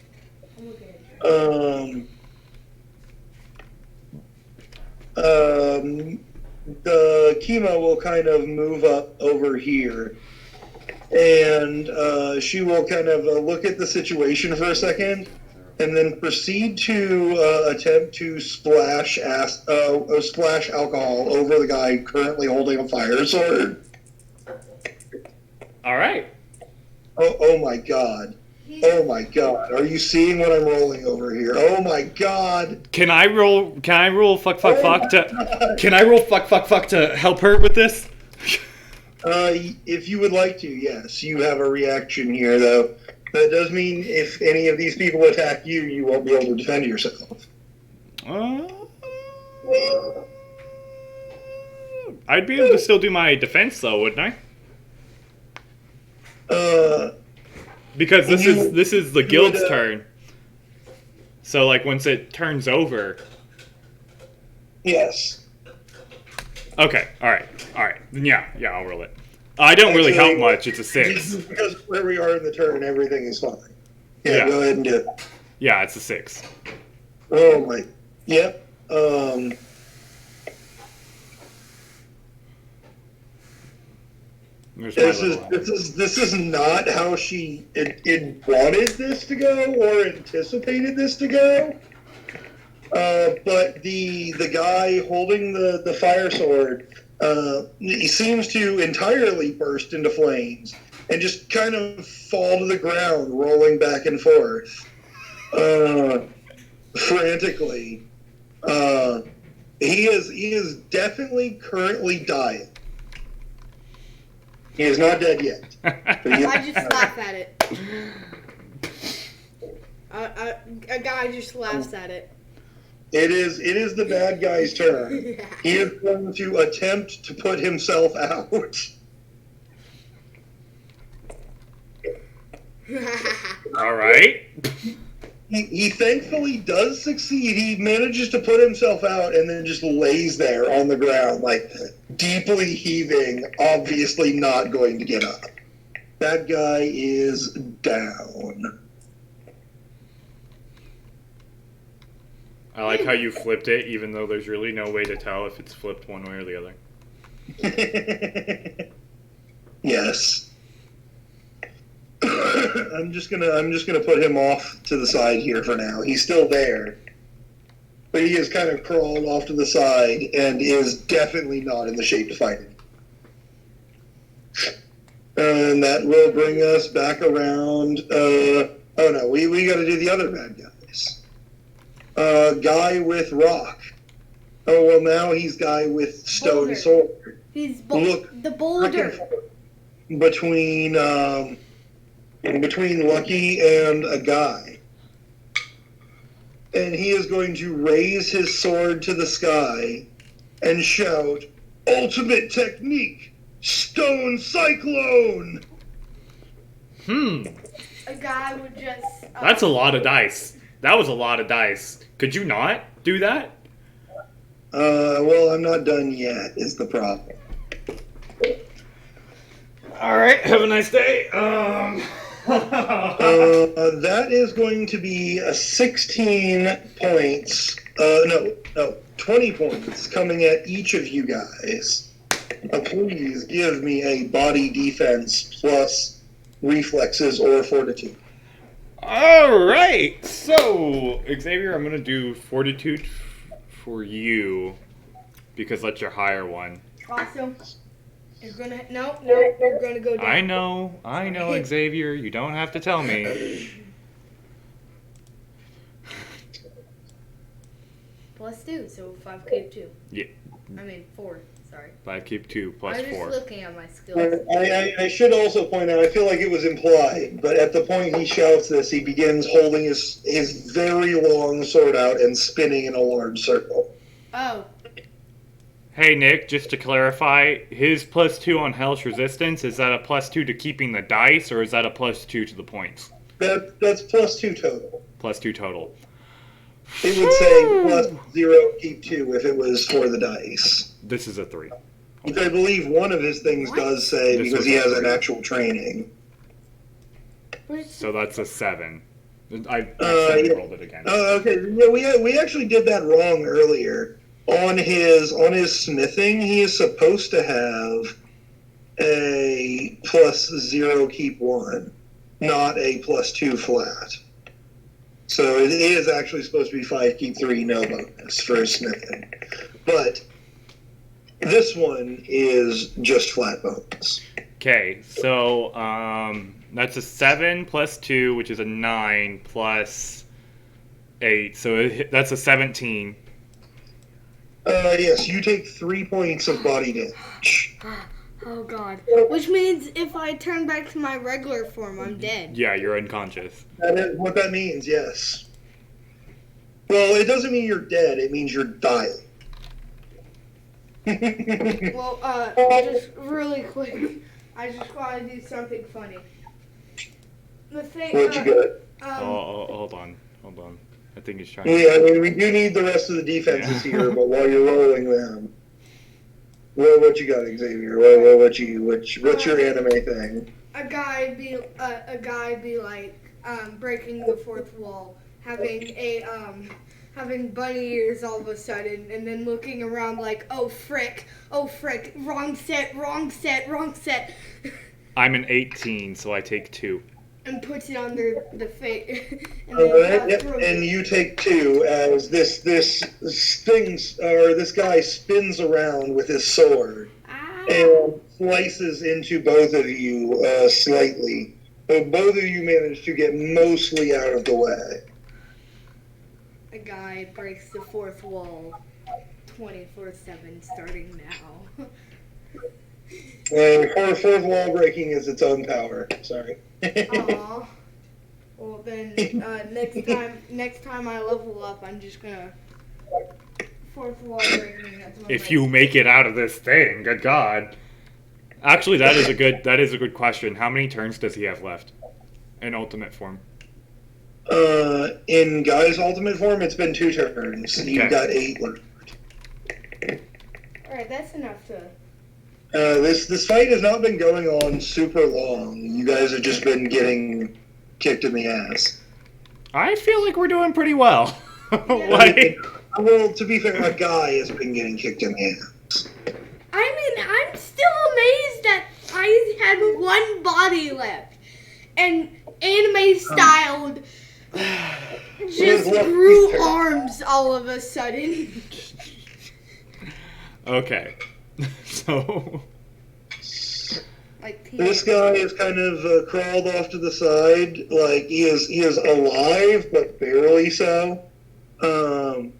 I'm looking at you. The chemo will kind of move up over here, and she will kind of look at the situation for a second, and then proceed to attempt to splash alcohol over the guy currently holding a fire sword. Alright. Oh my god. Oh my god. Are you seeing what I'm rolling over here? Oh my god. Can I roll fuck to help her with this? If you would like to, yes. You have a reaction here, though. That does mean if any of these people attack you, you won't be able to defend yourself. I'd be able to still do my defense though, wouldn't I? Because this is the guild's turn. So like once it turns over. Yes. Okay, alright. Then yeah, I'll roll it. I don't really help much, it's a 6. Because where we are in the turn, everything is fine. Yeah, go ahead and do it. Yeah, it's a 6. Oh my. Yep. This is not how she wanted this to go or anticipated this to go. But the guy holding the fire sword, he seems to entirely burst into flames and just kind of fall to the ground, rolling back and forth, frantically. He is definitely currently dying. He is not dead yet. I just laugh at it. A guy just laughs at it. It is the bad guy's turn. He is going to attempt to put himself out. Alright. He thankfully does succeed. He manages to put himself out and then just lays there on the ground, like deeply heaving, obviously not going to get up. That guy is down. I like how you flipped it, even though there's really no way to tell if it's flipped one way or the other. Yes. I'm just gonna put him off to the side here for now. He's still there, but he has kind of crawled off to the side and is definitely not in the shape to fight him. And that will bring us back around. Oh no, we got to do the other bad guys. Guy with rock. Oh well, now he's guy with stone Boulder. sword. He's Look, the boulder. Between Lucky and a guy. and he is going to raise his sword to the sky and shout, "Ultimate technique! Stone Cyclone!" A guy would just. That's a lot of dice. That was a lot of dice. Could you not do that? Well, I'm not done yet, is the problem. Alright, have a nice day. That is going to be a 16 points. No, 20 points coming at each of you guys. Please give me a body defense plus reflexes or fortitude. Alright, so Xavier, I'm gonna do fortitude for you because that's your higher one. Also, you're gonna you're gonna go down. I know, Xavier. You don't have to tell me. +2, so 5 keep 2. Yeah. I mean 4. Sorry. 5 keep 2 plus I'm just 4. looking at my skills. I should also point out, I feel like it was implied, but at the point he shouts this, he begins holding his very long sword out and spinning in a large circle. Oh. Hey Nick, just to clarify, his +2 on health resistance, is that a +2 to keeping the dice, or is that a +2 to the points? That's +2 total. +2 total. It would say +0 keep 2 if it was for the dice. This is a 3. Which I believe one of his things does say This because was he a has an 3. actual training. So that's a 7. I accidentally yeah. rolled it again. Okay, yeah, we actually did that wrong earlier. On his smithing, he is supposed to have a +0 keep 1, not a +2 flat. So it is actually supposed to be 5 keep 3, no bonus for his smithing. But this one is just flat bonus. Okay, so that's a 7 plus 2, which is a 9 plus 8. So that's a 17. Yes, you take 3 points of body damage. Oh god. Which means if I turn back to my regular form, I'm dead. Yeah, you're unconscious. That is what that means, yes. Well, it doesn't mean you're dead, it means you're dying. Well, just really quick, I just want to do something funny. The thing, What you got? Hold on. I think he's trying. Yeah, I mean, we do need the rest of the defenses here, but while you're rolling them, what you got, Xavier? What's your anime thing? a guy be like breaking the fourth wall, having bunny ears all of a sudden, and then looking around like, oh frick, wrong set. I'm an 18, so I take 2. And puts it under the face. And you take 2 as this guy spins around with his sword and slices into both of you slightly. But both of you manage to get mostly out of the way. A guy breaks the fourth wall 24/7 starting now. Fourth wall breaking is its own power. Sorry. Aww. Well then, next time I level up, I'm just gonna fourth wall breaking. That's one of If my- you make it out of this thing, good God. Actually, that is a good question. How many turns does he have left in ultimate form? In Guy's ultimate form, it's been 2 turns. You've got 8 left. All right, that's enough to. This fight has not been going on super long. You guys have just been getting kicked in the ass. I feel like we're doing pretty well. Well, to be fair, a guy has been getting kicked in the ass. I mean, I'm still amazed that I had one body left, and anime styled just grew arms all of a sudden. Okay. So Like This guy is kind of crawled off to the side, like he is alive, but barely so. The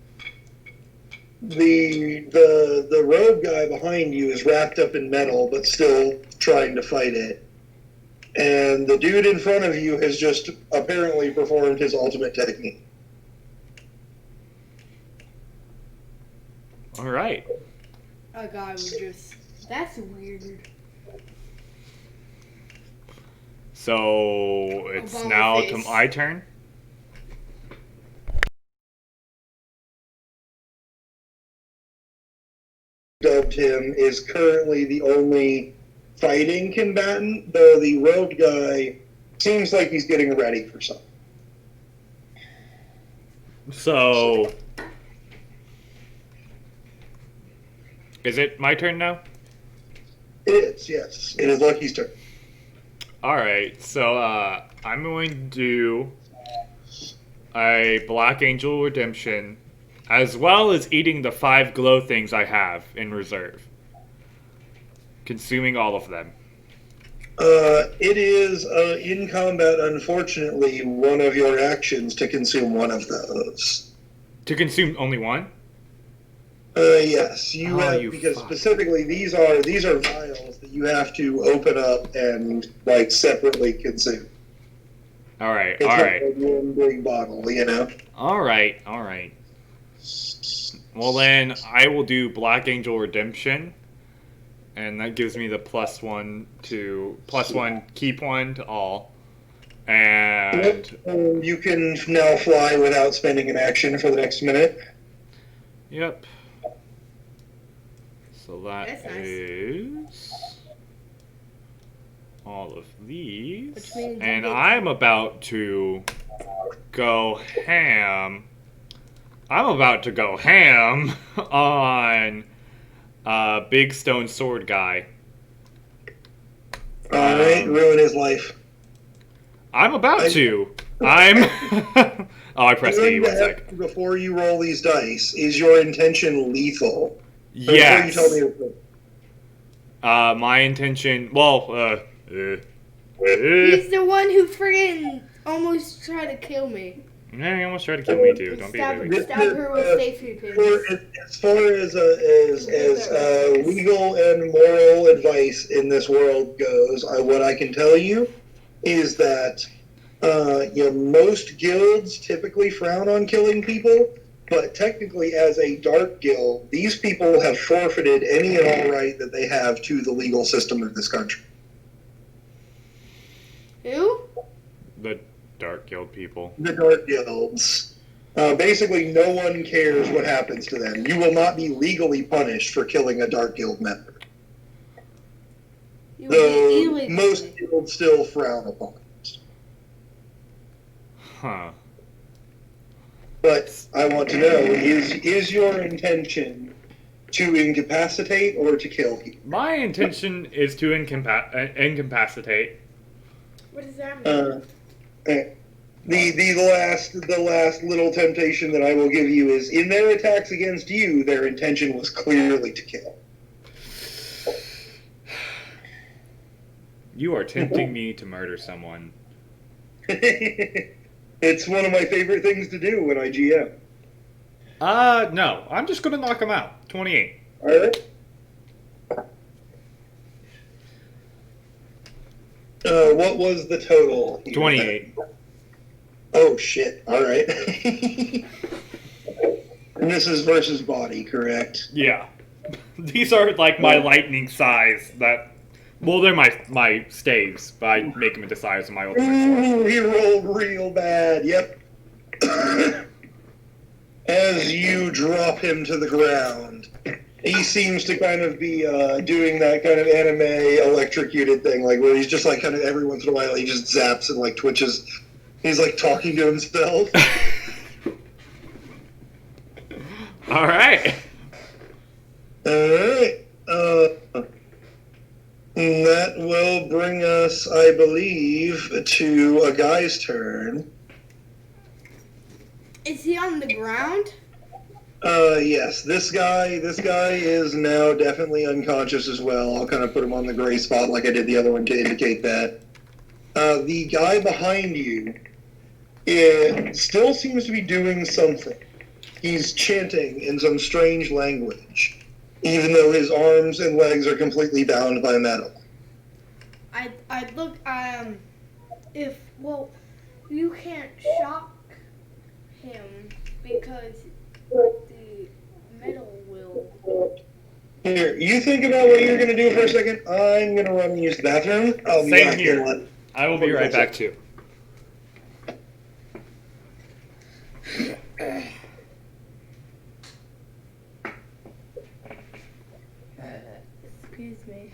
rogue guy behind you is wrapped up in metal, but still trying to fight it. And the dude in front of you has just apparently performed his ultimate technique. All right. A guy would just. That's weird. So it's Obama now face. to my turn. Dubbed him is currently the only fighting combatant, though the rogue guy seems like he's getting ready for something. So is it my turn now? It is, yes. It is Lucky's turn. All right. So I'm going to do a Black Angel Redemption, as well as eating the 5 glow things I have in reserve. Consuming all of them. It is, in combat, unfortunately, one of your actions to consume one of those. To consume only one? Yes, you Oh, have, you because fuck. specifically these are vials that you have to open up and, like, separately consume. All right. It's All not right. like one big bottle, you know? All right. All right. Well, then I will do Black Angel Redemption, and that gives me the +1 keep one to all. And You can now fly without spending an action for the next minute. yep. So That's nice. is all of these. Which means And you get- I'm about to go ham. I'm about to go ham on Big Stone Sword Guy. Alright, ruin his life. I'm about to. I'm. Oh, I pressed E. Going to One ask sec. you before you roll these dice, is your intention lethal? Yes. Before you tell me My intention. Well. He's the one who friggin' almost tried to kill me. Yeah, he almost tried to kill me too. Don't be a baby. Stab her with safety pins. as far as legal and moral advice in this world goes, what I can tell you is that most guilds typically frown on killing people, but technically as a dark guild, these people have forfeited any and all right that they have to the legal system of this country. Who? The Dark Guild people. The dark guilds. Basically, no one cares what happens to them. You will not be legally punished for killing a dark guild member. You Though illegally. most guilds still frown upon it. Huh. But I want to know, is your intention to incapacitate or to kill people? My intention is to incapacitate. What does that mean? The last little temptation that I will give you is, in their attacks against you, their intention was clearly to kill. You are tempting me to murder someone. It's one of my favorite things to do when I GM. No. I'm just gonna knock him out. 28. Alright. What was the total? 28. Oh shit, alright. And this is versus body, correct? Yeah. These are like my lightning size that. Well, they're my staves, but I make them into size of my ultimate sword. Ooh, he rolled real bad, yep. As you drop him to the ground, he seems to kind of be doing that kind of anime electrocuted thing, like where he's just like kind of every once in a while he just zaps and like twitches. He's like talking to himself. All right. Alright. That will bring us, I believe, to a guy's turn. Is he on the ground? Yes, this guy is now definitely unconscious as well. I'll kind of put him on the gray spot like I did the other one to indicate that. The guy behind you still seems to be doing something. He's chanting in some strange language, even though his arms and legs are completely bound by metal. I'd look, you can't shock him because the metal will So, Here, you think about what you're gonna do for a second. I'm gonna run and use the bathroom. I'll be Same back here. in what? I will be right back too. Excuse me.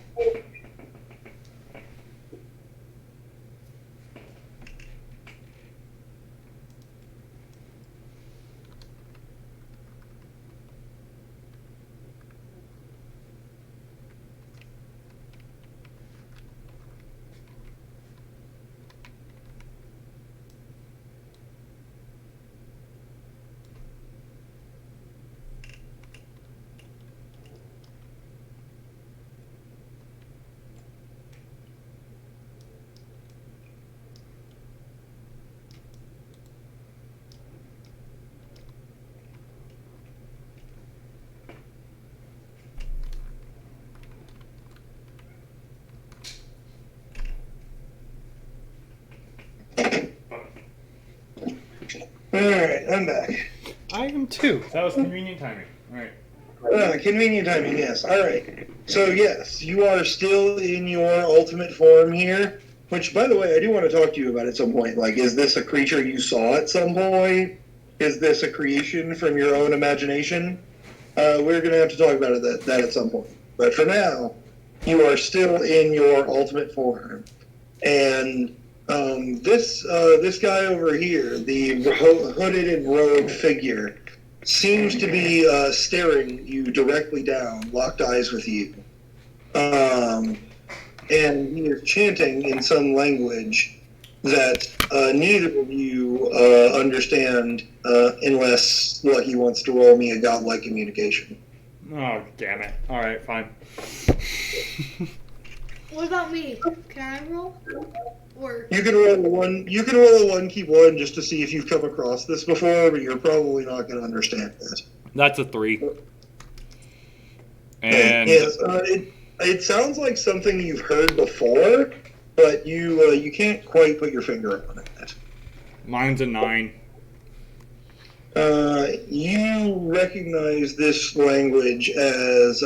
Alright, I'm back. I am too. That was convenient timing. All right. Convenient timing, yes. Alright. So, yes, you are still in your ultimate form here. Which, by the way, I do want to talk to you about at some point. Like, is this a creature you saw at some point? Is this a creation from your own imagination? We're going to have to talk about that at some point. But for now, you are still in your ultimate form. And this guy over here, the hooded and robed figure, seems to be staring you directly down, locked eyes with you. And he is chanting in some language that neither of you understand unless Lucky wants to roll me a godlike communication. Oh, damn it. All right, fine. What about me? Can I roll? Or You can roll a one. You can roll a one, keep one, just to see if you've come across this before, but you're probably not going to understand it. That's a 3. And yes, it sounds like something you've heard before, but you can't quite put your finger on it. mine's a 9. You recognize this language as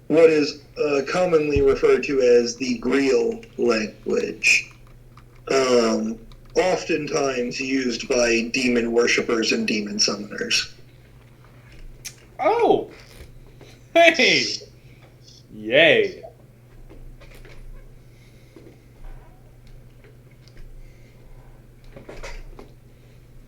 what is commonly referred to as the Greel language. Oftentimes used by demon worshippers and demon summoners. Oh! Hey! Yay.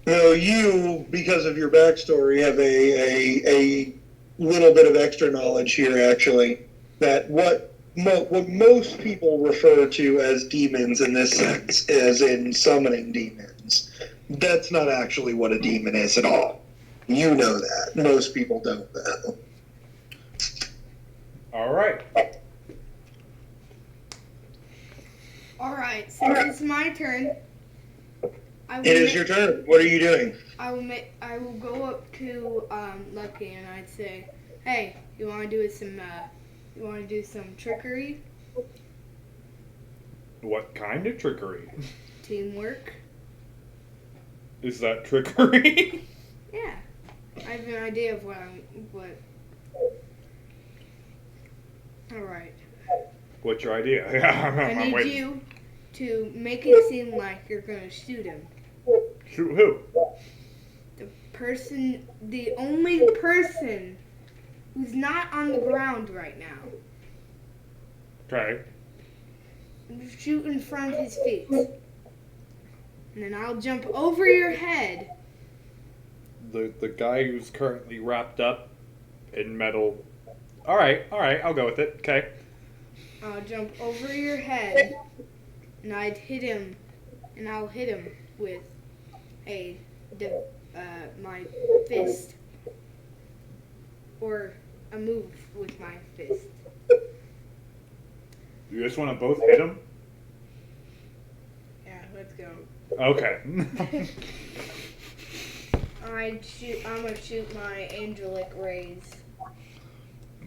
Now you, because of your backstory, have a little bit of extra knowledge here, actually, that what most people refer to as demons in this sense, as in summoning demons, that's not actually what a demon is at all. You know that. Most people don't know. All right. alright, since it's my turn, It is your turn. What are you doing? I will go up to Lucky and I'd say, "Hey, you want to do some trickery, What kind of trickery? teamwork?" Is that trickery? Yeah, I have an idea of what. All right. What's your idea? I I'm need waiting. you to make it seem like you're gonna shoot him. Shoot who? The only person who's not on the ground right now. Okay. Shoot in front of his feet. And then I'll jump over your head. The guy who's currently wrapped up in metal. All right, I'll go with it. Okay. I'll jump over your head, and I'll hit him with my fist, or a move with my fist. You just want to both hit him? Yeah, let's go. Okay. I'm gonna shoot my angelic rays.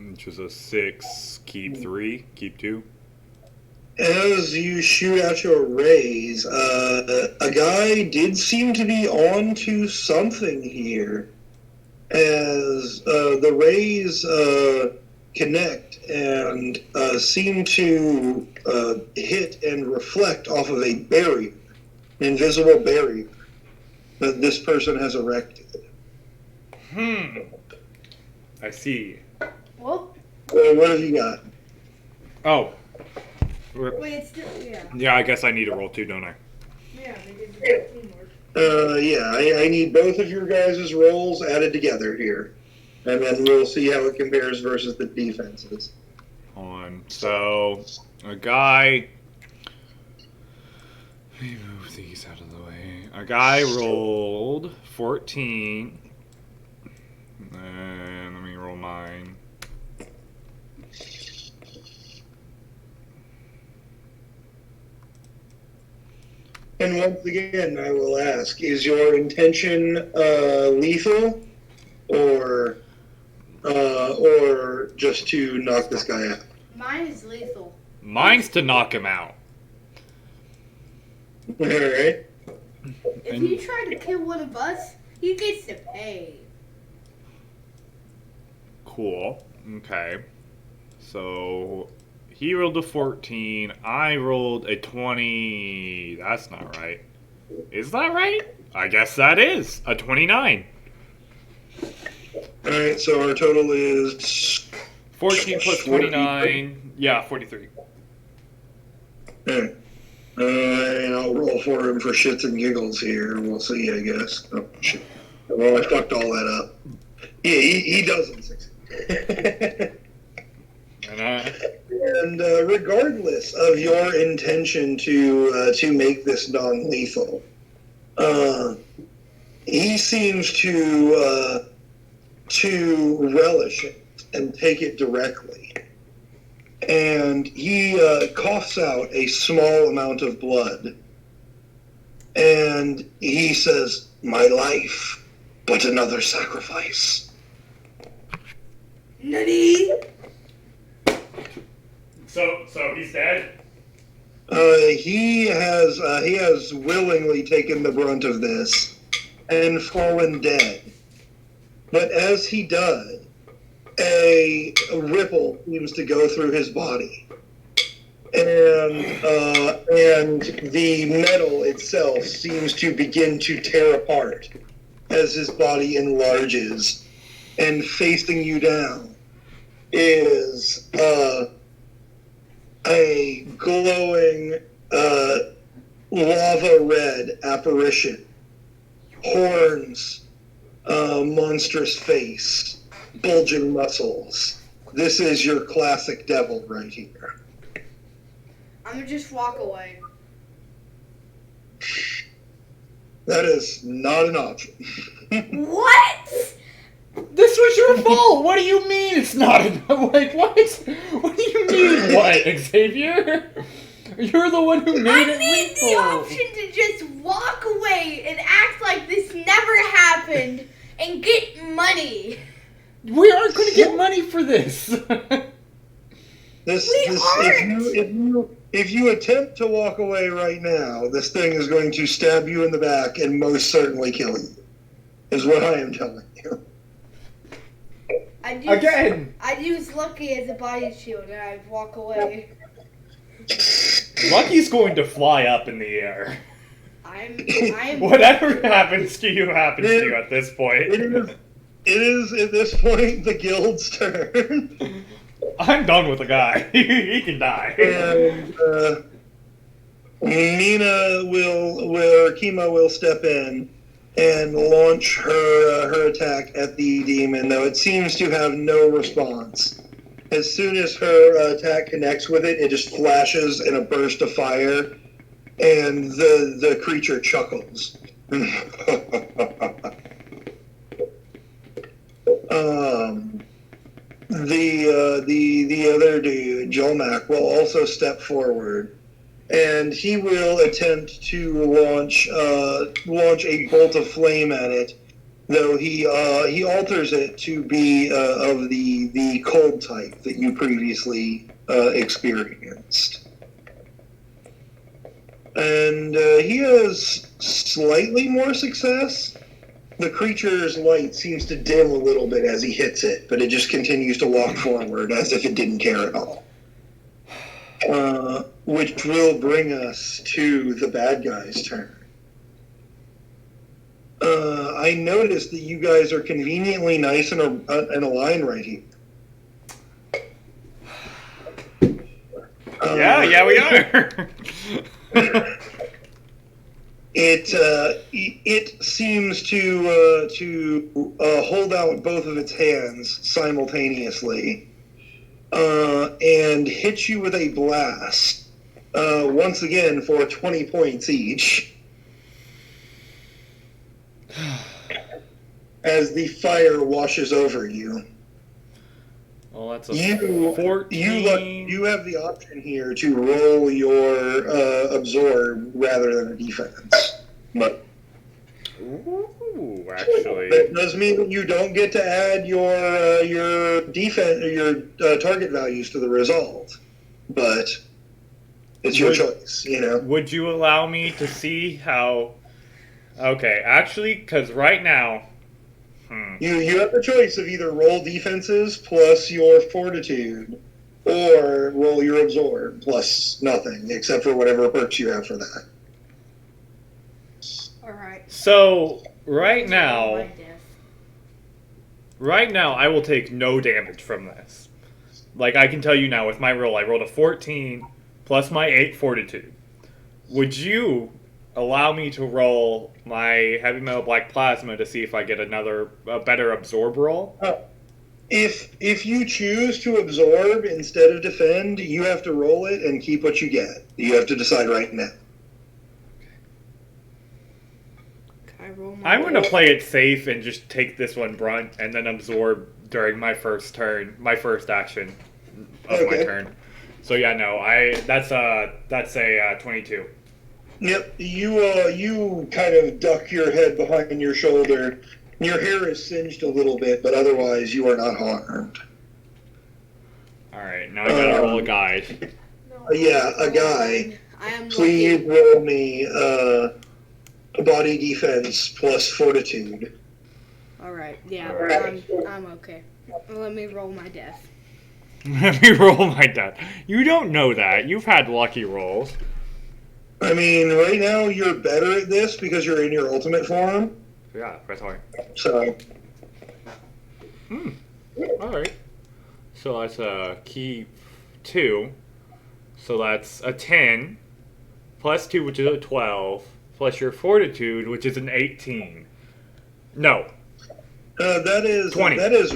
Which is a 6. Keep 3. Keep 2. As you shoot out your rays, a guy did seem to be on to something here. as the rays connect and seem to hit and reflect off of a barrier, an invisible barrier that this person has erected. I see. Well, What have you got? Oh. wait, it's still, yeah. Yeah, I guess I need to roll too, don't I? Yeah, they did the teamwork. I need both of your guys' rolls added together here. And then we'll see how it compares versus the defenses. So, a guy... Let me move these out of the way. A guy rolled 14. And let me roll mine. And once again, I will ask, is your intention lethal or just to knock this guy out? Mine is lethal. Mine's to knock him out. All right. If you try to kill one of us, he gets to pay. Cool. Okay. So, he rolled a 14. I rolled a 20. That's not right. Is that right? I guess that is. A 29. All right, so our total is 14 plus 29. Yeah, 43. All right. And I'll roll for him for shits and giggles here. We'll see, I guess. Oh, shit. Well, I fucked all that up. Yeah, he doesn't succeed. And regardless of your intention to make this non-lethal, he seems to relish it and take it directly. And he coughs out a small amount of blood. And he says, "My life, but another sacrifice." Nutty! So he's dead? He has willingly taken the brunt of this and fallen dead. But as he does, a ripple seems to go through his body, and the metal itself seems to begin to tear apart as his body enlarges, and facing you down is a glowing lava red apparition, horns, monstrous face, bulging muscles. This is your classic devil right here. I'm gonna just walk away. That is not an option. What? This was your fault! What do you mean it's not like, what? What do you mean, what, Xavier? You're the one who made it need lethal. the option to just walk away and act like this never happened and get money. We aren't going to get money for this. If you attempt to walk away right now, this thing is going to stab you in the back and most certainly kill you, is what I am telling you. I'd use Lucky as a body shield and I'd walk away. Lucky's going to fly up in the air. I'm Whatever happens to you happens to you at this point. It is at this point the guild's turn. I'm done with the guy. He can die. And Kima will step in and launch her attack at the demon, though it seems to have no response. As soon as her attack connects with it, it just flashes in a burst of fire, and the creature chuckles. The other dude, Jolmak, will also step forward, and he will attempt to launch a bolt of flame at it, though he alters it to be of the cold type that you previously experienced. And he has slightly more success, The creature's light seems to dim a little bit as he hits it, but it just continues to walk forward as if it didn't care at all. Which will bring us to the bad guy's turn. I noticed that you guys are conveniently nice in a line right here. Yeah, we are. It seems to hold out both of its hands simultaneously and hit you with a blast. Once again for 20 points each. As the fire washes over you. Well, that's a 14. You have the option here to roll your absorb rather than a defense. But Ooh, actually. that does mean that you don't get to add your defense or your target values to the result. But it's your choice, you know. Would you allow me to see how... Okay, actually, because right now... You have the choice of either roll defenses plus your fortitude, or roll your absorb plus nothing, except for whatever perks you have for that. Alright. So, right now, I will take no damage from this. Like, I can tell you now, with my roll, I rolled a 14 plus my 8 fortitude. Would you allow me to roll my heavy metal black plasma to see if I get a better absorb roll? If you choose to absorb instead of defend, you have to roll it and keep what you get. You have to decide right now. I'm going to play it safe and just take this one brunt and then absorb during my first turn, my first action of my turn. So yeah, no, that's a 22. Yep, you kind of duck your head behind your shoulder. Your hair is singed a little bit, but otherwise you are not harmed. Alright, now I gotta roll a guide. Yeah, a guy. Please roll me body defense plus fortitude. Alright, yeah, I'm okay. Let me roll my death. Let me roll my death. You don't know that. You've had lucky rolls. I mean, right now you're better at this because you're in your ultimate form. Yeah, that's all right. So. Alright. So that's a key 2. So that's a 10. Plus 2, which is a 12. Plus your fortitude, which is an 18. No. That is 20. That is.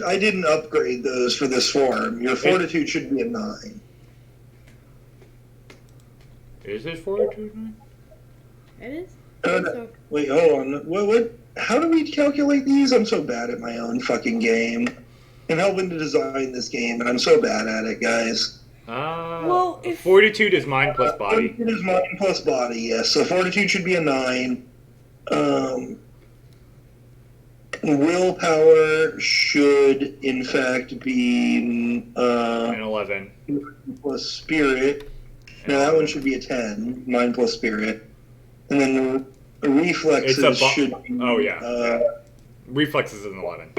I didn't upgrade those for this form. Your fortitude should be a 9. Is his fortitude 9? It is? Wait, hold on. What? How do we calculate these? I'm so bad at my own fucking game. I'm helping to design this game, and I'm so bad at it, guys. Well, if fortitude is mind plus body. Fortitude is mind plus body, yes. So fortitude should be a 9. Willpower should, in fact, be An 11. plus spirit. No, that one should be a 10. Mind plus spirit. And then the reflexes should be... Oh, yeah. Reflexes is an 11.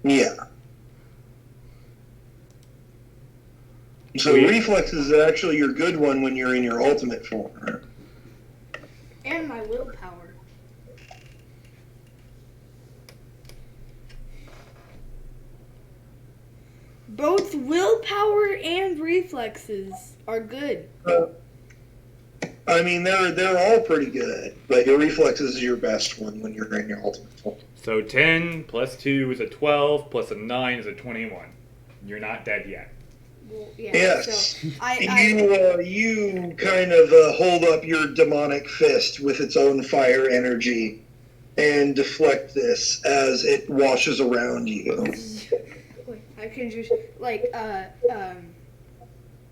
Yeah. So reflexes is actually your good one when you're in your ultimate form. And my willpower. Both willpower and reflexes are good. I mean, they're all pretty good, but your reflexes is your best one when you're in your ultimate form. So 10 plus 2 is a 12, plus a 9 is a 21. You're not dead yet. Well, yeah, yes. So you kind of hold up your demonic fist with its own fire energy and deflect this as it washes around you. I can just,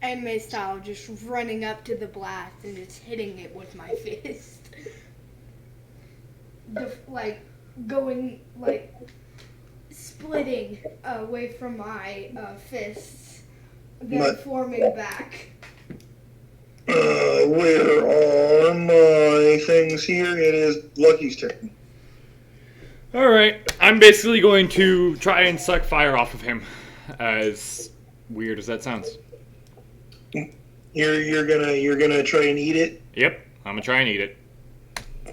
anime style, just running up to the blast and just hitting it with my fist. Splitting away from my fists, then forming back. Where are my things here, it is Lucky's turn. Alright, I'm basically going to try and suck fire off of him. As weird as that sounds. You're gonna try and eat it. Yep, I'm gonna try and eat it.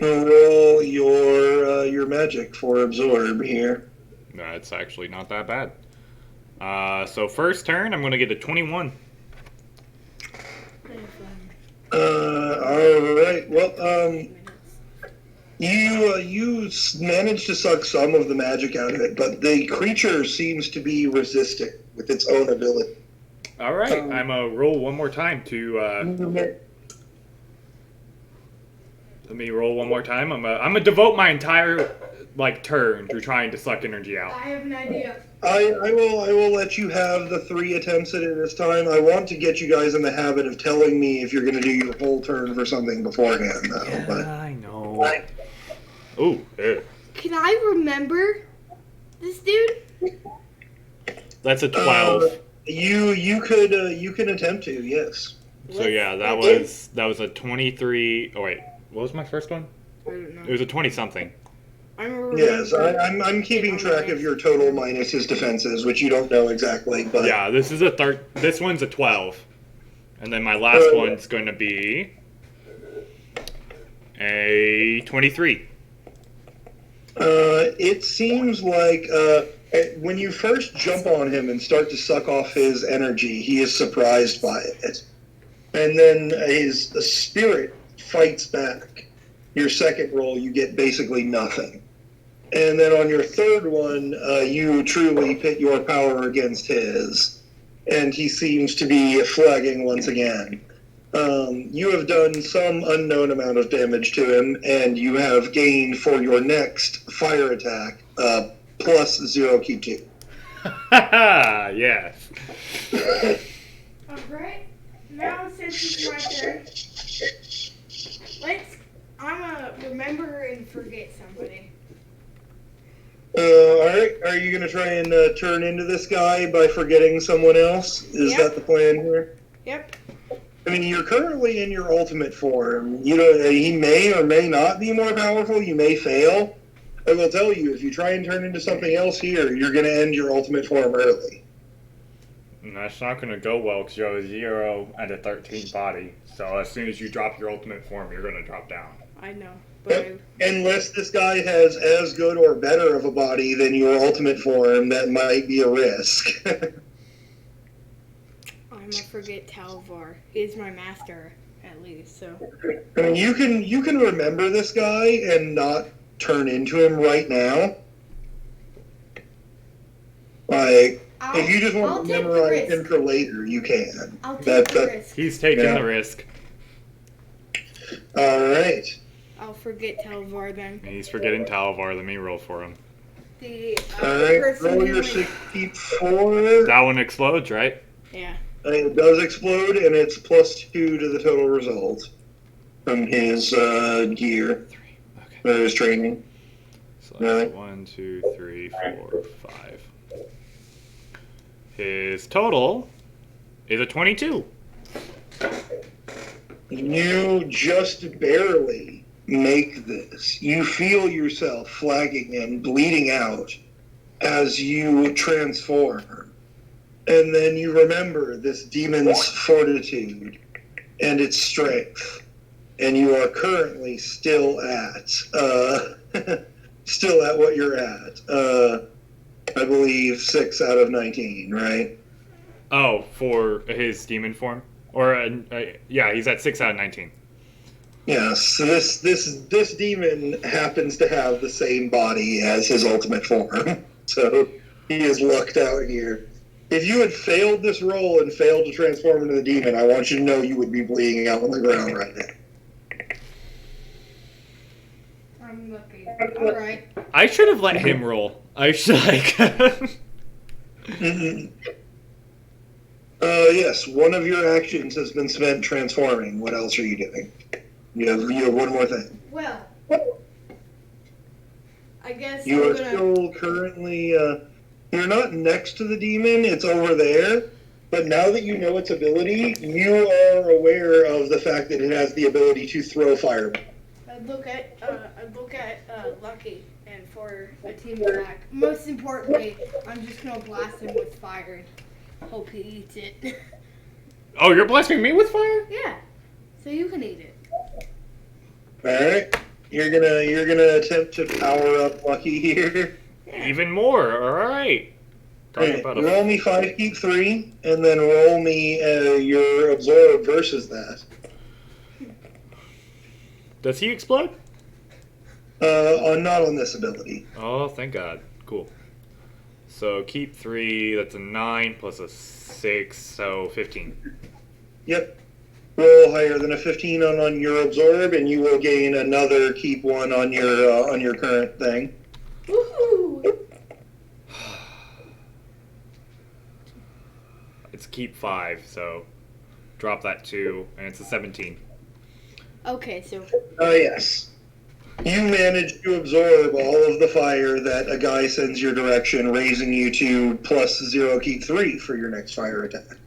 Roll your magic for absorb here. That's actually not that bad. So first turn, I'm gonna get a 21. All right. Well, you managed to suck some of the magic out of it, but the creature seems to be resisting with its own ability. Alright, I'm gonna roll one more time to, let me roll one more time. I'm gonna devote my entire, turn to trying to suck energy out. I have an idea. I will let you have the 3 attempts at it this time. I want to get you guys in the habit of telling me if you're going to do your whole turn for something beforehand, though. Yeah, but I know. Ooh, yeah. Can I remember this dude? That's a 12. You can attempt to, yes. So yeah, that was a 23. Oh wait, what was my first one? I don't know. It was a 20-something. Yes, I'm keeping track of your total minus his defenses, which you don't know exactly, but Yeah, this is this one's a 12. And then my last one's going to be a 23. It seems like when you first jump on him and start to suck off his energy, he is surprised by it. And then his spirit fights back. Your second roll, you get basically nothing. And then on your third one, you truly pit your power against his. And he seems to be flagging once again. You have done some unknown amount of damage to him, and you have gained for your next fire attack plus 0 Q2. Yes. Alright, now since it's my turn, I'm gonna remember and forget somebody. Alright, are you going to try and turn into this guy by forgetting someone else? Is Yep. that the plan here? Yep. I mean, you're currently in your ultimate form. You know, he may or may not be more powerful. You may fail. I will tell you, if you try and turn into something else here, you're going to end your ultimate form early. And that's not going to go well because you have a 0 and a 13 body. So as soon as you drop your ultimate form, you're going to drop down. I know. But Unless this guy has as good or better of a body than your ultimate form, that might be a risk. I'm gonna forget Talvar. He's my master, at least. So. I mean, you can remember this guy and not turn into him right now. Like, if you just want I'll to take the memorize risk. him for later, you can. I'll take the risk. He's taking Yeah. the risk. All right. I'll forget Talvar then. And he's forgetting Talavar. Let me roll for him. The All right. person Roll who your went- 64. That one explodes, right? Yeah. It does explode, and it's +2 to the total result from his gear, Okay. his training. So Really? that's 1, 2, 3, 4, 5. His total is a 22. You just barely make this. You feel yourself flagging and bleeding out as you transform. And then you remember this demon's fortitude and its strength. And you are currently still at what you're at. I believe 6 out of 19, right? Oh, for his demon form? Or, yeah, he's at 6 out of 19. Yes, so this demon happens to have the same body as his ultimate form, so he is lucked out here. If you had failed this roll and failed to transform into the demon, I want you to know you would be bleeding out on the ground right now. I'm lucky. Alright. I should have let him roll. I should, Yes, one of your actions has been spent transforming. What else are you doing? You have one more thing. Well, I guess You I'm are gonna. still currently, you're not next to the demon, it's over there, but now that you know its ability, you are aware of the fact that it has the ability to throw fireballs. I'd look at Lucky and for a team attack. Most importantly, I'm just gonna blast him with fire and hope he eats it. Oh, you're blasting me with fire? Yeah, so you can eat it. All right. You're gonna attempt to power up Lucky here. Even more. All right. Talk Alright, about roll me 5, keep 3, and then roll me your absorb versus that. Does he explode? Not on this ability. Oh, thank God. Cool. So keep 3. That's a 9 plus a 6, so 15. Yep. Roll higher than a 15 on your absorb, and you will gain another keep 1 on your current thing. Woohoo! It's keep 5, so drop that 2, and it's a 17. Okay, so Yes. You manage to absorb all of the fire that a guy sends your direction, raising you to +0 keep 3 for your next fire attack.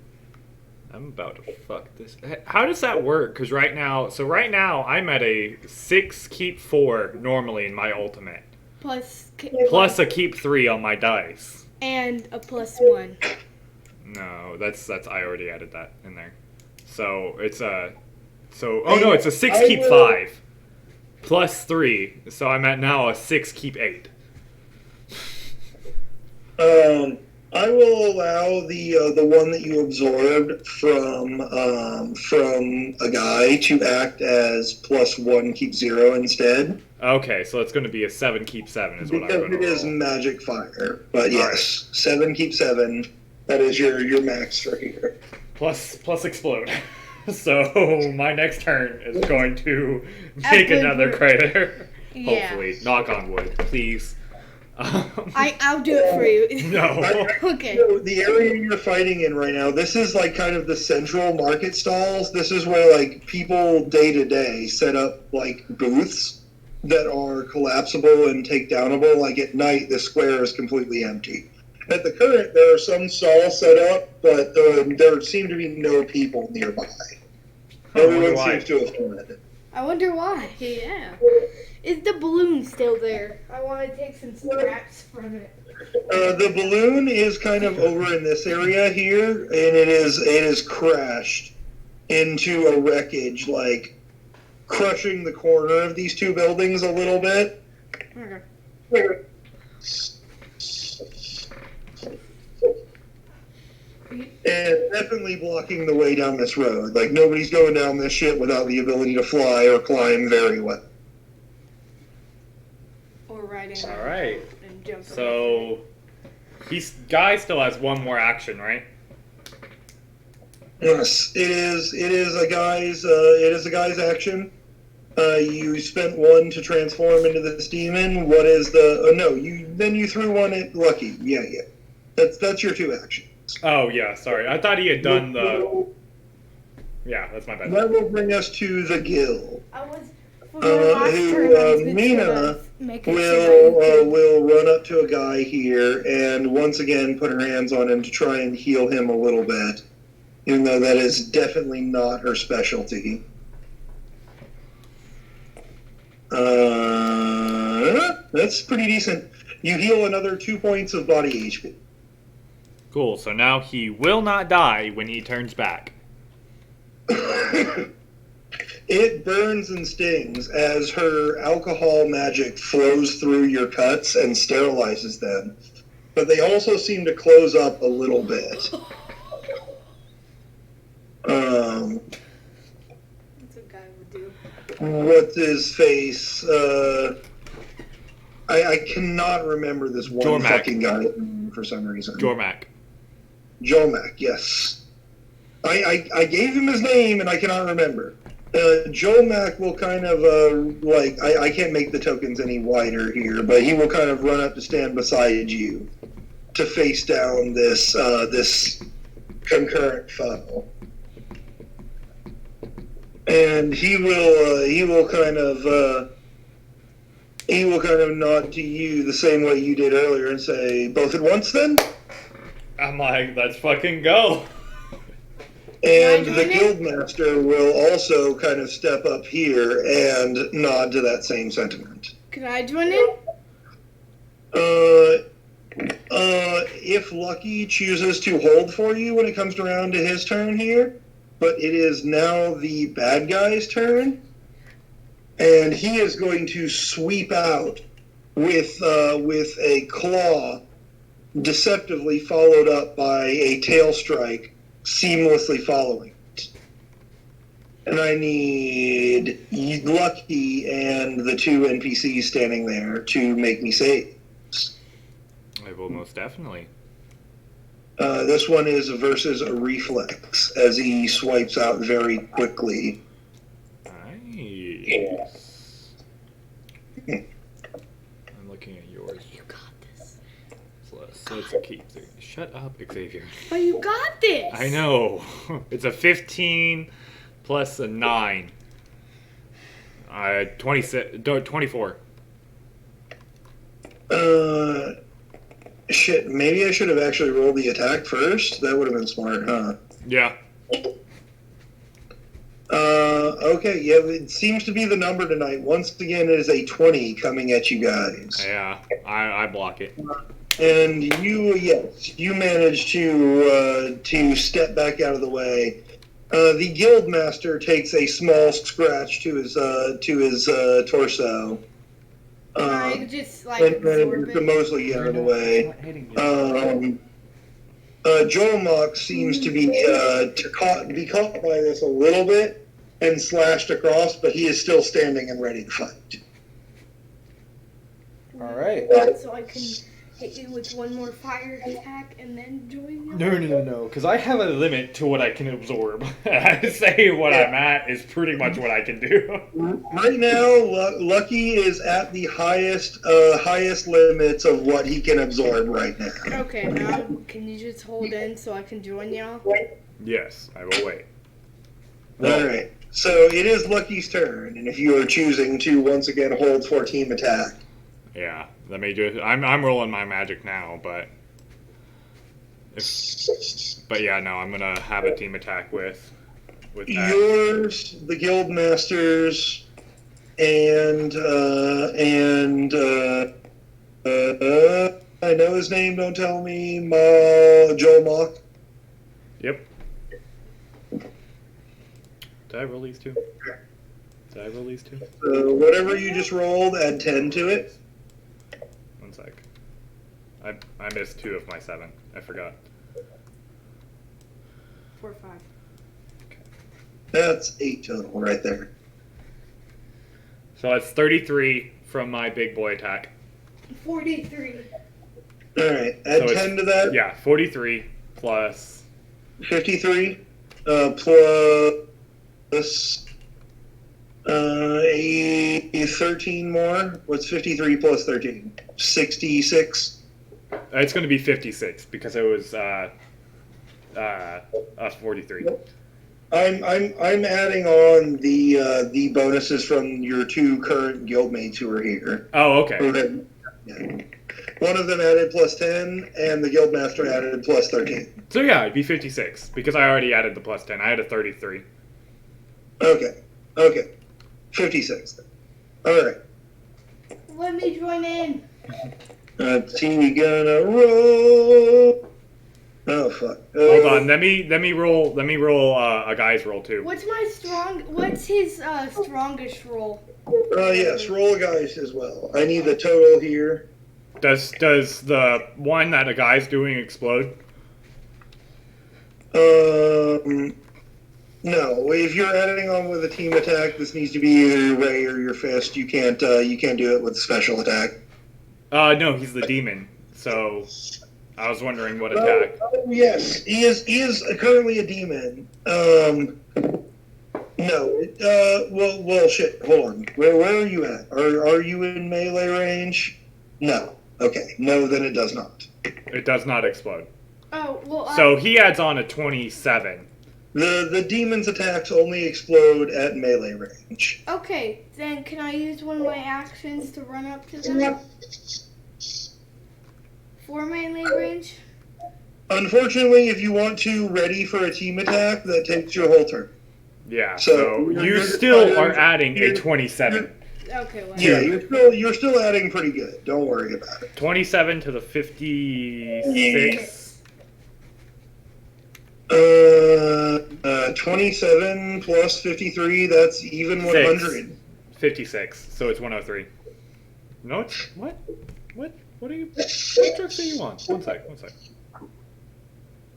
I'm about to fuck this. How does that work? Because right now I'm at a 6 keep 4 normally in my ultimate. plus A keep 3 on my dice. and a +1. No, that's I already added that in there. So it's it's a 6 keep 5 plus 3. So I'm at now a 6 keep 8. I will allow the one that you absorbed from a guy to act as +1 keep 0 instead. Okay, so it's going to be a 7 keep 7 is what I'm going to Because it is roll. magic fire. But yes, 7 keep 7. That is your max for here. Plus explode. So my next turn is going to make Absolutely. another crater. Yeah. Hopefully, knock on wood, please. I'll do it for you. No. Okay. So the area you're fighting in right now, this is like kind of the central market stalls. This is where like people day to day set up like booths that are collapsible and take downable. Like at night, the square is completely empty. At the current, there are some stalls set up, but there seem to be no people nearby. Everyone seems to have fled. I wonder why. Yeah. Is the balloon still there? I want to take some scraps from it. The balloon is kind of over in this area here, and it is crashed into a wreckage, like crushing the corner of these two buildings a little bit. Okay. And definitely blocking the way down this road. Like nobody's going down this shit without the ability to fly or climb very well. Or riding. All right. And jump. So guy still has one more action, right? Yes, it is a guy's action. You spent 1 to transform into this demon. What is the? You threw 1 at Lucky. Yeah. That's your 2 actions. Oh yeah, sorry. I thought he had done the. Yeah, that's my bad. That will bring us to the Gill. I was. For my last turn, I was Mina gonna make it so that will run up to a guy here and once again put her hands on him to try and heal him a little bit, even though that is definitely not her specialty. That's pretty decent. You heal another 2 points of body HP. Cool. So now he will not die when he turns back. It burns and stings as her alcohol magic flows through your cuts and sterilizes them. But they also seem to close up a little bit. That's what guy would do. What's his face? I cannot remember this one Jormac. fucking guy for some reason. Jormac. Jomac, yes. I gave him his name and I cannot remember. Jomac will kind of, I can't make the tokens any wider here, but he will kind of run up to stand beside you to face down this concurrent foe. And he will kind of nod to you the same way you did earlier and say, both at once then? I'm like, let's fucking go. And Can I the join it? guildmaster will also kind of step up here and nod to that same sentiment. Can I join in? If Lucky chooses to hold for you when it comes around to his turn here, but it is now the bad guy's turn, and he is going to sweep out with a claw, deceptively followed up by a tail strike, seamlessly following it. And I need Lucky and the two NPCs standing there to make me save. I will most definitely. This one is versus a reflex, as he swipes out very quickly. Nice. I'm looking at yours. You got this. So it's a keep. Shut up, Xavier. But you got this. I know. It's a 15 plus a 9. 24. Shit, maybe I should have actually rolled the attack first. That would have been smart, huh? Yeah. Okay, yeah, it seems to be the number tonight. Once again, it is a 20 coming at you guys. Yeah, I block it. And you manage to step back out of the way. The guildmaster takes a small scratch to his torso. I just like And absorb to it. mostly out of the way. Joel Mock seems to be caught by this a little bit and slashed across, but he is still standing and ready to fight. All right. So I can hit you with one more fire attack and then join you. No. Because I have a limit to what I can absorb. I'd say what I'm at is pretty much what I can do. Right now, Lucky is at the highest limits of what he can absorb right now. Okay, now can you just hold in so I can join y'all? Yes, I will wait. All right. So it is Lucky's turn, and if you are choosing to once again hold for team attack. Yeah, let me just. I'm rolling my magic now, but. But yeah, no, I'm gonna have a team attack with that. Yours, the guildmasters, and I know his name. Don't tell me. Joel Mock. Yep. Did I roll these two? So whatever you just rolled, add 10 to it. 1 sec. I missed 2 of my 7. I forgot. 4 or 5. That's 8 total right there. So that's 33 from my big boy attack. 43. All right, add So it's- 10 to that. Yeah, 43 plus. 53 plus a 13 more. What's 53 plus 13? 66. It's going to be 56 because it was 43. I'm adding on the bonuses from your two current guildmates who are here. Oh, okay. One of them added plus 10, and the guildmaster added plus 13. So yeah, it'd be 56 because I already added the plus 10. I had a 33. Okay. 56. All right. Let me join in. Let's see, we gonna roll. Oh fuck. Hold on, let me roll a guy's roll too. What's his strongest roll? Yes, roll guys as well. I need the total here. Does the one that a guy's doing explode? No. If you're adding on with a team attack, this needs to be either your ray or your fist. You can't do it with a special attack. No, he's the demon. So I was wondering what attack. Yes, he is currently a demon. No. Well, shit. Hold on. Where are you at? Are you in melee range? No. Okay. No, then it does not. It does not explode. Oh, well, So he adds on a 27. The demon's attacks only explode at melee range. okay, then can I use one of my actions to run up to them? For melee range? Unfortunately, if you want to ready for a team attack, that takes your whole turn. Yeah, So, so you you're still are fired. adding a You're- 27. Okay, well. Yeah, you're still adding pretty good. Don't worry about it. 27 to the 56. 27 plus 53, that's even 100. 56, so it's 103. No, it's, what? What are you, what drugs are you on? One sec.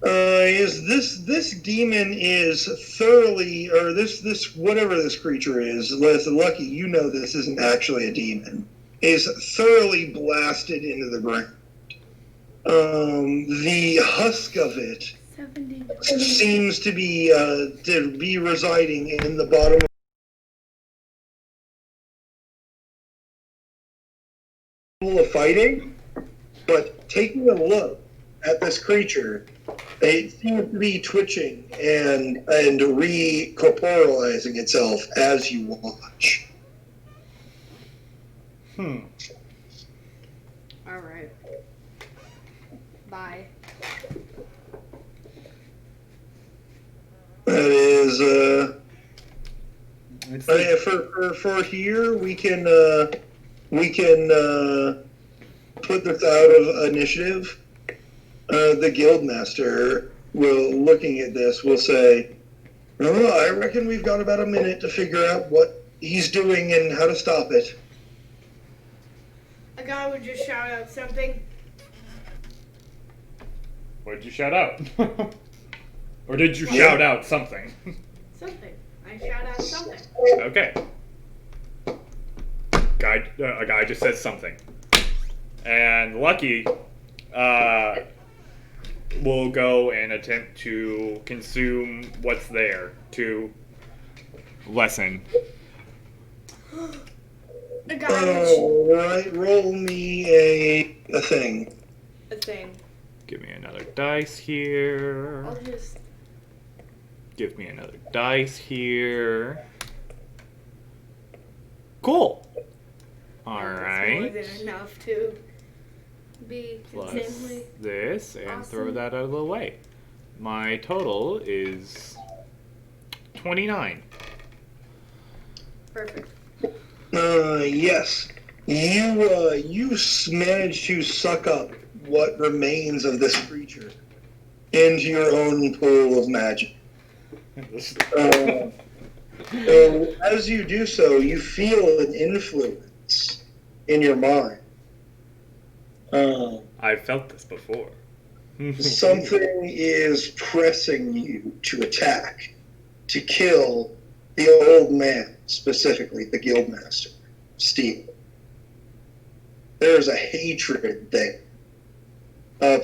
Is this demon is thoroughly, or this whatever this creature is, Lucky, you know this isn't actually a demon, is thoroughly blasted into the ground. The husk of it 70. seems to be residing in the bottom of fighting, but taking a look at this creature, it seems to be twitching and recorporalizing itself as you watch. Alright. Bye. That is It's for here we can put this out of initiative. The guildmaster looking at this will say, "Oh, I reckon we've got about a minute to figure out what he's doing and how to stop it." A guy would just shout out something. What did you shout out? Or did you shout out something? Something. I shout out something. Okay. A guy just says something. And Lucky will go and attempt to consume what's there to lessen. A guy would Alright, roll me a thing. a thing. Give me another dice here. I'll just. Give me another dice here. Cool. That's more Alright. than enough to be Plus insanely. this and throw awesome. that out of the way. My total is 29. Perfect. Yes. You managed to suck up what remains of this creature into your own pool of magic. So as you do so, you feel an influence in your mind. I've felt this before. Something is pressing you to attack, to kill the old man, specifically the guildmaster, Steve. There's a hatred there.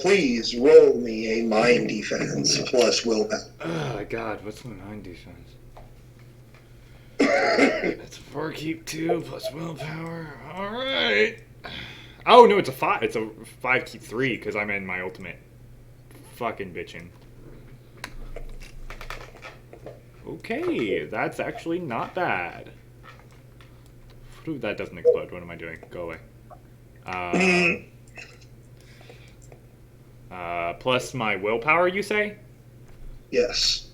Please roll me a mind defense plus willpower. Oh God, what's my mind defense? It's a 4 keep 2 plus willpower. All right. Oh no, it's a 5. It's a 5 keep 3 because I'm in my ultimate. Fucking bitchin'. Okay, that's actually not bad. That doesn't explode. What am I doing? Go away. Plus my willpower, you say? Yes.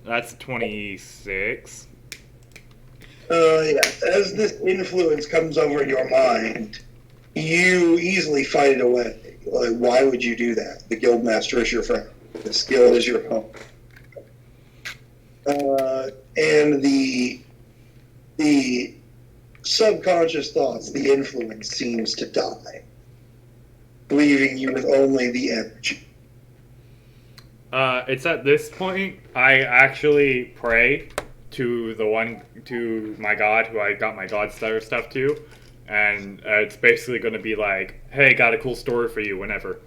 That's 26. Yeah. As this influence comes over your mind, you easily fight it away. Like, why would you do that? The guildmaster is your friend. This guild is your home. And the subconscious thoughts, the influence seems to die, leaving you with only the energy. It's at this point I actually pray to my god who I got my god stuff to, and it's basically going to be like, hey, got a cool story for you whenever.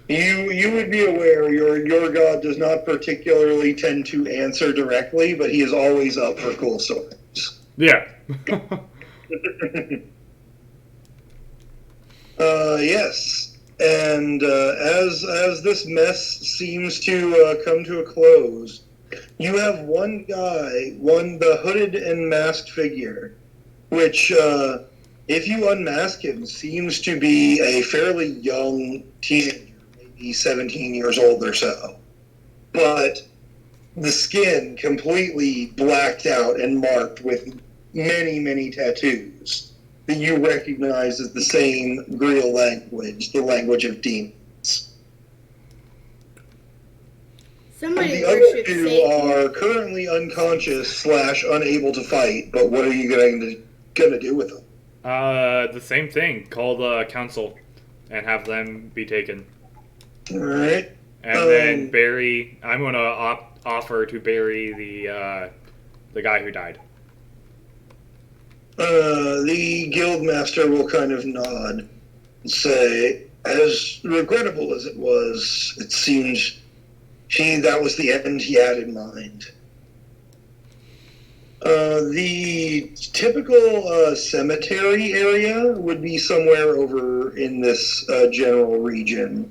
You would be aware your god does not particularly tend to answer directly, but he is always up for cool stories. Yeah. Yes. And as this mess seems to come to a close, you have one guy, the hooded and masked figure, which if you unmask him, seems to be a fairly young teenager, maybe 17 years old or so. But the skin completely blacked out and marked with many, many tattoos that you recognize as the same Grial language, the language of demons. Somebody The other worships two Satan. are currently unconscious / unable to fight, but what are you going to do with them? The same thing. Call the council and have them be taken. All right. And then bury. I'm going to offer to bury the guy who died. The guildmaster will kind of nod and say, as regrettable as it was, it seems that was the end he had in mind. The typical cemetery area would be somewhere over in this general region,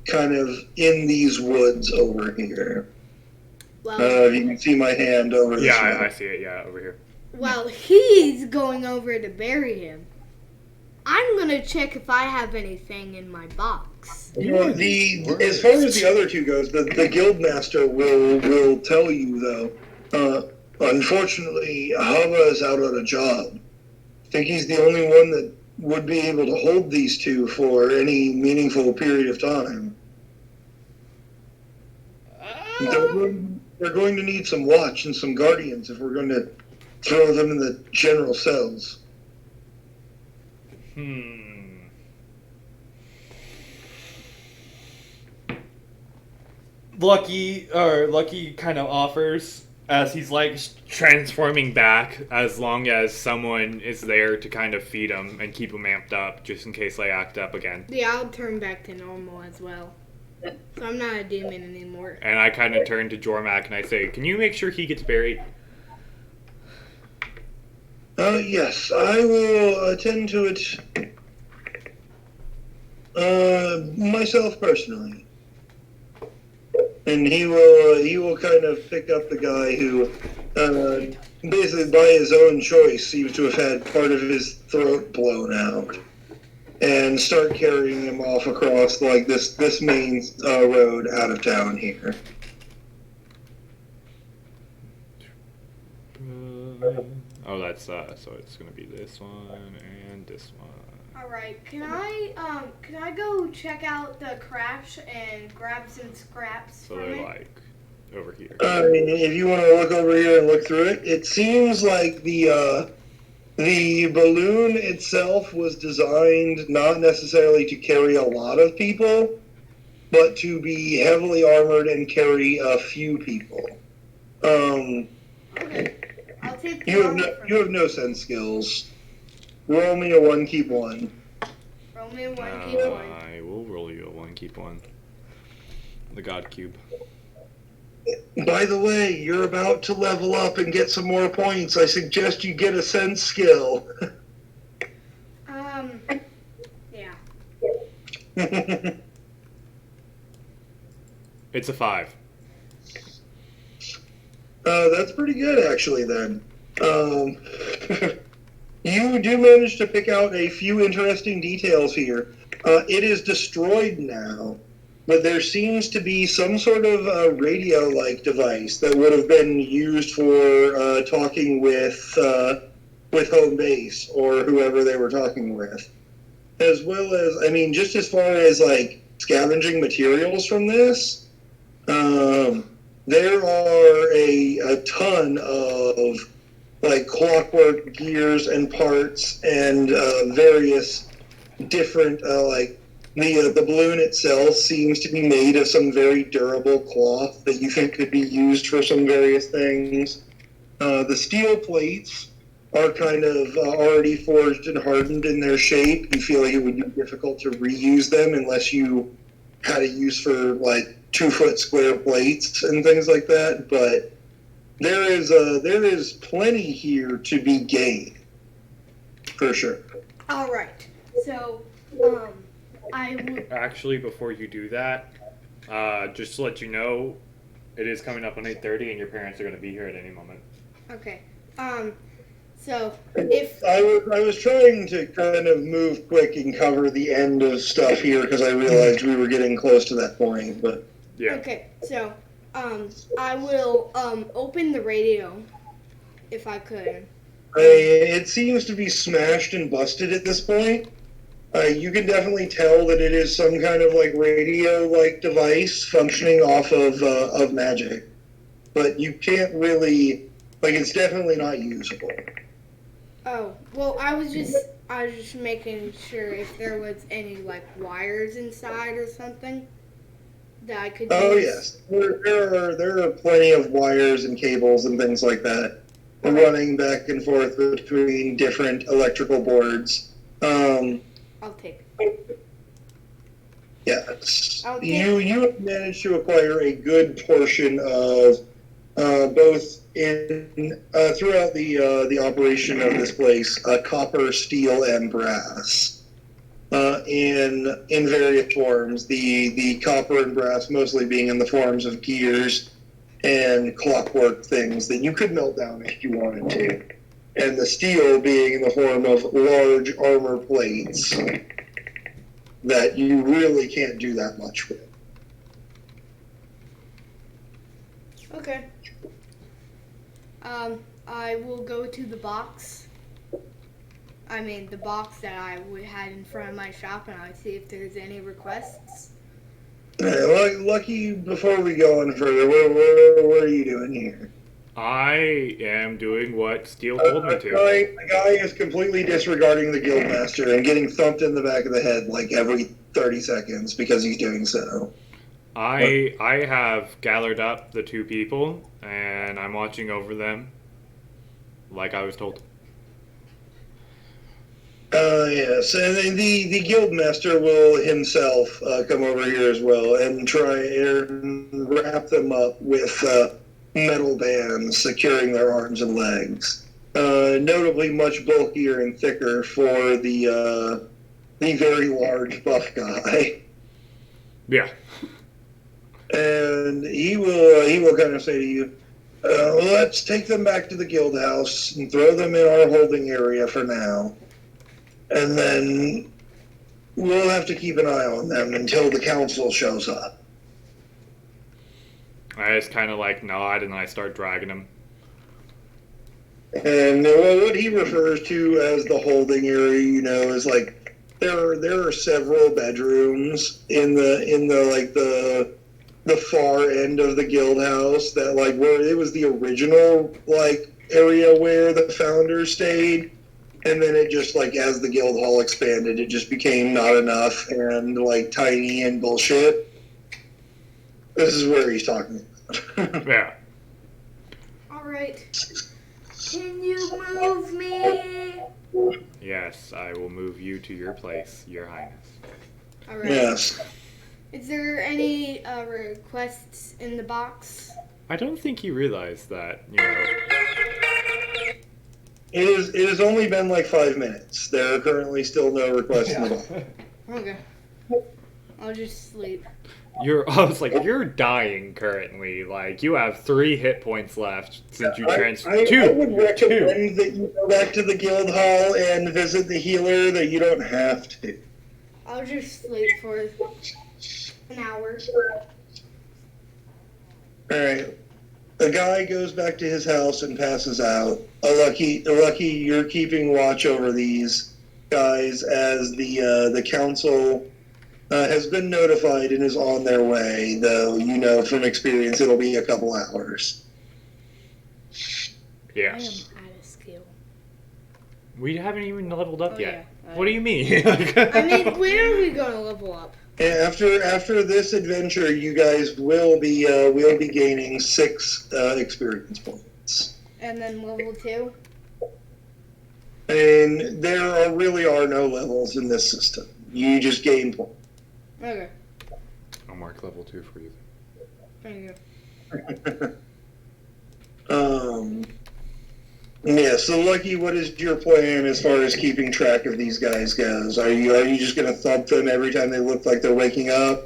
kind of in these woods over here. Well, You can see my hand over this way. Yeah, I see it. Yeah, over here. while he's going over to bury him, I'm gonna check if I have anything in my box. As far as the other two goes, the guildmaster will tell you though. Unfortunately, Hava is out on a job. I think he's the only one that would be able to hold these two for any meaningful period of time. They're going to need some watch and some guardians if we're going to throw them in the general cells. Lucky kind of offers as he's like transforming back, as long as someone is there to kind of feed him and keep him amped up, just in case they act up again. Yeah, I'll turn back to normal as well. So I'm not a demon anymore. And I kind of turn to Jormak and I say, "Can you make sure he gets buried?" Yes, I will attend to it myself personally. And he will kind of pick up the guy who, basically by his own choice, seems to have had part of his throat blown out, and start carrying him off across like this main road out of town here. Oh, that's so it's gonna be this one and this one. All right, can I go check out the crash and grab some scraps So from they're it? like over here. If you want to look over here and look through it, it seems like the balloon itself was designed not necessarily to carry a lot of people, but to be heavily armored and carry a few people. Okay, I'll take the armor from You have no sense skills. Roll me a 1, keep 1. Roll me a 1, keep 1. I will roll you a 1, keep 1. The God Cube. By the way, you're about to level up and get some more points. I suggest you get a sense skill. Yeah. It's a 5. That's pretty good, actually, then. You do manage to pick out a few interesting details here. It is destroyed now, but there seems to be some sort of radio-like device that would have been used for talking with home base or whoever they were talking with. As well as, I mean, just as far as, like, scavenging materials from this, there are a ton of like clockwork gears and parts and various different like the balloon itself seems to be made of some very durable cloth that you think could be used for some various things. The steel plates are kind of already forged and hardened in their shape. You feel like it would be difficult to reuse them unless you had a use for like 2-foot square plates and things like that, but there is plenty here to be gained, for sure. All right. So, I would. Actually, before you do that, just to let you know, it is coming up on 8:30, and your parents are going to be here at any moment. Okay. So if I was trying to kind of move quick and cover the end of stuff here because I realized we were getting close to that point. But Yeah. okay, so I will open the radio if I could. it seems to be smashed and busted at this point. You can definitely tell that it is some kind of like radio-like device functioning off of magic, but you can't really it's definitely not usable. Oh, well, I was just making sure if there was any like wires inside or something that I could Oh use. yes, there are plenty of wires and cables and things like that running back and forth between different electrical boards. I'll take it. Yes, Okay. you have managed to acquire a good portion of both in throughout the operation of this place, copper, steel, and brass. In various forms, the copper and brass mostly being in the forms of gears and clockwork things that you could melt down if you wanted to, and the steel being in the form of large armor plates that you really can't do that much with. Okay. I will go to the box. I mean, the box that I had in front of my shop, and I'll see if there's any requests. Lucky, before we go on further, what are you doing here? I am doing what Steel told me to. The guy is completely disregarding the guildmaster and getting thumped in the back of the head like every 30 seconds because he's doing so. I have gathered up the two people, and I'm watching over them, like I was told. Yes, and then the guildmaster will himself come over here as well and try and wrap them up with metal bands securing their arms and legs. Notably much bulkier and thicker for the very large buff guy. Yeah. And he will kind of say to you, let's take them back to the guild house and throw them in our holding area for now. And then we'll have to keep an eye on them until the council shows up. I just kind of like nod and I start dragging him. And what he refers to as the holding area, is like there are several bedrooms in the far end of the guild house that like where it was the original like area where the founders stayed. And then it just, like, as the guild hall expanded, it just became not enough and, like, tiny and bullshit. This is where he's talking about. Yeah. Alright. Can you move me? Yes, I will move you to your place, Your Highness. Alright. Yes. Is there any requests in the box? I don't think he realized that, It has only been, like, 5 minutes. There are currently still no requests in the box. Okay. I'll just sleep. You're dying currently. Like, you have 3 hit points left since you I would recommend that you go back to the guild hall and visit the healer, that you don't have to. I'll just sleep for an hour. Alright. The guy goes back to his house and passes out. Lucky, you're keeping watch over these guys as the council has been notified and is on their way, though from experience it'll be a couple hours. Yes. I am out of skill. We haven't even leveled up yet. Yeah. What do you mean? I mean, when are we going to level up? After this adventure, you guys will be gaining 6 experience points. And then level 2? And there really are no levels in this system. You just gain points. Okay. I'll mark level 2 for you. Thank you. Yeah, so Lucky, what is your plan as far as keeping track of these guys goes? Are you just gonna thump them every time they look like they're waking up?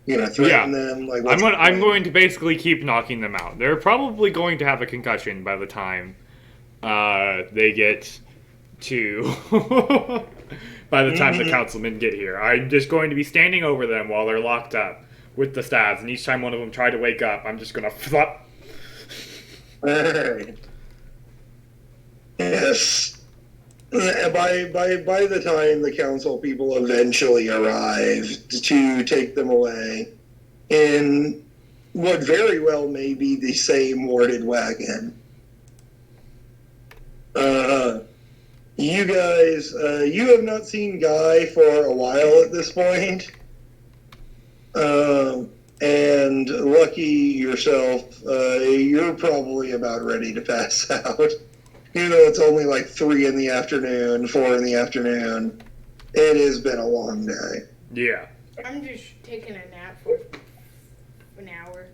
You gonna threaten them? Like I'm going to basically keep knocking them out. They're probably going to have a concussion by the time they get to by the time the councilmen get here. I'm just going to be standing over them while they're locked up with the staves, and each time one of them try to wake up, I'm just gonna flop. Alright. Yes. By the time the council people eventually arrive to take them away in what very well may be the same warded wagon, you guys, you have not seen Guy for a while at this point. And lucky yourself, you're probably about ready to pass out. Even though it's only like 3 in the afternoon, 4 in the afternoon, it has been a long day. Yeah. I'm just taking a nap for an hour.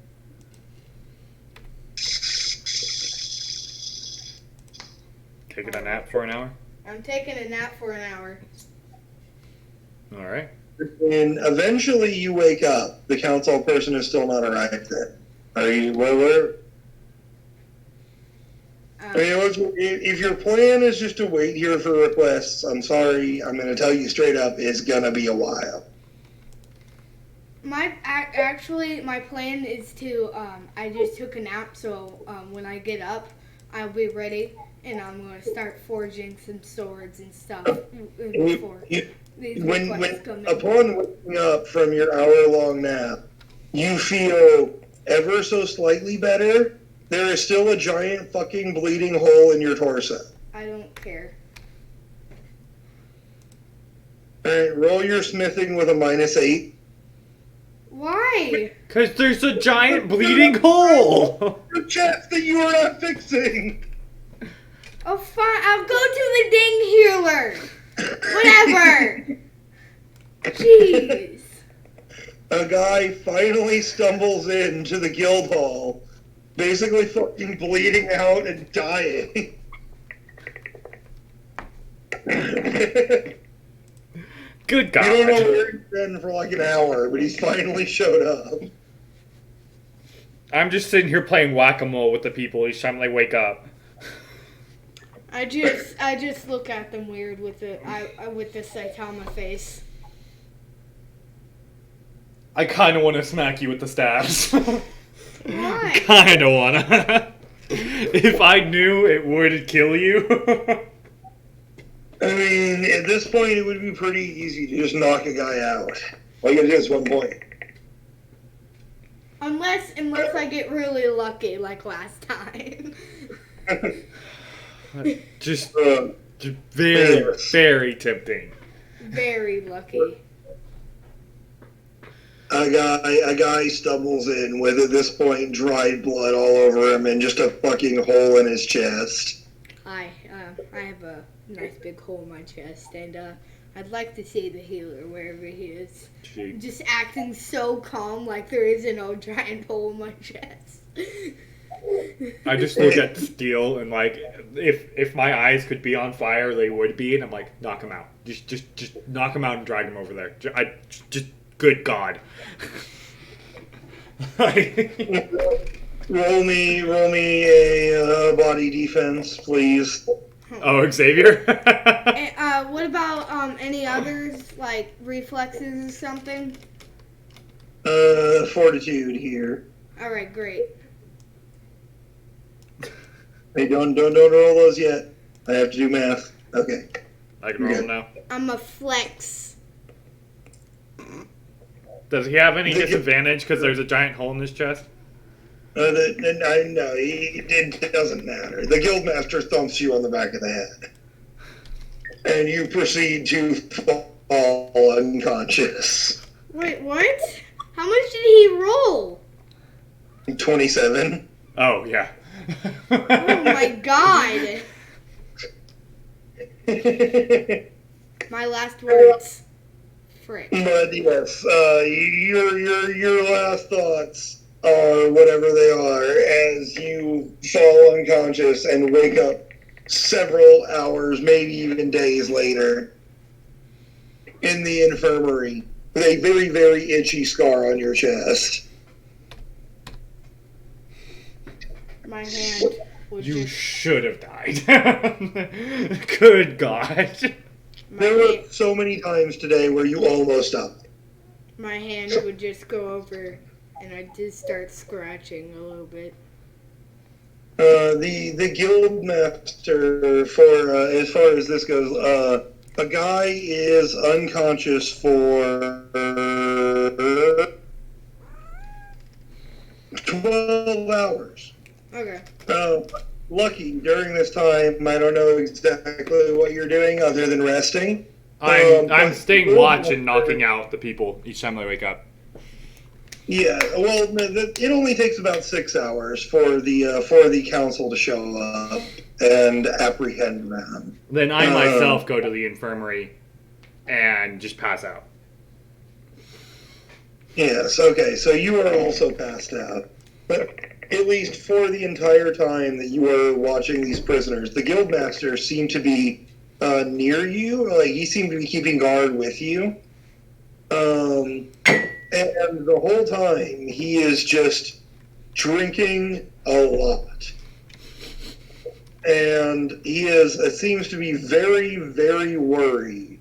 Taking a nap for an hour? I'm taking a nap for an hour. Alright. And eventually you wake up. The council person is still not arrived yet. Are you, where? I mean, if your plan is just to wait here for requests, I'm sorry, I'm going to tell you straight up, it's going to be a while. Actually, my plan is to, I just took a nap, so when I get up, I'll be ready, and I'm going to start forging some swords and stuff before these requests come in. Upon waking up from your hour-long nap, you feel ever so slightly better. There is still a giant fucking bleeding hole in your torso. I don't care. Alright, roll your smithing with a -8. Why? Because there's a giant bleeding hole! Your chest that you are not fixing! Oh, fine. I'll go to the ding healer. Whatever. Jeez. A guy finally stumbles into the guild hall, basically fucking bleeding out and dying. Good God. I don't know where he's been for like an hour, but he's finally showed up. I'm just sitting here playing whack-a-mole with the people each time they wake up. I just look at them weird with the Saitama face. I kind of want to smack you with the staves. Why? Kind of want to. If I knew it would kill you. I mean, at this point, it would be pretty easy to just knock a guy out. All you gotta do is one point. Unless I get really lucky like last time. just very, very tempting. Very lucky. A guy stumbles in with, at this point, dried blood all over him and just a fucking hole in his chest. I have a nice big hole in my chest, and I'd like to see the healer wherever he is. Gee. Just acting so calm, like there isn't no giant hole in my chest. I just look at Steel and like, if my eyes could be on fire, they would be, and I'm like, knock him out. Just knock him out and drag him over there. Good God. Roll me a body defense, please. Oh, Xavier? And, what about any others, like reflexes or something? Fortitude here. All right, great. Hey, don't roll those yet. I have to do math. Okay. I can roll now. I'm a flex. Does he have any disadvantage because there's a giant hole in his chest? No, it doesn't matter. The guildmaster thumps you on the back of the head. And you proceed to fall unconscious. Wait, what? How much did he roll? 27. Oh, yeah. Oh my God. My last words. Frick. But yes, your last thoughts are whatever they are as you fall unconscious and wake up several hours, maybe even days later, in the infirmary with a very, very itchy scar on your chest. My hand. would You just should have died. Good God. There were so many times today where you almost died. my hand would just go over, and I'd just start scratching a little bit. The guild master for as far as this goes, a guy is unconscious for 12 hours. Okay. Lucky during this time, I don't know exactly what you're doing other than resting. I'm But staying watch and knocking out the people each time they wake up. Yeah, well, it only takes about 6 hours for the council to show up and apprehend them. Then I myself go to the infirmary and just pass out. Yes, okay, so you are also passed out. But at least for the entire time that you were watching these prisoners, the guildmaster seemed to be near you. Like, he seemed to be keeping guard with you. And the whole time, he is just drinking a lot. And he seems to be very, very worried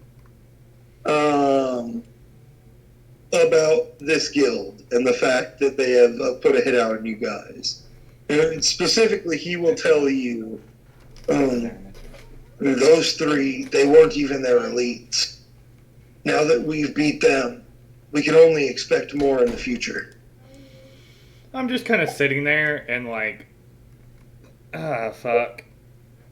about this guild and the fact that they have put a hit out on you guys. And specifically, he will tell you, those three, they weren't even their elites. Now that we've beat them, we can only expect more in the future. I'm just kind of sitting there and like, fuck.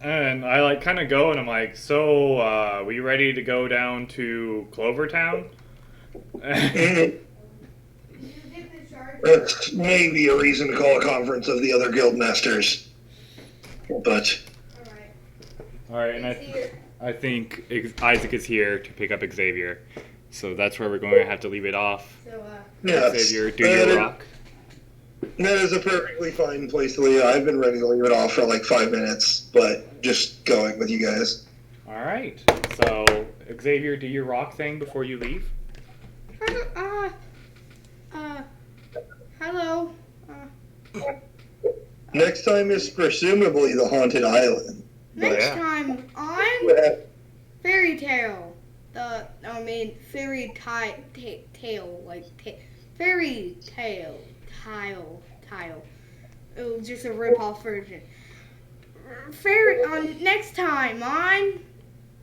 And I like kind of go and I'm like, so, we ready to go down to Clovertown? That's maybe a reason to call a conference of the other guild masters. But Alright, and I think Isaac is here to pick up Xavier. So that's where we're going to have to leave it off. So, yes, Xavier, do your rock. that is a perfectly fine place to leave. I've been ready to leave it off for like 5 minutes, but just going with you guys. Alright, so Xavier, do your rock thing before you leave. Hello. Next time is presumably the haunted island. Next yeah. time on Fairy Tale. Fairy tale, fairy tale, tile. It was just a rip-off version. Next time on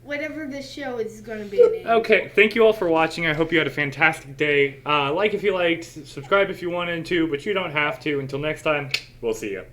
whatever this show is going to be named. Okay, thank you all for watching. I hope you had a fantastic day. Like if you liked, subscribe if you wanted to, but you don't have to. Until next time, we'll see you.